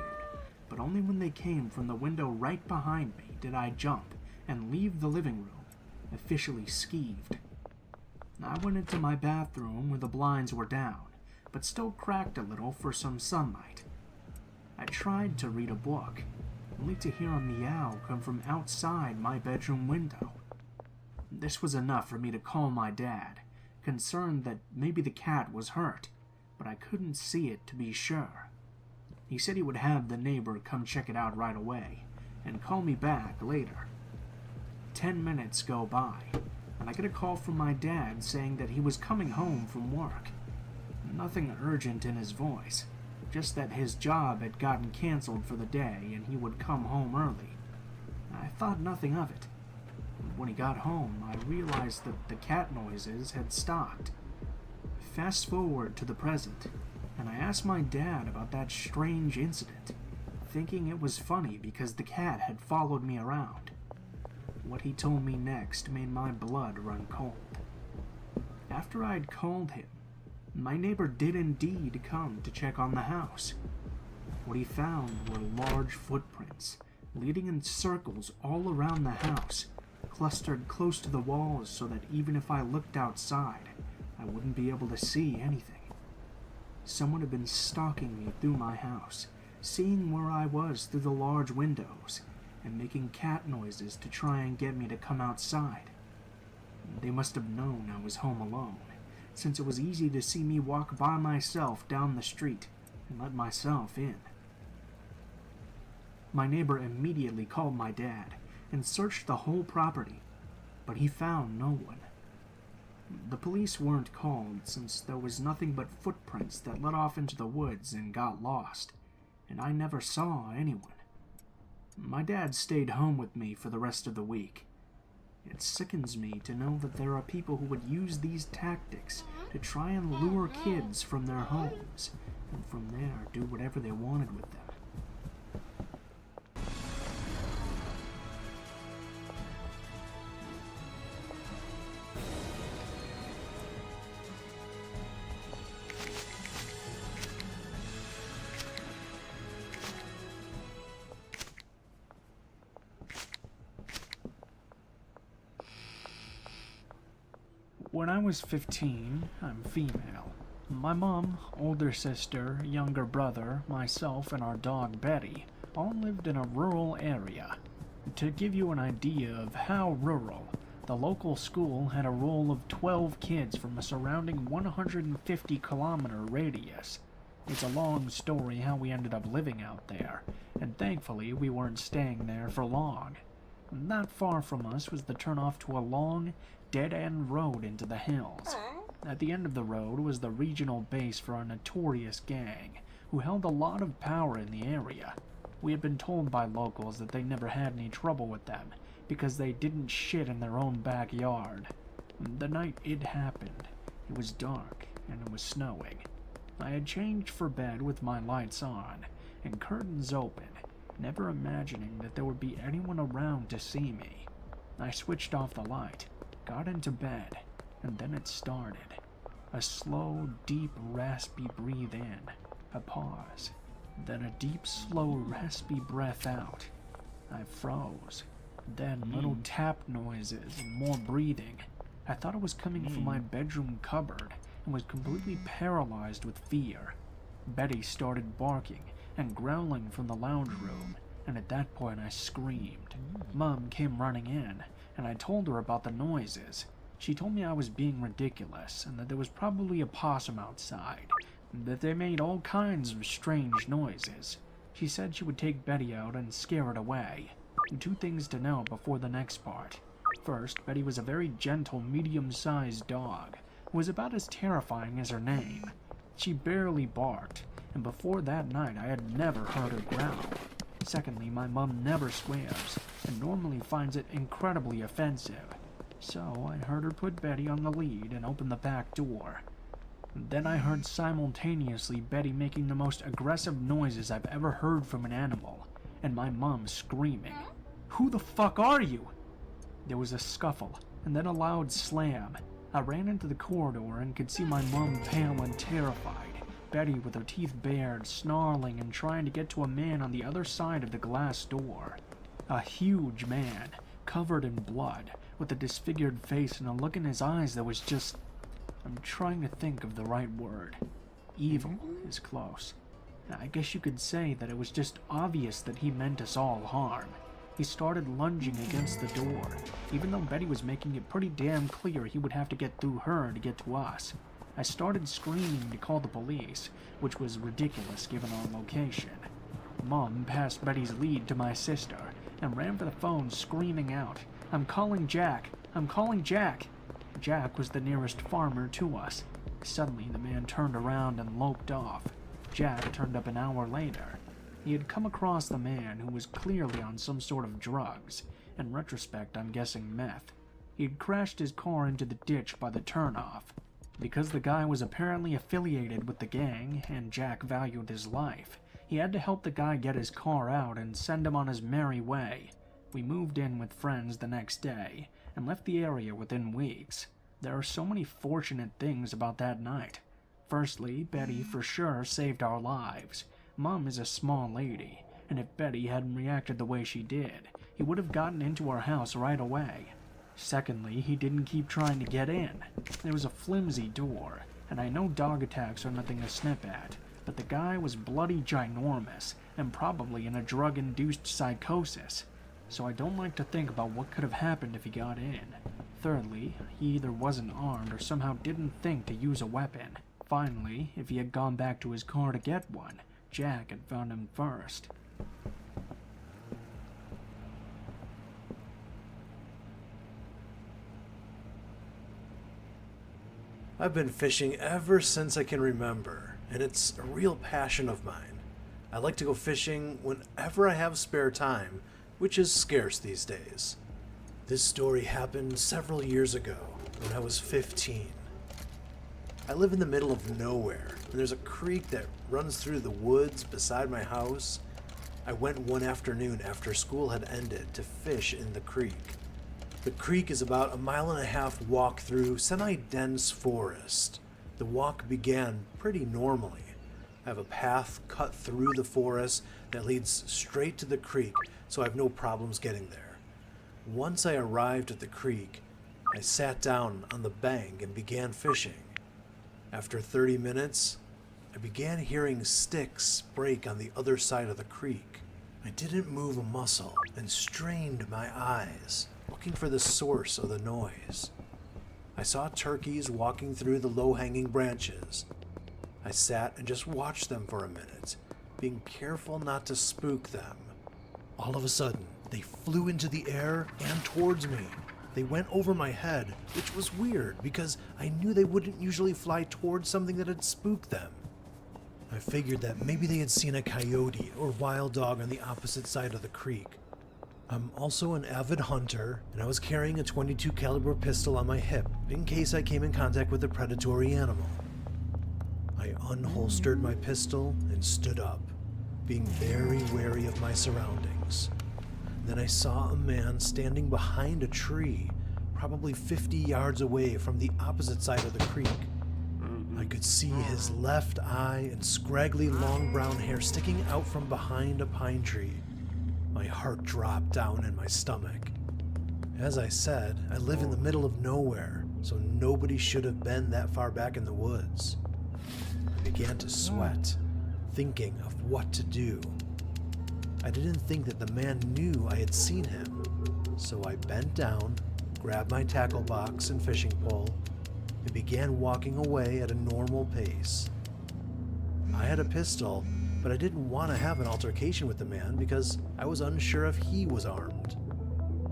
but only when they came from the window right behind me did I jump and leave the living room, officially skeeved. I went into my bathroom where the blinds were down, but still cracked a little for some sunlight. I tried to read a book, only to hear a meow come from outside my bedroom window. This was enough for me to call my dad, concerned that maybe the cat was hurt, but I couldn't see it to be sure. He said he would have the neighbor come check it out right away, and call me back later. 10 minutes go by, and I get a call from my dad saying that he was coming home from work. Nothing urgent in his voice, just that his job had gotten canceled for the day and he would come home early. I thought nothing of it. When he got home, I realized that the cat noises had stopped. Fast forward to the present, and I asked my dad about that strange incident, thinking it was funny because the cat had followed me around. What he told me next made my blood run cold. After I'd called him, my neighbor did indeed come to check on the house. What he found were large footprints, leading in circles all around the house, clustered close to the walls so that even if I looked outside, I wouldn't be able to see anything. Someone had been stalking me through my house, seeing where I was through the large windows, and making cat noises to try and get me to come outside. They must have known I was home alone, since it was easy to see me walk by myself down the street and let myself in. My neighbor immediately called my dad and searched the whole property, but he found no one. The police weren't called since there was nothing but footprints that led off into the woods and got lost, and I never saw anyone. My dad stayed home with me for the rest of the week. It sickens me to know that there are people who would use these tactics to try and lure kids from their homes, and from there do whatever they wanted with them. When I was 15, I'm female. My mom, older sister, younger brother, myself, and our dog Betty all lived in a rural area. To give you an idea of how rural, the local school had a roll of 12 kids from a surrounding 150-kilometer radius. It's a long story how we ended up living out there, and thankfully we weren't staying there for long. Not far from us was the turnoff to a long, dead-end road into the hills. At the end of the road was the regional base for a notorious gang, who held a lot of power in the area. We had been told by locals that they never had any trouble with them, because they didn't shit in their own backyard. The night it happened, it was dark, and it was snowing. I had changed for bed with my lights on, and curtains open, never imagining that there would be anyone around to see me. I switched off the light, got into bed, and then it started. A slow, deep, raspy breathe in, a pause, then a deep, slow, raspy breath out. I froze. Then little tap noises and more breathing. I thought it was coming from my bedroom cupboard and was completely paralyzed with fear. Betty started barking and growling from the lounge room, and at that point I screamed. Mom came running in, and I told her about the noises. She told me I was being ridiculous, and that there was probably a possum outside, and that they made all kinds of strange noises. She said she would take Betty out and scare it away. 2 things to know before the next part. First, Betty was a very gentle, medium-sized dog, who was about as terrifying as her name. She barely barked, and before that night I had never heard her growl. Secondly, my mom never swears, and normally finds it incredibly offensive. So I heard her put Betty on the lead and open the back door. Then I heard simultaneously Betty making the most aggressive noises I've ever heard from an animal, and my mom screaming, "Who the fuck are you?" There was a scuffle, and then a loud slam. I ran into the corridor and could see my mom pale and terrified, Betty with her teeth bared, snarling and trying to get to a man on the other side of the glass door. A huge man, covered in blood, with a disfigured face and a look in his eyes that was just... I'm trying to think of the right word. Evil is close. I guess you could say that it was just obvious that he meant us all harm. He started lunging against the door, even though Betty was making it pretty damn clear he would have to get through her to get to us. I started screaming to call the police, which was ridiculous given our location. Mom passed Betty's lead to my sister and ran for the phone screaming out, "I'm calling Jack! I'm calling Jack!" Jack was the nearest farmer to us. Suddenly the man turned around and loped off. Jack turned up an hour later. He had come across the man who was clearly on some sort of drugs. In retrospect, I'm guessing meth. He had crashed his car into the ditch by the turnoff. Because the guy was apparently affiliated with the gang, and Jack valued his life, he had to help the guy get his car out and send him on his merry way. We moved in with friends the next day, and left the area within weeks. There are so many fortunate things about that night. Firstly, Betty for sure saved our lives. Mom is a small lady, and if Betty hadn't reacted the way she did, he would have gotten into our house right away. Secondly, he didn't keep trying to get in. There was a flimsy door, and I know dog attacks are nothing to snip at, but the guy was bloody ginormous, and probably in a drug-induced psychosis. So I don't like to think about what could have happened if he got in. Thirdly, he either wasn't armed or somehow didn't think to use a weapon. Finally, if he had gone back to his car to get one, Jack had found him first. I've been fishing ever since I can remember, and it's a real passion of mine. I like to go fishing whenever I have spare time, which is scarce these days. This story happened several years ago, when I was 15. I live in the middle of nowhere, and there's a creek that runs through the woods beside my house. I went one afternoon after school had ended to fish in the creek. The creek is about a 1.5 mile walk through semi-dense forest. The walk began pretty normally. I have a path cut through the forest that leads straight to the creek, so I have no problems getting there. Once I arrived at the creek, I sat down on the bank and began fishing. After 30 minutes, I began hearing sticks break on the other side of the creek. I didn't move a muscle and strained my eyes, looking for the source of the noise. I saw turkeys walking through the low-hanging branches. I sat and just watched them for a minute, being careful not to spook them. All of a sudden, they flew into the air and towards me. They went over my head, which was weird because I knew they wouldn't usually fly towards something that had spooked them. I figured that maybe they had seen a coyote or wild dog on the opposite side of the creek. I'm also an avid hunter, and I was carrying a .22 caliber pistol on my hip in case I came in contact with a predatory animal. I unholstered my pistol and stood up, being very wary of my surroundings. Then I saw a man standing behind a tree, probably 50 yards away from the opposite side of the creek. I could see his left eye and scraggly long brown hair sticking out from behind a pine tree. My heart dropped down in my stomach. As I said, I live in the middle of nowhere, so nobody should have been that far back in the woods. I began to sweat, thinking of what to do. I didn't think that the man knew I had seen him, so I bent down, grabbed my tackle box and fishing pole, and began walking away at a normal pace. I had a pistol, but I didn't want to have an altercation with the man because I was unsure if he was armed.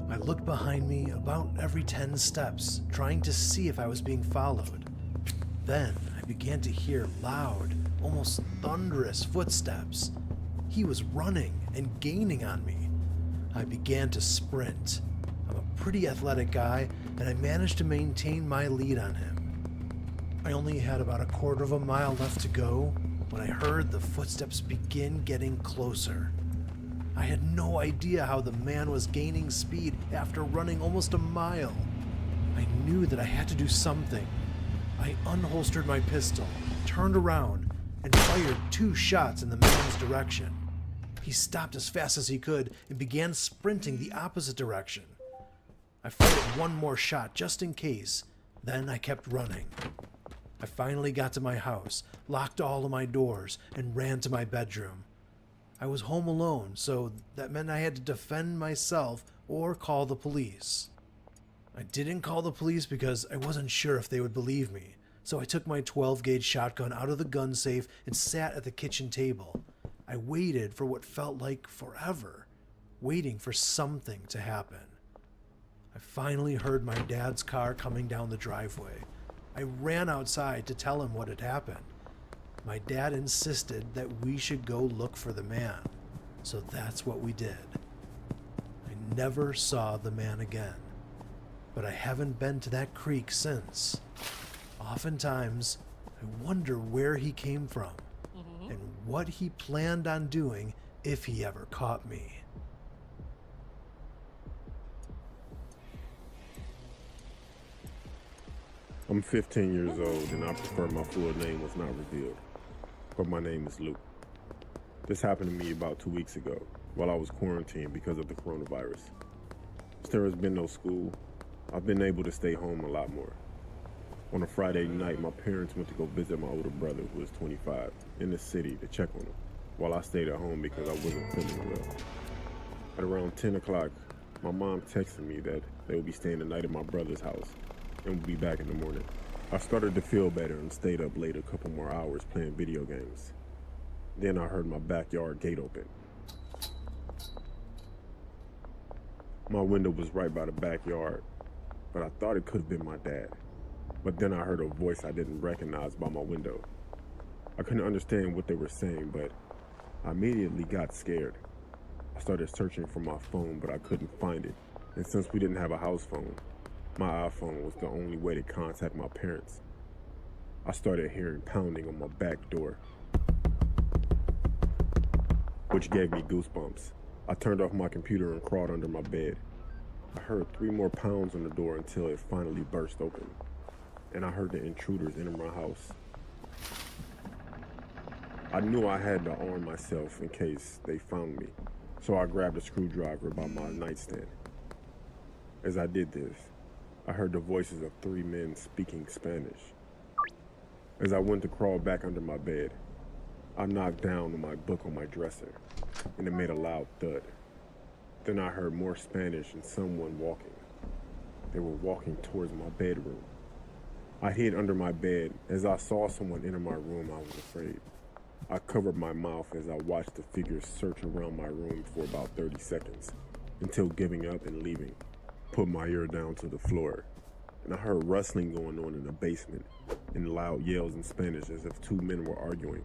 I looked behind me about every 10 steps, trying to see if I was being followed. Then I began to hear loud, almost thunderous footsteps. He was running and gaining on me. I began to sprint. I'm a pretty athletic guy, and I managed to maintain my lead on him. I only had about a quarter of a mile left to go when I heard the footsteps begin getting closer. I had no idea how the man was gaining speed after running almost a mile. I knew that I had to do something. I unholstered my pistol, turned around, and fired 2 shots in the man's direction. He stopped as fast as he could and began sprinting the opposite direction. I fired 1 more shot just in case, then I kept running. I finally got to my house, locked all of my doors, and ran to my bedroom. I was home alone, so that meant I had to defend myself or call the police. I didn't call the police because I wasn't sure if they would believe me, so I took my 12-gauge shotgun out of the gun safe and sat at the kitchen table. I waited for what felt like forever, waiting for something to happen. I finally heard my dad's car coming down the driveway. I ran outside to tell him what had happened. My dad insisted that we should go look for the man, so that's what we did. I never saw the man again, but I haven't been to that creek since. Oftentimes, I wonder where he came from and what he planned on doing if he ever caught me. I'm 15 years old and I prefer my full name was not revealed, but my name is Luke. This happened to me about 2 weeks ago while I was quarantined because of the coronavirus. Since there has been no school, I've been able to stay home a lot more. On a Friday night, my parents went to go visit my older brother, who is 25, in the city to check on him, while I stayed at home because I wasn't feeling well. At around 10 o'clock, my mom texted me that they would be staying the night at my brother's house and would be back in the morning. I started to feel better and stayed up late a couple more hours playing video games. Then I heard my backyard gate open. My window was right by the backyard, but I thought it could have been my dad. But then I heard a voice I didn't recognize by my window. I couldn't understand what they were saying, but I immediately got scared. I started searching for my phone, but I couldn't find it. And since we didn't have a house phone, my iPhone was the only way to contact my parents. I started hearing pounding on my back door, which gave me goosebumps. I turned off my computer and crawled under my bed. I heard 3 more pounds on the door until it finally burst open, and I heard the intruders enter my house. I knew I had to arm myself in case they found me, so I grabbed a screwdriver by my nightstand. As I did this, I heard the voices of 3 men speaking Spanish. As I went to crawl back under my bed, I knocked down my book on my dresser, and it made a loud thud. Then I heard more Spanish and someone walking. They were walking towards my bedroom. I hid under my bed. As I saw someone enter my room, I was afraid. I covered my mouth as I watched the figures search around my room for about 30 seconds, until giving up and leaving. Put my ear down to the floor, and I heard rustling going on in the basement and loud yells in Spanish as if 2 men were arguing.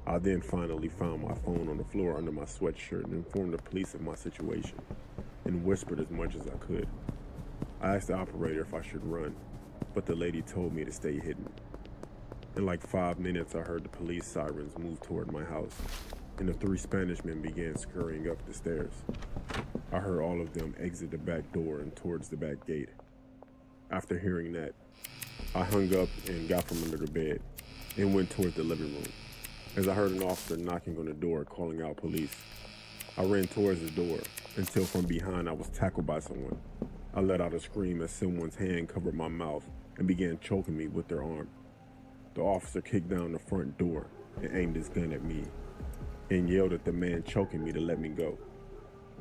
I then finally found my phone on the floor under my sweatshirt and informed the police of my situation and whispered as much as I could. I asked the operator if I should run, but the lady told me to stay hidden. In like 5 minutes, I heard the police sirens move toward my house, and the 3 Spanish men began scurrying up the stairs. I heard all of them exit the back door and towards the back gate. After hearing that, I hung up and got from under the bed and went towards the living room. As I heard an officer knocking on the door calling out police, I ran towards the door until from behind I was tackled by someone. I let out a scream as someone's hand covered my mouth and began choking me with their arm. The officer kicked down the front door and aimed his gun at me. and yelled at the man choking me to let me go.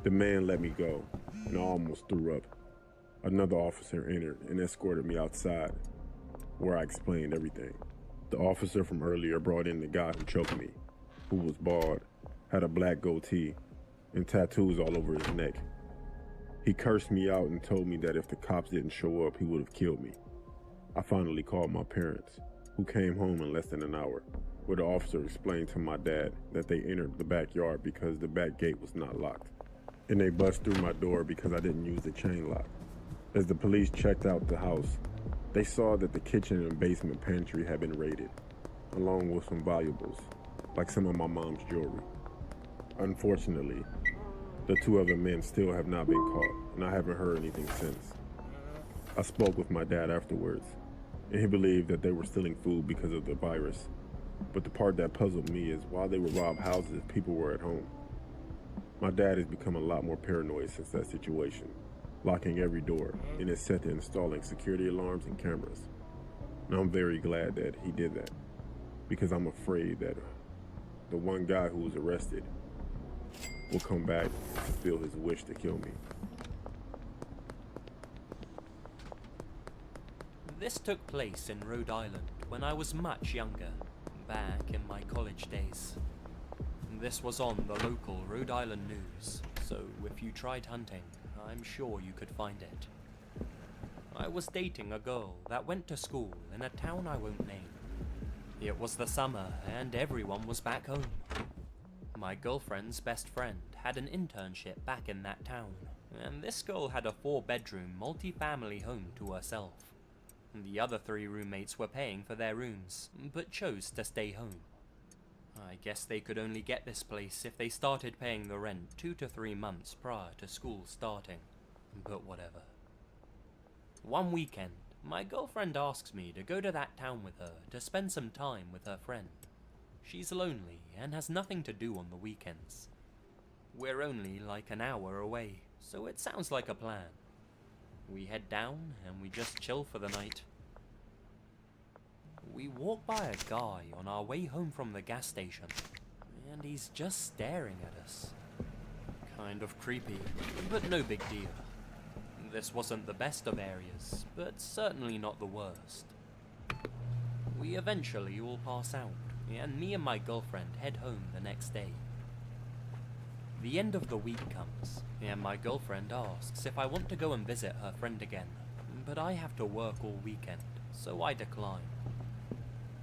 The man let me go, and I almost threw up. Another officer entered and escorted me outside, where I explained everything. The officer from earlier brought in the guy who choked me, who was bald, had a black goatee, and tattoos all over his neck. He cursed me out and told me that if the cops didn't show up, he would have killed me. I finally called my parents, who came home in less than an hour, where the officer explained to my dad that they entered the backyard because the back gate was not locked, and they bust through my door because I didn't use the chain lock. As the police checked out the house, they saw that the kitchen and basement pantry had been raided, along with some valuables, like some of my mom's jewelry. Unfortunately, the two other men still have not been caught, and I haven't heard anything since. I spoke with my dad afterwards, and he believed that they were stealing food because of the virus. But the part that puzzled me is why they would rob houses if people were at home. My dad has become a lot more paranoid since that situation, locking every door, and is set to installing security alarms and cameras. And I'm very glad that he did that, because I'm afraid that the one guy who was arrested will come back and fulfill his wish to kill me. This took place in Rhode Island when I was much younger, back in my college days. This was on the local Rhode Island news, so if you tried hunting, I'm sure you could find it. I was dating a girl that went to school in a town I won't name. It was the summer and everyone was back home. My girlfriend's best friend had an internship back in that town, and this girl had a 4-bedroom multi-family home to herself. The other 3 roommates were paying for their rooms, but chose to stay home. I guess they could only get this place if they started paying the rent 2 to 3 months prior to school starting, but whatever. One weekend, my girlfriend asks me to go to that town with her to spend some time with her friend. She's lonely and has nothing to do on the weekends. We're only like an hour away, so it sounds like a plan. We head down and we just chill for the night. We walk by a guy on our way home from the gas station, and he's just staring at us. Kind of creepy, but no big deal. This wasn't the best of areas, but certainly not the worst. We eventually all pass out, and me and my girlfriend head home the next day. The end of the week comes, and my girlfriend asks if I want to go and visit her friend again, but I have to work all weekend, so I decline.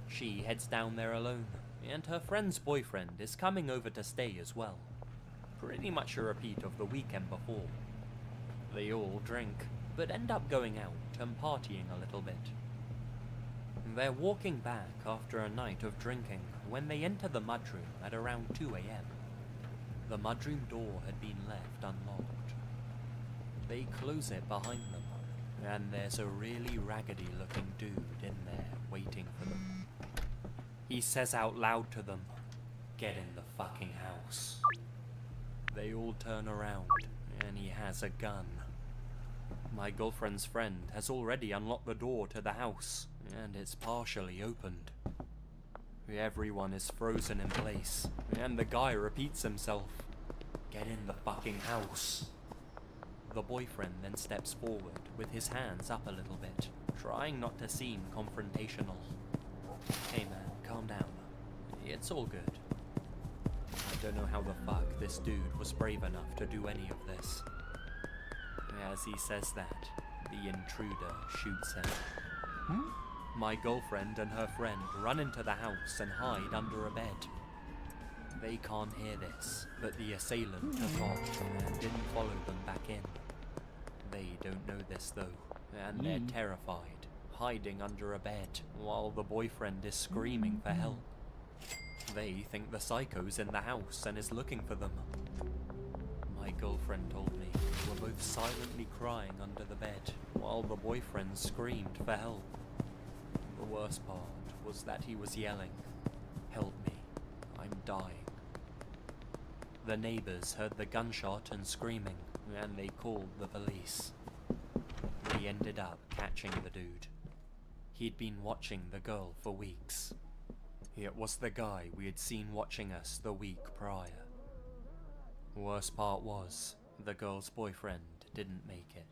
She heads down there alone, and her friend's boyfriend is coming over to stay as well. Pretty much a repeat of the weekend before. They all drink, but end up going out and partying a little bit. They're walking back after a night of drinking when they enter the mudroom at around 2 a.m. The mudroom door had been left unlocked. They close it behind them, and there's a really raggedy looking dude in there waiting for them. He says out loud to them, "Get in the fucking house." They all turn around, and he has a gun. My girlfriend's friend has already unlocked the door to the house, and it's partially opened. Everyone is frozen in place, and the guy repeats himself, "Get in the fucking house." The boyfriend then steps forward with his hands up a little bit, trying not to seem confrontational. "Hey man, calm down. It's all good." I don't know how the fuck this dude was brave enough to do any of this. As he says that, the intruder shoots him. My girlfriend and her friend run into the house and hide under a bed. They can't hear this, but the assailant took off and didn't follow them back in. They don't know this though, and they're terrified, hiding under a bed while the boyfriend is screaming for help. They think the psycho's in the house and is looking for them. My girlfriend told me they were both silently crying under the bed while the boyfriend screamed for help. The worst part was that he was yelling, "Help me, I'm dying." The neighbors heard the gunshot and screaming, and they called the police. They ended up catching the dude. He'd been watching the girl for weeks. It was the guy we had seen watching us the week prior. Worst part was, the girl's boyfriend didn't make it.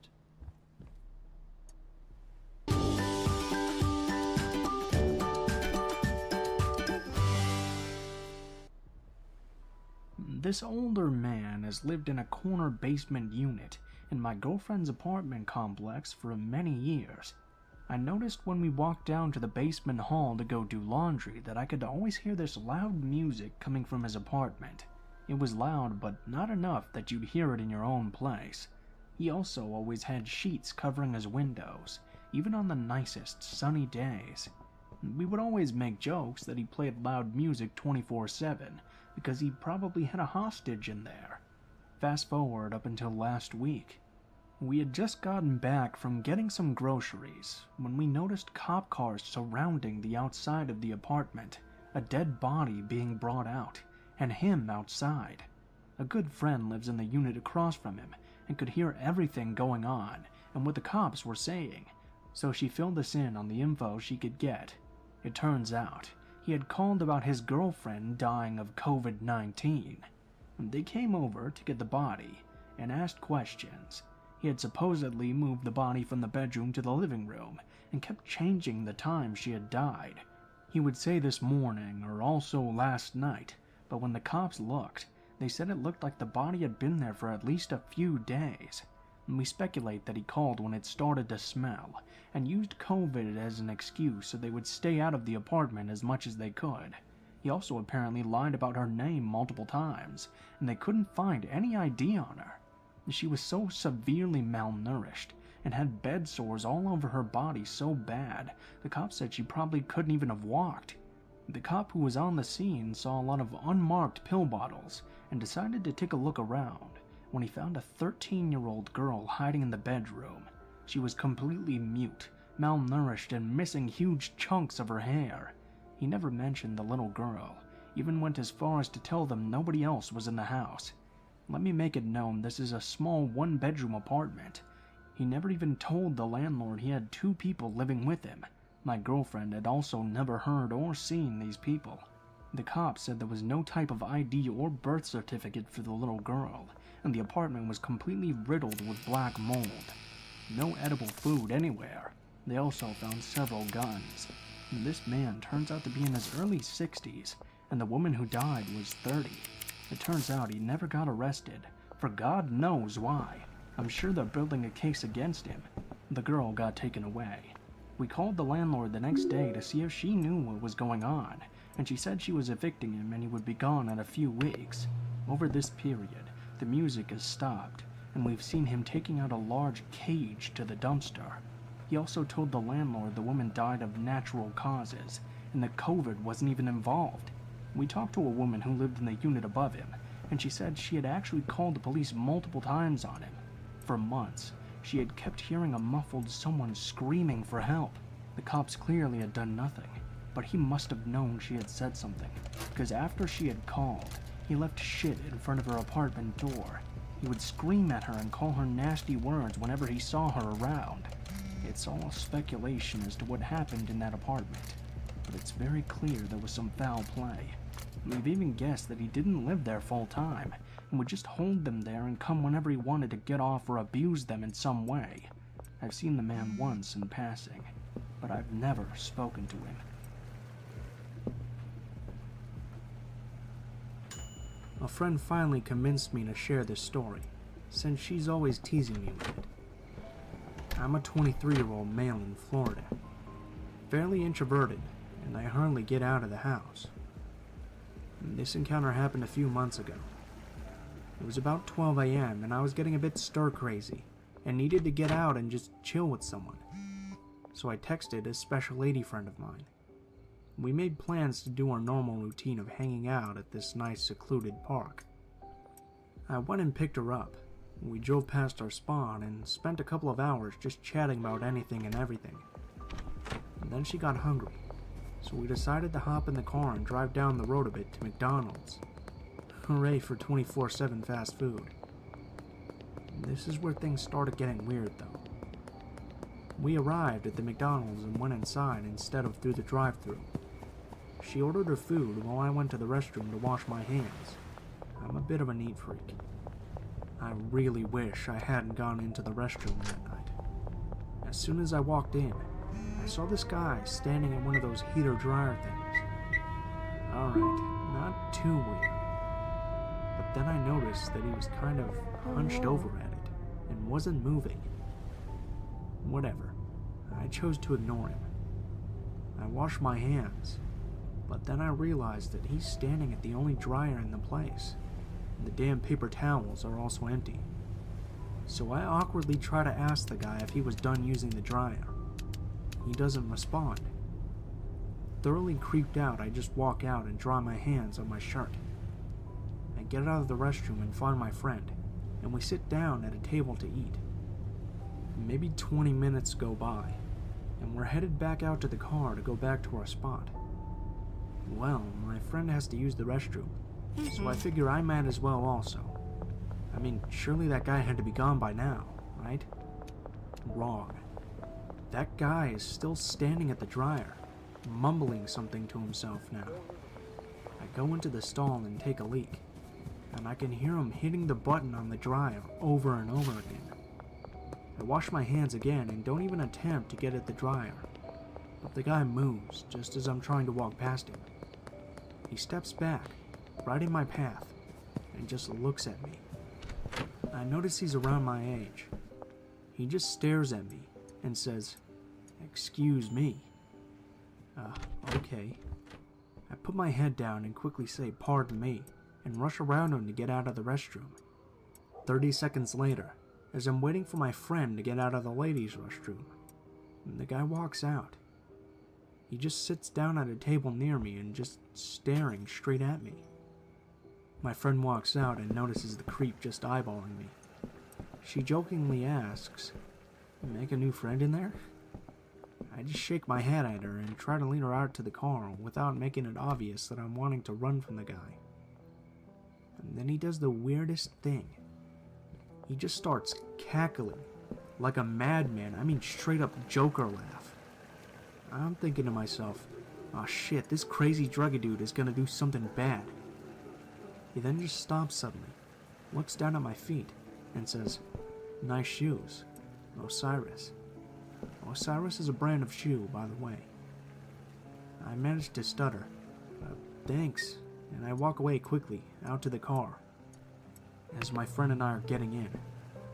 This older man has lived in a corner basement unit in my girlfriend's apartment complex for many years. I noticed when we walked down to the basement hall to go do laundry that I could always hear this loud music coming from his apartment. It was loud, but not enough that you'd hear it in your own place. He also always had sheets covering his windows, even on the nicest sunny days. We would always make jokes that he played loud music 24/7 because he probably had a hostage in there. Fast forward up until last week. We had just gotten back from getting some groceries when we noticed cop cars surrounding the outside of the apartment, a dead body being brought out, and him outside. A good friend lives in the unit across from him and could hear everything going on and what the cops were saying, so she filled us in on the info she could get. It turns out he had called about his girlfriend dying of COVID-19. They came over to get the body and asked questions. He had supposedly moved the body from the bedroom to the living room and kept changing the time she had died. He would say this morning or also last night, but when the cops looked, they said it looked like the body had been there for at least a few days. And we speculate that he called when it started to smell and used COVID as an excuse so they would stay out of the apartment as much as they could. He also apparently lied about her name multiple times, and they couldn't find any ID on her. She was so severely malnourished and had bed sores all over her body so bad, the cops said she probably couldn't even have walked. The cop who was on the scene saw a lot of unmarked pill bottles and decided to take a look around when he found a 13-year-old girl hiding in the bedroom. She was completely mute, malnourished, and missing huge chunks of her hair. He never mentioned the little girl, even went as far as to tell them nobody else was in the house. Let me make it known this is a small one-bedroom apartment. He never even told the landlord he had 2 people living with him. My girlfriend had also never heard or seen these people. The cops said there was no type of ID or birth certificate for the little girl, and the apartment was completely riddled with black mold. No edible food anywhere. They also found several guns. This man turns out to be in his early 60s, and the woman who died was 30. It turns out he never got arrested, for God knows why. I'm sure they're building a case against him. The girl got taken away. We called the landlord the next day to see if she knew what was going on, and she said she was evicting him and he would be gone in a few weeks. Over this period, the music has stopped, and we've seen him taking out a large cage to the dumpster. He also told the landlord the woman died of natural causes, and that COVID wasn't even involved. We talked to a woman who lived in the unit above him, and she said she had actually called the police multiple times on him. For months, she had kept hearing a muffled someone screaming for help. The cops clearly had done nothing, but he must have known she had said something, because after she had called, he left shit in front of her apartment door. He would scream at her and call her nasty words whenever he saw her around. It's all speculation as to what happened in that apartment, but it's very clear there was some foul play. We've even guessed that he didn't live there full time, and would just hold them there and come whenever he wanted to get off or abuse them in some way. I've seen the man once in passing, but I've never spoken to him. A friend finally convinced me to share this story, since she's always teasing me with it. I'm a 23-year-old male in Florida, fairly introverted, and I hardly get out of the house. This encounter happened a few months ago. It was about 12 a.m. and I was getting a bit stir-crazy and needed to get out and just chill with someone. So I texted a special lady friend of mine. We made plans to do our normal routine of hanging out at this nice secluded park. I went and picked her up. We drove past our spawn and spent a couple of hours just chatting about anything and everything. And then she got hungry, so we decided to hop in the car and drive down the road a bit to McDonald's. Hooray for 24/7 fast food. This is where things started getting weird though. We arrived at the McDonald's and went inside instead of through the drive-thru. She ordered her food while I went to the restroom to wash my hands. I'm a bit of a neat freak. I really wish I hadn't gone into the restroom that night. As soon as I walked in, I saw this guy standing at one of those heater dryer things. Alright, not too weird. But then I noticed that he was kind of hunched over at it and wasn't moving. Whatever. I chose to ignore him. I washed my hands, but then I realized that he's standing at the only dryer in the place, and the damn paper towels are also empty. So I awkwardly try to ask the guy if he was done using the dryer. He doesn't respond. Thoroughly creeped out, I just walk out and dry my hands on my shirt. I get out of the restroom and find my friend, and we sit down at a table to eat. Maybe 20 minutes go by, and we're headed back out to the car to go back to our spot. Well, my friend has to use the restroom, so I figure I might as well also. I mean, surely that guy had to be gone by now, right? Wrong. That guy is still standing at the dryer, mumbling something to himself now. I go into the stall and take a leak, and I can hear him hitting the button on the dryer over and over again. I wash my hands again and don't even attempt to get at the dryer, but the guy moves just as I'm trying to walk past him. He steps back, right in my path, and just looks at me. I notice he's around my age. He just stares at me and says, "Excuse me." Okay. I put my head down and quickly say, "Pardon me," and rush around him to get out of the restroom. 30 seconds later, as I'm waiting for my friend to get out of the ladies' restroom, the guy walks out. He just sits down at a table near me and just staring straight at me. My friend walks out and notices the creep just eyeballing me. She jokingly asks, "Make a new friend in there?" I just shake my head at her and try to lead her out to the car without making it obvious that I'm wanting to run from the guy. And then he does the weirdest thing. He just starts cackling like a madman. I mean, straight up Joker laugh. I'm thinking to myself, oh shit, this crazy druggy dude is gonna do something bad. He then just stops suddenly, looks down at my feet, and says, "Nice shoes, Osiris." Osiris is a brand of shoe, by the way. I managed to stutter, "Thanks," and I walk away quickly, out to the car. As my friend and I are getting in,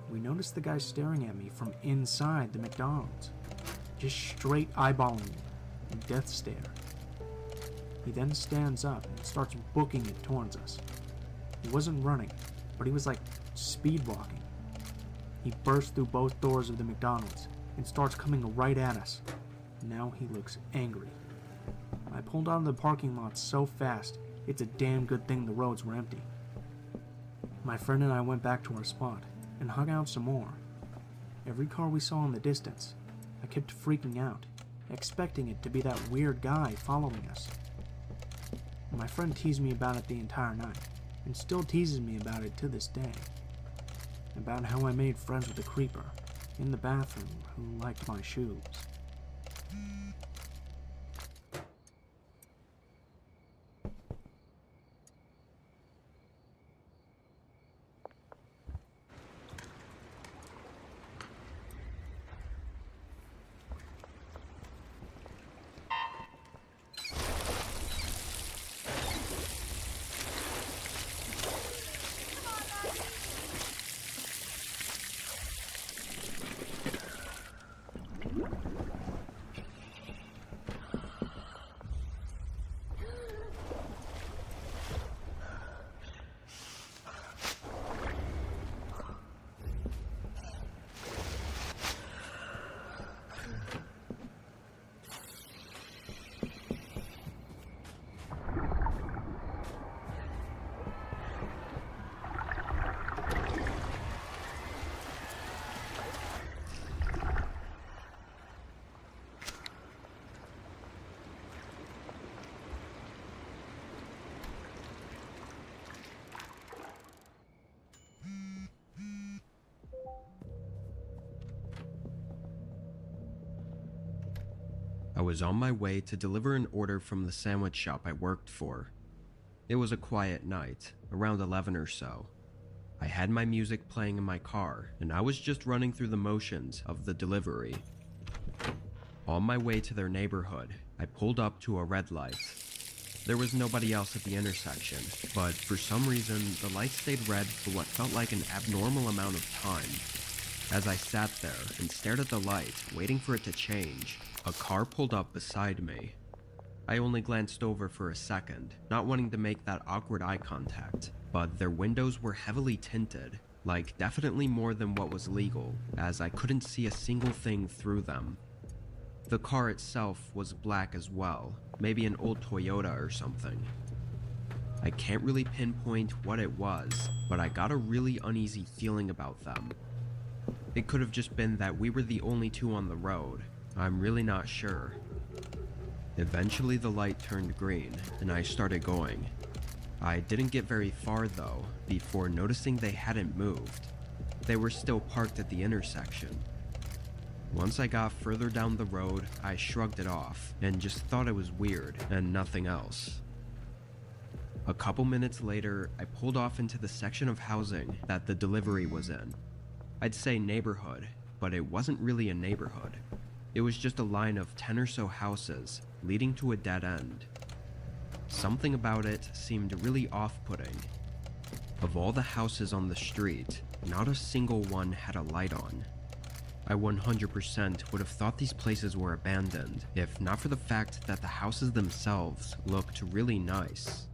we notice the guy staring at me from inside the McDonald's, just straight eyeballing me, death stare. He then stands up and starts booking it towards us. He wasn't running, but he was like speed walking. He bursts through both doors of the McDonald's and starts coming right at us. Now he looks angry. I pulled out of the parking lot so fast, it's a damn good thing the roads were empty. My friend and I went back to our spot and hung out some more. Every car we saw in the distance, I kept freaking out, expecting it to be that weird guy following us. My friend teased me about it the entire night, and still teases me about it to this day. About how I made friends with a creeper in the bathroom who liked my shoes. I was on my way to deliver an order from the sandwich shop I worked for. It was a quiet night, around 11 or so. I had my music playing in my car, and I was just running through the motions of the delivery. On my way to their neighborhood, I pulled up to a red light. There was nobody else at the intersection, but for some reason, the light stayed red for what felt like an abnormal amount of time. As I sat there and stared at the light, waiting for it to change, a car pulled up beside me. I only glanced over for a second, not wanting to make that awkward eye contact, but their windows were heavily tinted, like definitely more than what was legal, as I couldn't see a single thing through them. The car itself was black as well, maybe an old Toyota or something. I can't really pinpoint what it was, but I got a really uneasy feeling about them. It could have just been that we were the only two on the road. I'm really not sure. Eventually the light turned green, and I started going. I didn't get very far though, before noticing they hadn't moved. They were still parked at the intersection. Once I got further down the road, I shrugged it off, and just thought it was weird, and nothing else. A couple minutes later, I pulled off into the section of housing that the delivery was in. I'd say neighborhood, but it wasn't really a neighborhood. It was just a line of 10 or so houses, leading to a dead end. Something about it seemed really off-putting. Of all the houses on the street, not a single one had a light on. I 100% would have thought these places were abandoned, if not for the fact that the houses themselves looked really nice.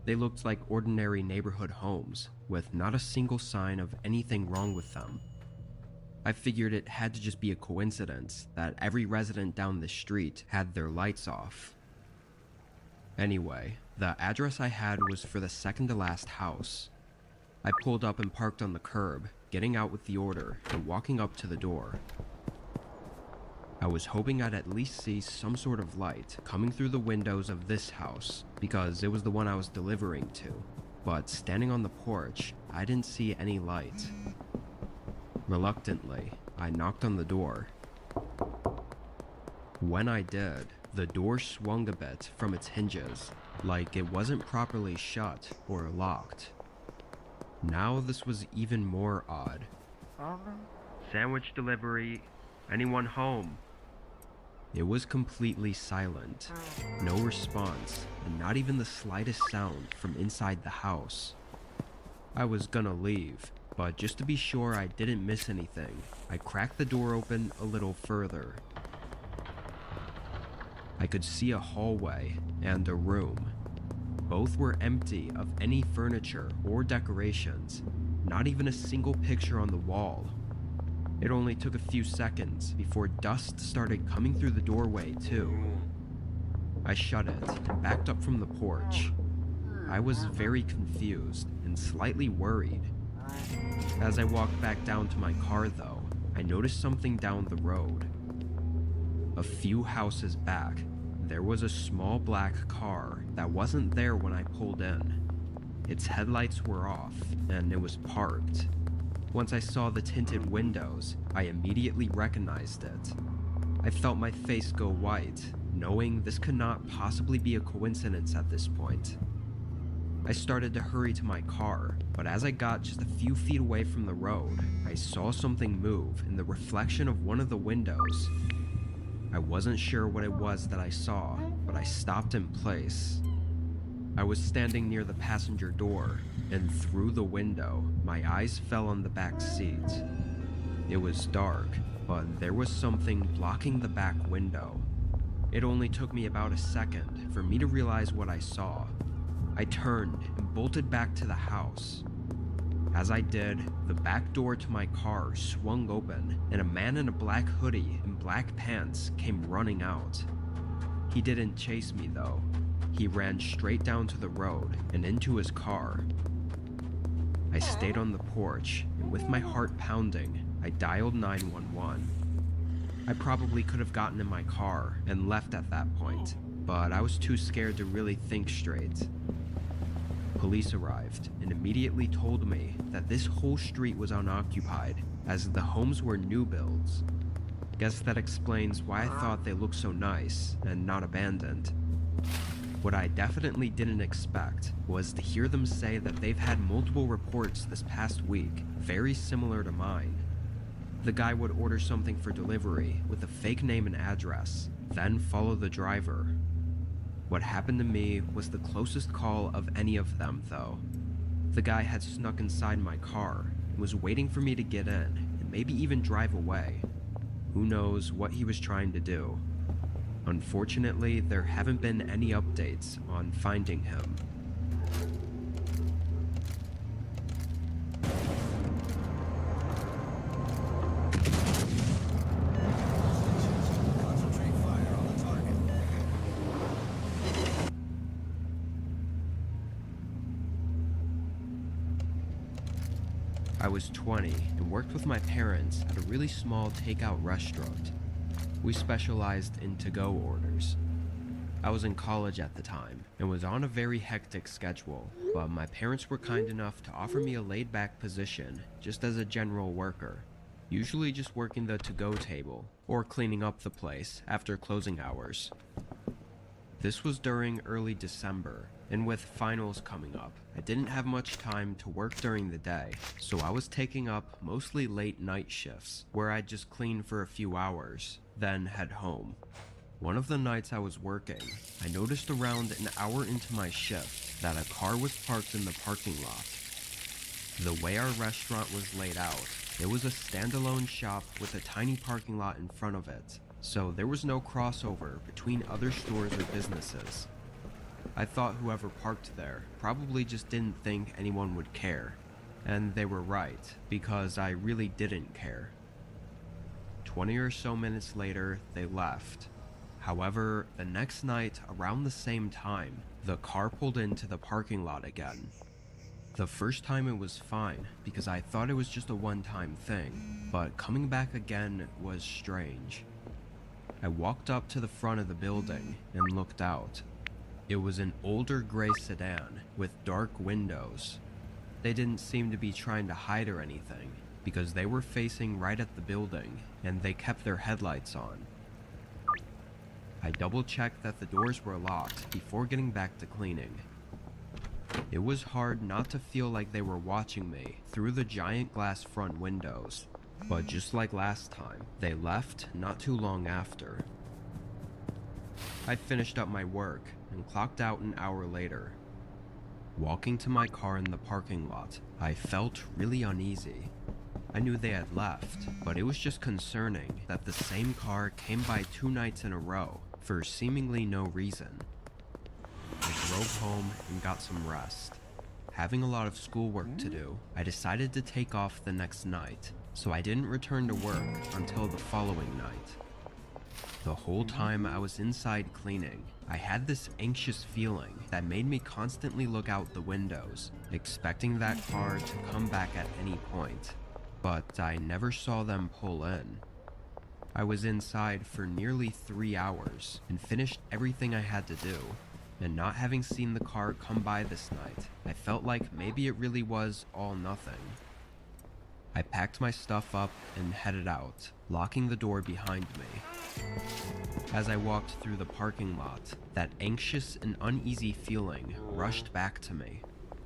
They looked like ordinary neighborhood homes, with not a single sign of anything wrong with them. I figured it had to just be a coincidence that every resident down the street had their lights off. Anyway, the address I had was for the second to last house. I pulled up and parked on the curb, getting out with the order and walking up to the door. I was hoping I'd at least see some sort of light coming through the windows of this house, because it was the one I was delivering to. But standing on the porch, I didn't see any light. Reluctantly, I knocked on the door. When I did, the door swung a bit from its hinges, like it wasn't properly shut or locked. Now this was even more odd. Sandwich delivery. Anyone home? It was completely silent. No response, and not even the slightest sound from inside the house. I was gonna leave, but just to be sure I didn't miss anything, I cracked the door open a little further. I could see a hallway and a room. Both were empty of any furniture or decorations, not even a single picture on the wall. It only took a few seconds before dust started coming through the doorway too. I shut it and backed up from the porch. I was very confused and slightly worried. As I walked back down to my car though, I noticed something down the road. A few houses back, there was a small black car that wasn't there when I pulled in. Its headlights were off, and it was parked. Once I saw the tinted windows, I immediately recognized it. I felt my face go white, knowing this could not possibly be a coincidence at this point. I started to hurry to my car, but as I got just a few feet away from the road, I saw something move in the reflection of one of the windows. I wasn't sure what it was that I saw, but I stopped in place. I was standing near the passenger door, and through the window, my eyes fell on the back seat. It was dark, but there was something blocking the back window. It only took me about a second for me to realize what I saw. I turned and bolted back to the house. As I did, the back door to my car swung open, and a man in a black hoodie and black pants came running out. He didn't chase me though. He ran straight down to the road and into his car. I stayed on the porch, and with my heart pounding, I dialed 911. I probably could have gotten in my car and left at that point, but I was too scared to really think straight. Police arrived and immediately told me that this whole street was unoccupied, as the homes were new builds. Guess that explains why I thought they looked so nice and not abandoned. What I definitely didn't expect was to hear them say that they've had multiple reports this past week, very similar to mine. The guy would order something for delivery with a fake name and address, then follow the driver. What happened to me was the closest call of any of them, though. The guy had snuck inside my car and was waiting for me to get in and maybe even drive away. Who knows what he was trying to do. Unfortunately, there haven't been any updates on finding him. I was 20 and worked with my parents at a really small takeout restaurant. We specialized in to-go orders. I was in college at the time and was on a very hectic schedule, but my parents were kind enough to offer me a laid-back position just as a general worker, usually just working the to-go table or cleaning up the place after closing hours. This was during early December, and with finals coming up, I didn't have much time to work during the day, so I was taking up mostly late night shifts, where I'd just clean for a few hours, then head home. One of the nights I was working, I noticed around an hour into my shift that a car was parked in the parking lot. The way our restaurant was laid out, it was a standalone shop with a tiny parking lot in front of it, so there was no crossover between other stores or businesses. I thought whoever parked there probably just didn't think anyone would care, and they were right, because I really didn't care. 20 or so minutes later, they left. However, the next night, around the same time, the car pulled into the parking lot again. The first time it was fine, because I thought it was just a one-time thing, but coming back again was strange. I walked up to the front of the building and looked out. It was an older gray sedan with dark windows. They didn't seem to be trying to hide or anything, because they were facing right at the building and they kept their headlights on. I double-checked that the doors were locked before getting back to cleaning. It was hard not to feel like they were watching me through the giant glass front windows, but just like last time, they left not too long after. I finished up my work and clocked out an hour later. Walking to my car in the parking lot, I felt really uneasy. I knew they had left, but it was just concerning that the same car came by 2 nights in a row for seemingly no reason. I drove home and got some rest. Having a lot of schoolwork to do, I decided to take off the next night, so I didn't return to work until the following night. The whole time I was inside cleaning, I had this anxious feeling that made me constantly look out the windows, expecting that car to come back at any point, but I never saw them pull in. I was inside for nearly 3 hours and finished everything I had to do, and not having seen the car come by this night, I felt like maybe it really was all nothing. I packed my stuff up and headed out, locking the door behind me. As I walked through the parking lot, that anxious and uneasy feeling rushed back to me.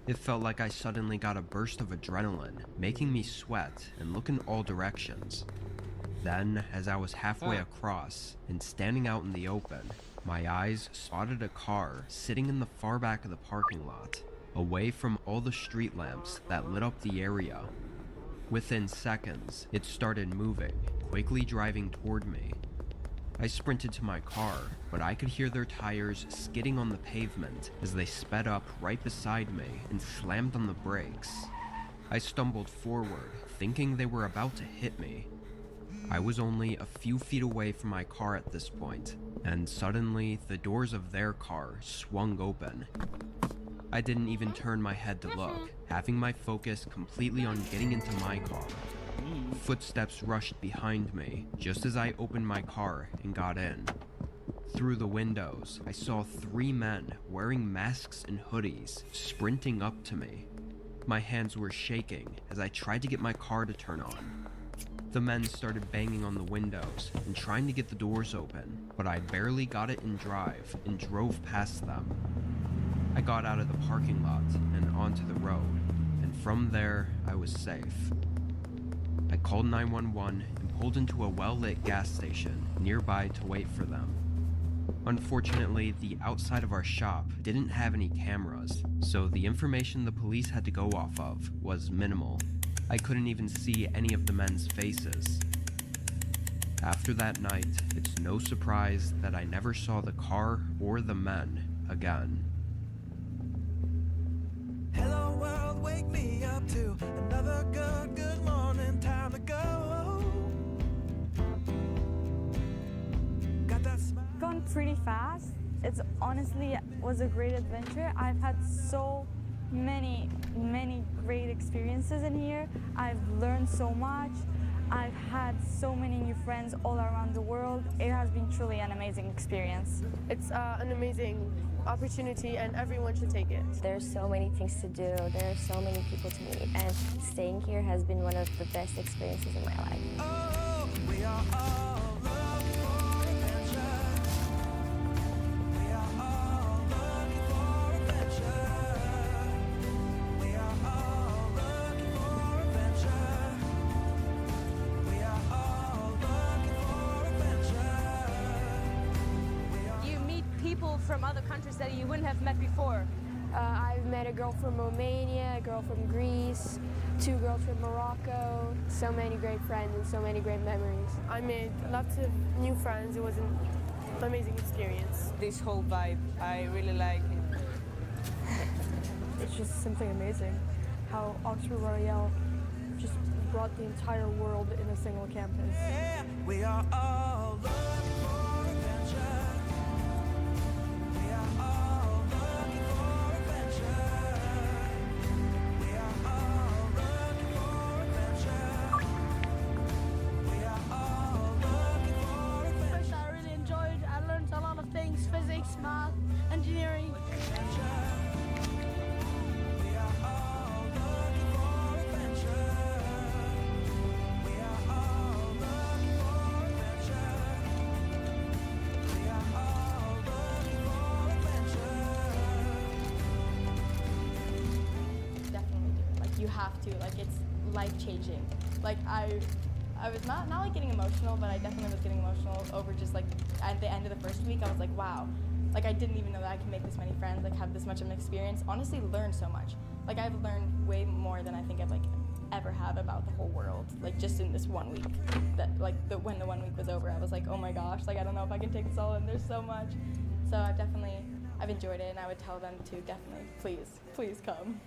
It felt like I suddenly got a burst of adrenaline, making me sweat and look in all directions. Then, as I was halfway across and standing out in the open, my eyes spotted a car sitting in the far back of the parking lot, away from all the street lamps that lit up the area. Within seconds, it started moving, quickly driving toward me. I sprinted to my car, but I could hear their tires skidding on the pavement as they sped up right beside me and slammed on the brakes. I stumbled forward, thinking they were about to hit me. I was only a few feet away from my car at this point, and suddenly the doors of their car swung open. I didn't even turn my head to look, having my focus completely on getting into my car. Footsteps rushed behind me just as I opened my car and got in. Through the windows, I saw 3 men wearing masks and hoodies sprinting up to me. My hands were shaking as I tried to get my car to turn on. The men started banging on the windows and trying to get the doors open, but I barely got it in drive and drove past them. I got out of the parking lot and onto the road, and from there, I was safe. I called 911 and pulled into a well-lit gas station nearby to wait for them. Unfortunately, the outside of our shop didn't have any cameras, so the information the police had to go off of was minimal. I couldn't even see any of the men's faces. After that night, it's no surprise that I never saw the car or the men again. Hello world, wake me up to another good morning, time to go. Got that smile. Gone pretty fast. It's honestly was a great adventure. I've had so many great experiences in here. I've learned so much. I've had so many new friends all around the world. It has been truly an amazing experience. It's an amazing opportunity and everyone should take it. There's so many things to do. There are so many people to meet, and staying here has been one of the best experiences in my life. Oh, we are all looking for adventure. We are all looking for adventure. We are all looking for adventure. We are all looking for adventure. You meet people from other countries that you wouldn't have met before. I've met a girl from Romania, a girl from Greece, 2 girls from Morocco. So many great friends and so many great memories. I made lots of new friends. It was an amazing experience. This whole vibe, I really like it. It's just simply amazing how Oxford Royale just brought the entire world in a single campus. Yeah, we are all looking for adventure. We are all looking for adventure. We are all looking for adventure. We are all looking for adventure. I really enjoyed. I learned a lot of things: physics, math, engineering. We are all looking for adventure. We are all looking for adventure. We are all looking for adventure. Definitely do it. Like, you have to. Like, it's life-changing. Like, I was not like getting emotional, but I definitely was getting emotional over just like at the end of the first week. I was like, wow. Like, I didn't even know that I could make this many friends, like have this much of an experience. Honestly, learned so much. Like, I've learned way more than I think I've like ever have about the whole world. Like, just in this 1 week. That like when the 1 week was over, I was like, oh my gosh. Like, I don't know if I can take this all in. There's so much. So I've enjoyed it, and I would tell them to definitely, please come.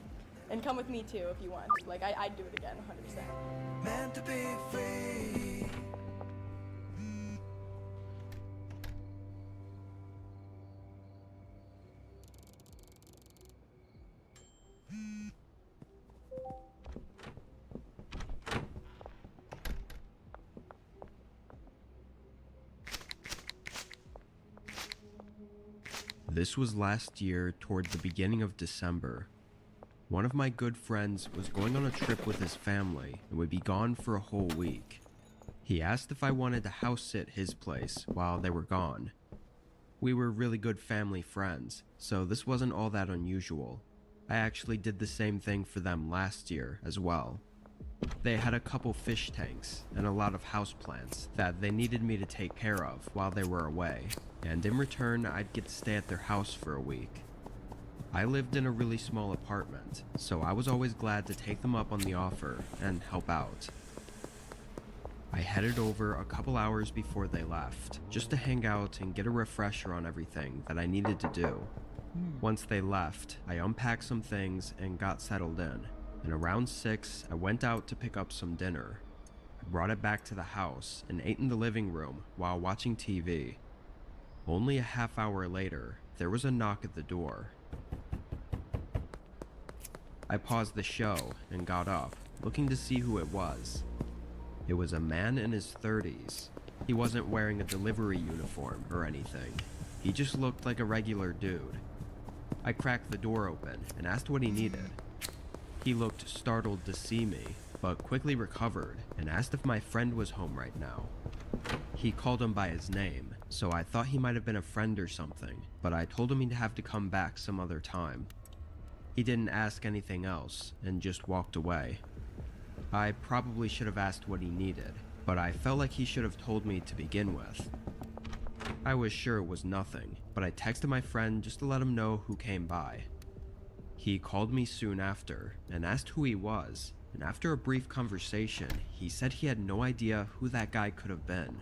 And come with me too if you want. Like, I'd do it again, 100%. Meant to be free. This was last year toward the beginning of December. One of my good friends was going on a trip with his family and would be gone for a whole week. He asked if I wanted to house sit his place while they were gone. We were really good family friends, so this wasn't all that unusual. I actually did the same thing for them last year as well. They had a couple fish tanks and a lot of houseplants that they needed me to take care of while they were away, and in return I'd get to stay at their house for a week. I lived in a really small apartment, so I was always glad to take them up on the offer and help out. I headed over a couple hours before they left, just to hang out and get a refresher on everything that I needed to do. Once they left, I unpacked some things and got settled in, and around 6, I went out to pick up some dinner. I brought it back to the house and ate in the living room while watching TV. Only a half hour later, there was a knock at the door. I paused the show and got up, looking to see who it was. It was a man in his 30s. He wasn't wearing a delivery uniform or anything. He just looked like a regular dude. I cracked the door open and asked what he needed. He looked startled to see me, but quickly recovered and asked if my friend was home right now. He called him by his name, so I thought he might have been a friend or something, but I told him he'd have to come back some other time. He didn't ask anything else and just walked away. I probably should have asked what he needed, but I felt like he should have told me to begin with. I was sure it was nothing, but I texted my friend just to let him know who came by. He called me soon after and asked who he was, and after a brief conversation, he said he had no idea who that guy could have been.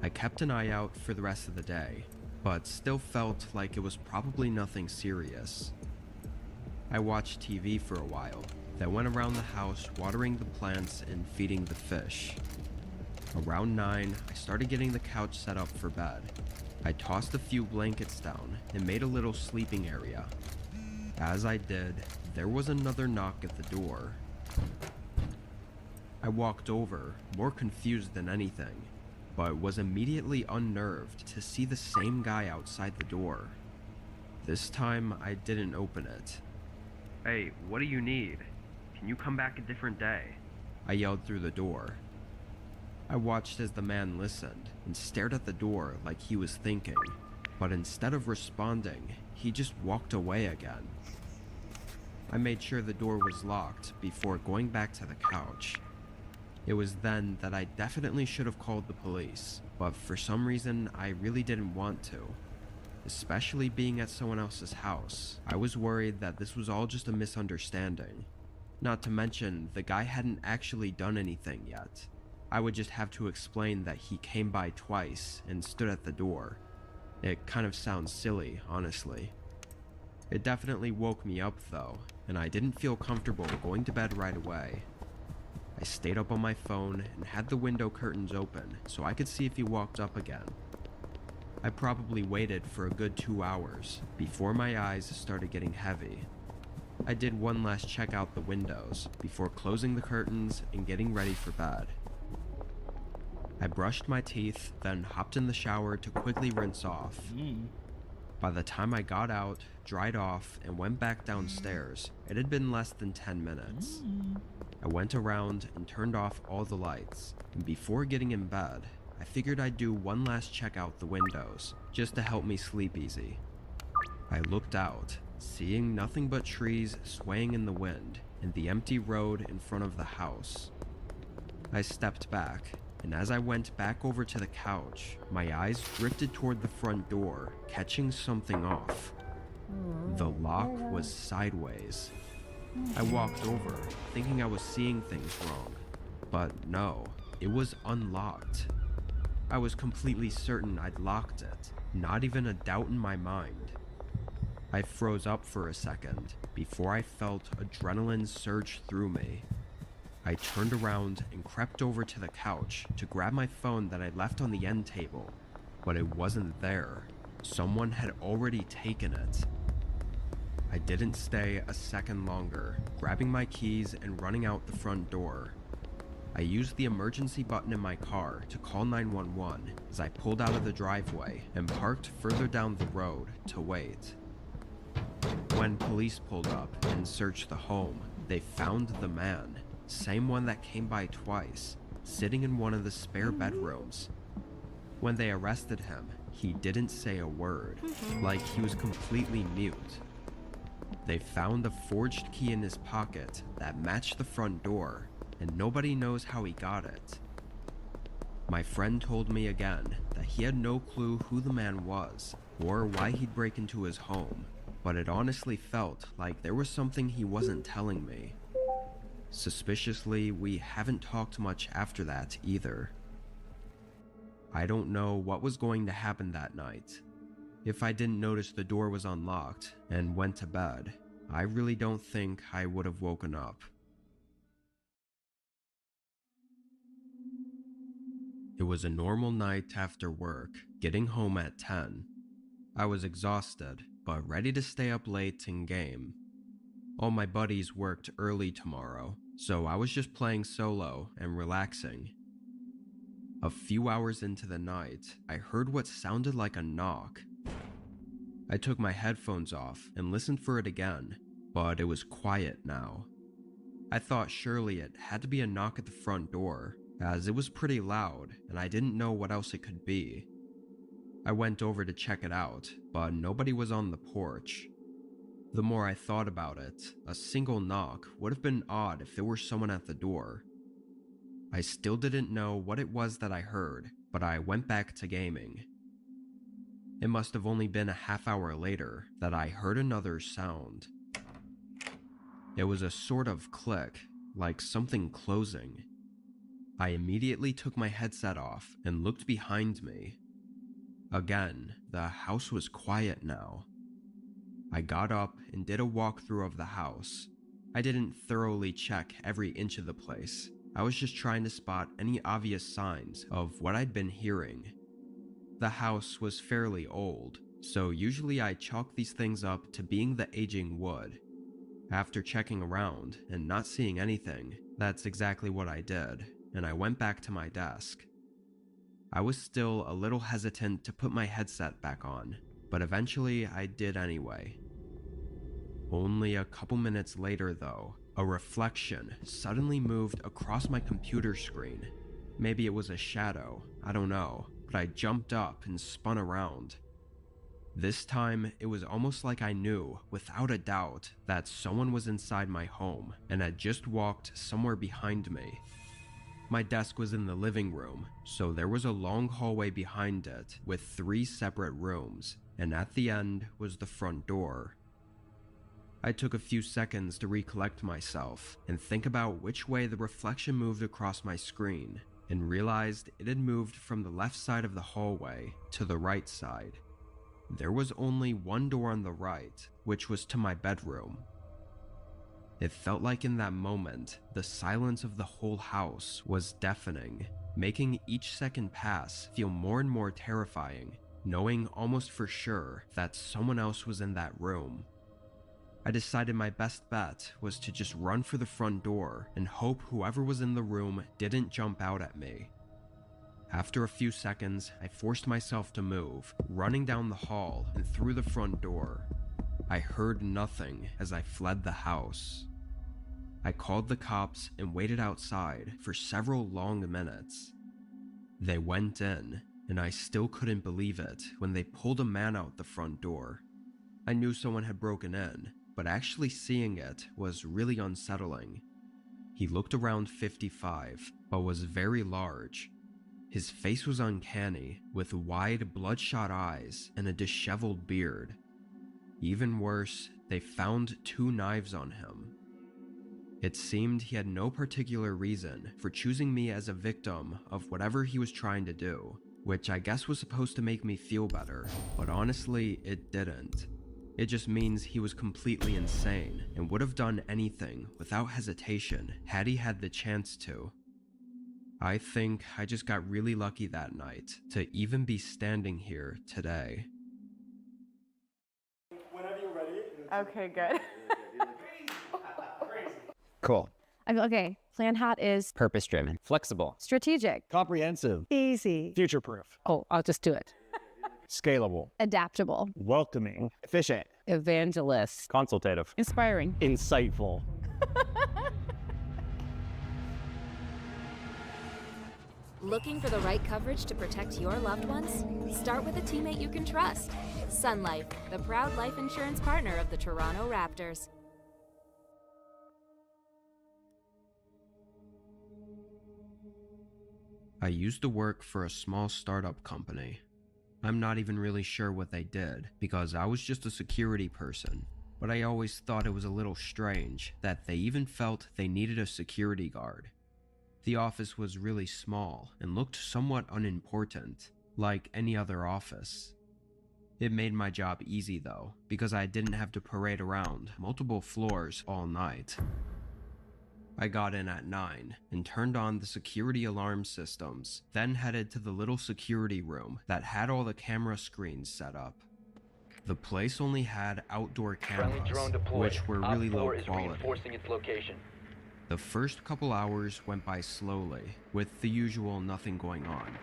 I kept an eye out for the rest of the day, but still felt like it was probably nothing serious. I watched TV for a while, then went around the house watering the plants and feeding the fish. Around 9, I started getting the couch set up for bed. I tossed a few blankets down and made a little sleeping area. As I did, there was another knock at the door. I walked over, more confused than anything, but was immediately unnerved to see the same guy outside the door. This time, I didn't open it. "Hey, what do you need? Can you come back a different day?" I yelled through the door. I watched as the man listened and stared at the door like he was thinking, but instead of responding, he just walked away again. I made sure the door was locked before going back to the couch. It was then that I definitely should have called the police, but for some reason I really didn't want to. Especially being at someone else's house, I was worried that this was all just a misunderstanding. Not to mention, the guy hadn't actually done anything yet. I would just have to explain that he came by twice and stood at the door. It kind of sounds silly, honestly. It definitely woke me up though, and I didn't feel comfortable going to bed right away. I stayed up on my phone and had the window curtains open so I could see if he walked up again. I probably waited for a good 2 hours before my eyes started getting heavy. I did one last check out the windows before closing the curtains and getting ready for bed. I brushed my teeth, then hopped in the shower to quickly rinse off. By the time I got out, dried off, and went back downstairs, it had been less than 10 minutes. I went around and turned off all the lights, and before getting in bed, I figured I'd do one last check out the windows, just to help me sleep easy. I looked out, seeing nothing but trees swaying in the wind and the empty road in front of the house. I stepped back, and as I went back over to the couch, my eyes drifted toward the front door, catching something off. The lock was sideways. I walked over, thinking I was seeing things wrong, but no, it was unlocked. I was completely certain I'd locked it, not even a doubt in my mind. I froze up for a second before I felt adrenaline surge through me. I turned around and crept over to the couch to grab my phone that I'd left on the end table, but it wasn't there. Someone had already taken it. I didn't stay a second longer, grabbing my keys and running out the front door. I used the emergency button in my car to call 911 as I pulled out of the driveway and parked further down the road to wait. When police pulled up and searched the home, they found the man, same one that came by twice, sitting in one of the spare bedrooms. When they arrested him, he didn't say a word, like he was completely mute. They found a forged key in his pocket that matched the front door, and nobody knows how he got it. My friend told me again that he had no clue who the man was or why he'd break into his home, but it honestly felt like there was something he wasn't telling me. Suspiciously, we haven't talked much after that either. I don't know what was going to happen that night. If I didn't notice the door was unlocked and went to bed, I really don't think I would have woken up. It was a normal night after work, getting home at 10. I was exhausted, but ready to stay up late and game. All my buddies worked early tomorrow, so I was just playing solo and relaxing. A few hours into the night, I heard what sounded like a knock. I took my headphones off and listened for it again, but it was quiet now. I thought surely it had to be a knock at the front door, as it was pretty loud and I didn't know what else it could be. I went over to check it out, but nobody was on the porch. The more I thought about it, a single knock would have been odd if there were someone at the door. I still didn't know what it was that I heard, but I went back to gaming. It must have only been a half hour later that I heard another sound. It was a sort of click, like something closing. I immediately took my headset off and looked behind me. Again, the house was quiet now. I got up and did a walkthrough of the house. I didn't thoroughly check every inch of the place. I was just trying to spot any obvious signs of what I'd been hearing. The house was fairly old, so usually I chalk these things up to being the aging wood. After checking around and not seeing anything, that's exactly what I did, and I went back to my desk. I was still a little hesitant to put my headset back on, but eventually I did anyway. Only a couple minutes later though, a reflection suddenly moved across my computer screen. Maybe it was a shadow, I don't know, but I jumped up and spun around. This time, it was almost like I knew, without a doubt, that someone was inside my home and had just walked somewhere behind me. My desk was in the living room, so there was a long hallway behind it with 3 separate rooms, and at the end was the front door. I took a few seconds to recollect myself and think about which way the reflection moved across my screen, and realized it had moved from the left side of the hallway to the right side. There was only one door on the right, which was to my bedroom. It felt like in that moment, the silence of the whole house was deafening, making each second pass feel more and more terrifying, knowing almost for sure that someone else was in that room. I decided my best bet was to just run for the front door and hope whoever was in the room didn't jump out at me. After a few seconds, I forced myself to move, running down the hall and through the front door. I heard nothing as I fled the house. I called the cops and waited outside for several long minutes. They went in, and I still couldn't believe it when they pulled a man out the front door. I knew someone had broken in, but actually seeing it was really unsettling. He looked around 55, but was very large. His face was uncanny, with wide, bloodshot eyes and a disheveled beard. Even worse, they found 2 knives on him. It seemed he had no particular reason for choosing me as a victim of whatever he was trying to do, which I guess was supposed to make me feel better, but honestly, it didn't. It just means he was completely insane and would have done anything without hesitation had he had the chance to. I think I just got really lucky that night to even be standing here today. Whenever you're ready. Okay, good. Cool. Okay, Plan Hat is Purpose-driven. Flexible. strategic, Comprehensive. easy, Future-proof. oh, I'll just do it, Scalable. adaptable, Welcoming. Efficient. evangelist, Consultative. inspiring. Insightful. Looking for the right coverage to protect your loved ones? Start with a teammate you can trust. Sun Life, the proud life insurance partner of the Toronto Raptors. I used to work for a small startup company. I'm not even really sure what they did, because I was just a security person, but I always thought it was a little strange that they even felt they needed a security guard. The office was really small and looked somewhat unimportant, like any other office. It made my job easy though, because I didn't have to parade around multiple floors all night. I got in at 9 and turned on the security alarm systems, then headed to the little security room that had all the camera screens set up. The place only had outdoor cameras, which were really low quality. Its location. The first couple hours went by slowly, with the usual nothing going on.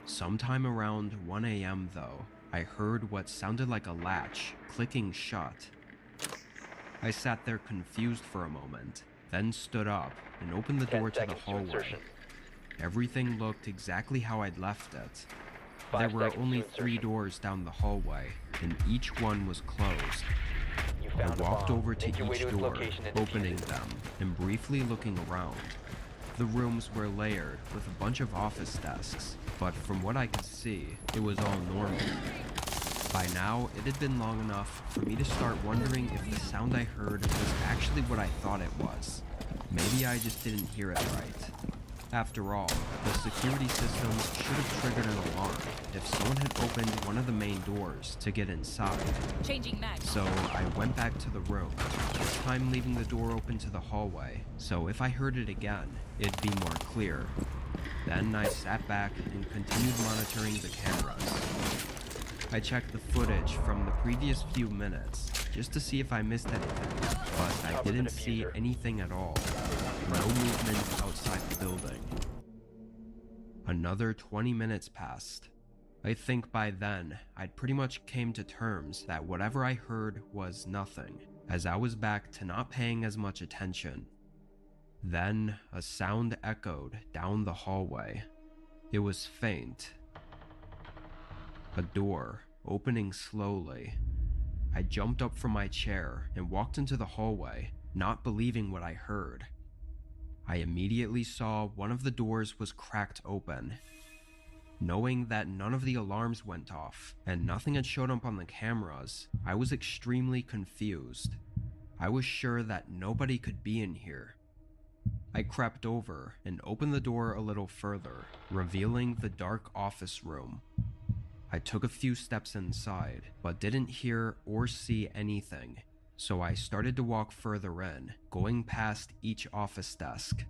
Sometime around 1 AM though, I heard what sounded like a latch clicking shut. I sat there confused for a moment, then stood up and opened the door to the hallway. Everything looked exactly how I'd left it. There were only 3 doors down the hallway, and each one was closed. I walked over to each door, opening them, and briefly looking around. The rooms were layered with a bunch of office desks, but from what I could see, it was all normal. By now, it had been long enough for me to start wondering if the sound I heard was actually what I thought it was. Maybe I just didn't hear it right. After all, the security systems should have triggered an alarm if someone had opened one of the main doors to get inside. Changing mag. So I went back to the room, this time leaving the door open to the hallway, so if I heard it again, it'd be more clear. Then I sat back and continued monitoring the cameras. I checked the footage from the previous few minutes just to see if I missed anything, but I didn't see anything at all. No movement outside the building. Another 20 minutes passed. I think by then, I'd pretty much came to terms that whatever I heard was nothing, as I was back to not paying as much attention. Then, a sound echoed down the hallway. It was faint. A door opening slowly. I jumped up from my chair and walked into the hallway, not believing what I heard. I immediately saw one of the doors was cracked open. Knowing that none of the alarms went off and nothing had showed up on the cameras, I was extremely confused. I was sure that nobody could be in here. I crept over and opened the door a little further, revealing the dark office room. I took a few steps inside, but didn't hear or see anything, so I started to walk further in, going past each office desk.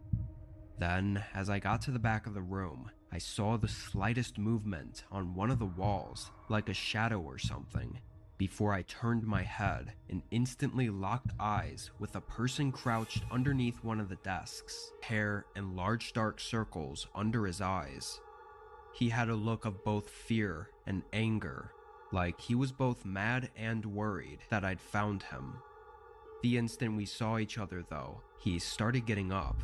Then, as I got to the back of the room, I saw the slightest movement on one of the walls, like a shadow or something, before I turned my head and instantly locked eyes with a person crouched underneath one of the desks, hair in large dark circles under his eyes. He had a look of both fear and anger, like he was both mad and worried that I'd found him. The instant we saw each other though, he started getting up.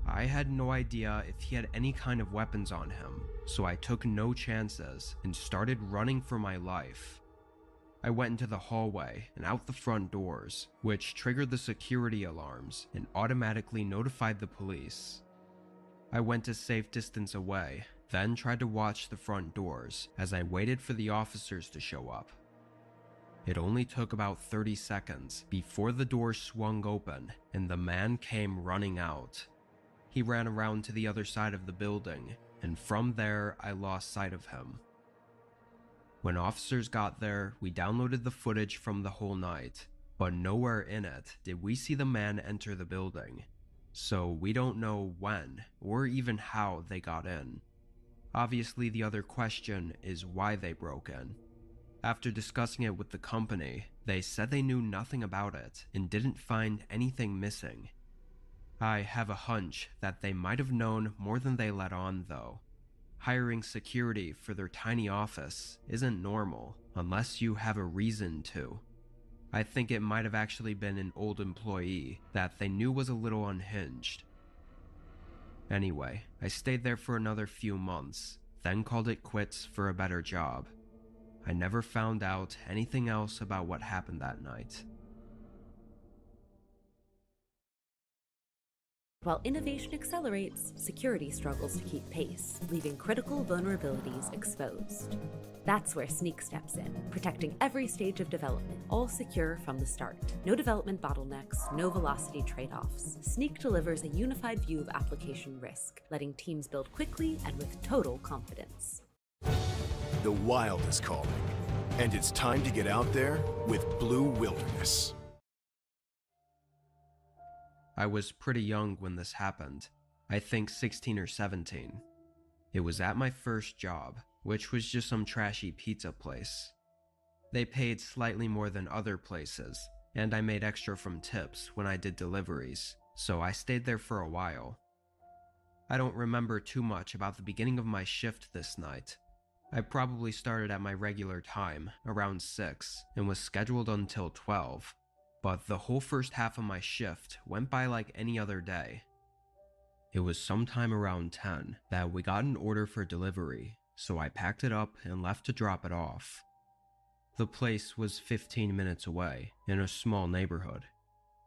I had no idea if he had any kind of weapons on him, so I took no chances and started running for my life. I went into the hallway and out the front doors, which triggered the security alarms and automatically notified the police. I went a safe distance away, then tried to watch the front doors as I waited for the officers to show up. It only took about 30 seconds before the door swung open and the man came running out. He ran around to the other side of the building, and from there I lost sight of him. When officers got there, we downloaded the footage from the whole night, but nowhere in it did we see the man enter the building, so we don't know when or even how they got in. Obviously, the other question is why they broke in. After discussing it with the company, they said they knew nothing about it and didn't find anything missing. I have a hunch that they might have known more than they let on, though. Hiring security for their tiny office isn't normal unless you have a reason to. I think it might have actually been an old employee that they knew was a little unhinged. Anyway, I stayed there for another few months, then called it quits for a better job. I never found out anything else about what happened that night. While innovation accelerates, security struggles to keep pace, leaving critical vulnerabilities exposed. That's where Snyk steps in, protecting every stage of development, all secure from the start. No development bottlenecks, no velocity trade-offs. Snyk delivers a unified view of application risk, letting teams build quickly and with total confidence. The wild is calling, and it's time to get out there with Blue Wilderness. I was pretty young when this happened, I think 16 or 17. It was at my first job, which was just some trashy pizza place. They paid slightly more than other places, and I made extra from tips when I did deliveries, so I stayed there for a while. I don't remember too much about the beginning of my shift this night. I probably started at my regular time, around 6, and was scheduled until 12. but the whole first half of my shift went by like any other day. It was sometime around 10 that we got an order for delivery, so I packed it up and left to drop it off. The place was 15 minutes away, in a small neighborhood.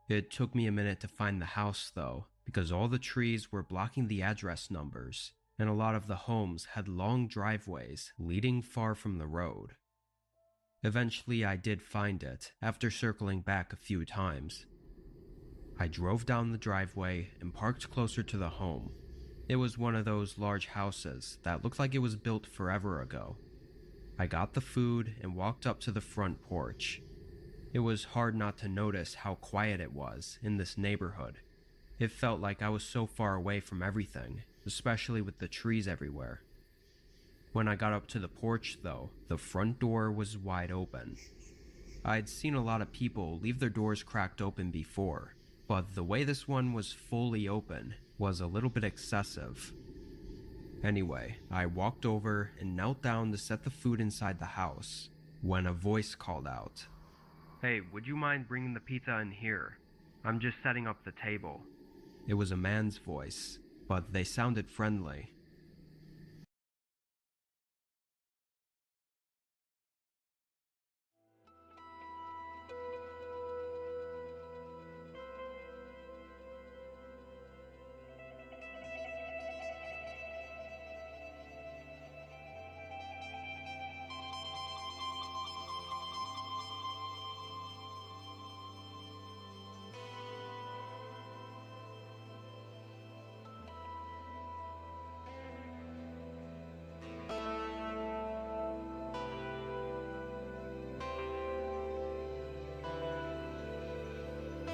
It took me a minute to find the house though, because all the trees were blocking the address numbers, and a lot of the homes had long driveways leading far from the road. Eventually I did find it, after circling back a few times. I drove down the driveway and parked closer to the home. It was one of those large houses that looked like it was built forever ago. I got the food and walked up to the front porch. It was hard not to notice how quiet it was in this neighborhood. It felt like I was so far away from everything, especially with the trees everywhere. When I got up to the porch though, the front door was wide open. I'd seen a lot of people leave their doors cracked open before, but the way this one was fully open was a little bit excessive. Anyway, I walked over and knelt down to set the food inside the house, when a voice called out, "Hey, would you mind bringing the pizza in here? I'm just setting up the table." It was a man's voice, but they sounded friendly.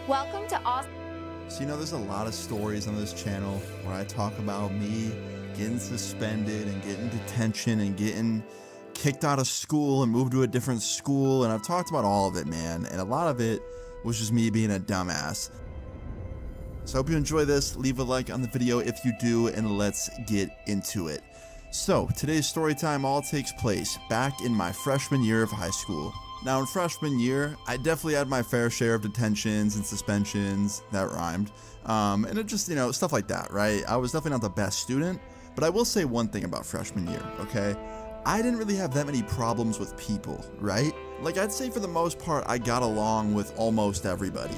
Welcome to Austin. So, there's a lot of stories on this channel where I talk about me getting suspended and getting detention and getting kicked out of school and moved to a different school. And I've talked about all of it, man. And a lot of it was just me being a dumbass. So I hope you enjoy this. Leave a like on the video if you do, and let's get into it. So today's story time all takes place back in my freshman year of high school. Now in freshman year, I definitely had my fair share of detentions and suspensions, that rhymed, and it just, stuff like that, right? I was definitely not the best student, but I will say one thing about freshman year, okay? I didn't really have that many problems with people, right? Like, I'd say for the most part, I got along with almost everybody.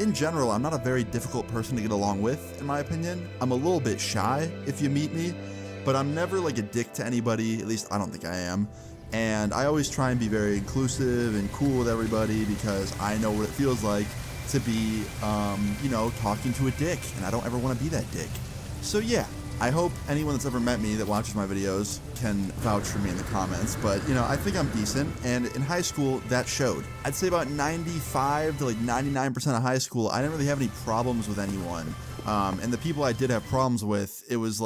In general, I'm not a very difficult person to get along with, in my opinion. I'm a little bit shy if you meet me, but I'm never like a dick to anybody, at least I don't think I am. And I always try and be very inclusive and cool with everybody because I know what it feels like to be, talking to a dick, and I don't ever want to be that dick. So yeah, I hope anyone that's ever met me that watches my videos can vouch for me in the comments, but I think I'm decent, and in high school, that showed. I'd say about 95 to like 99% of high school, I didn't really have any problems with anyone, and the people I did have problems with, it was like,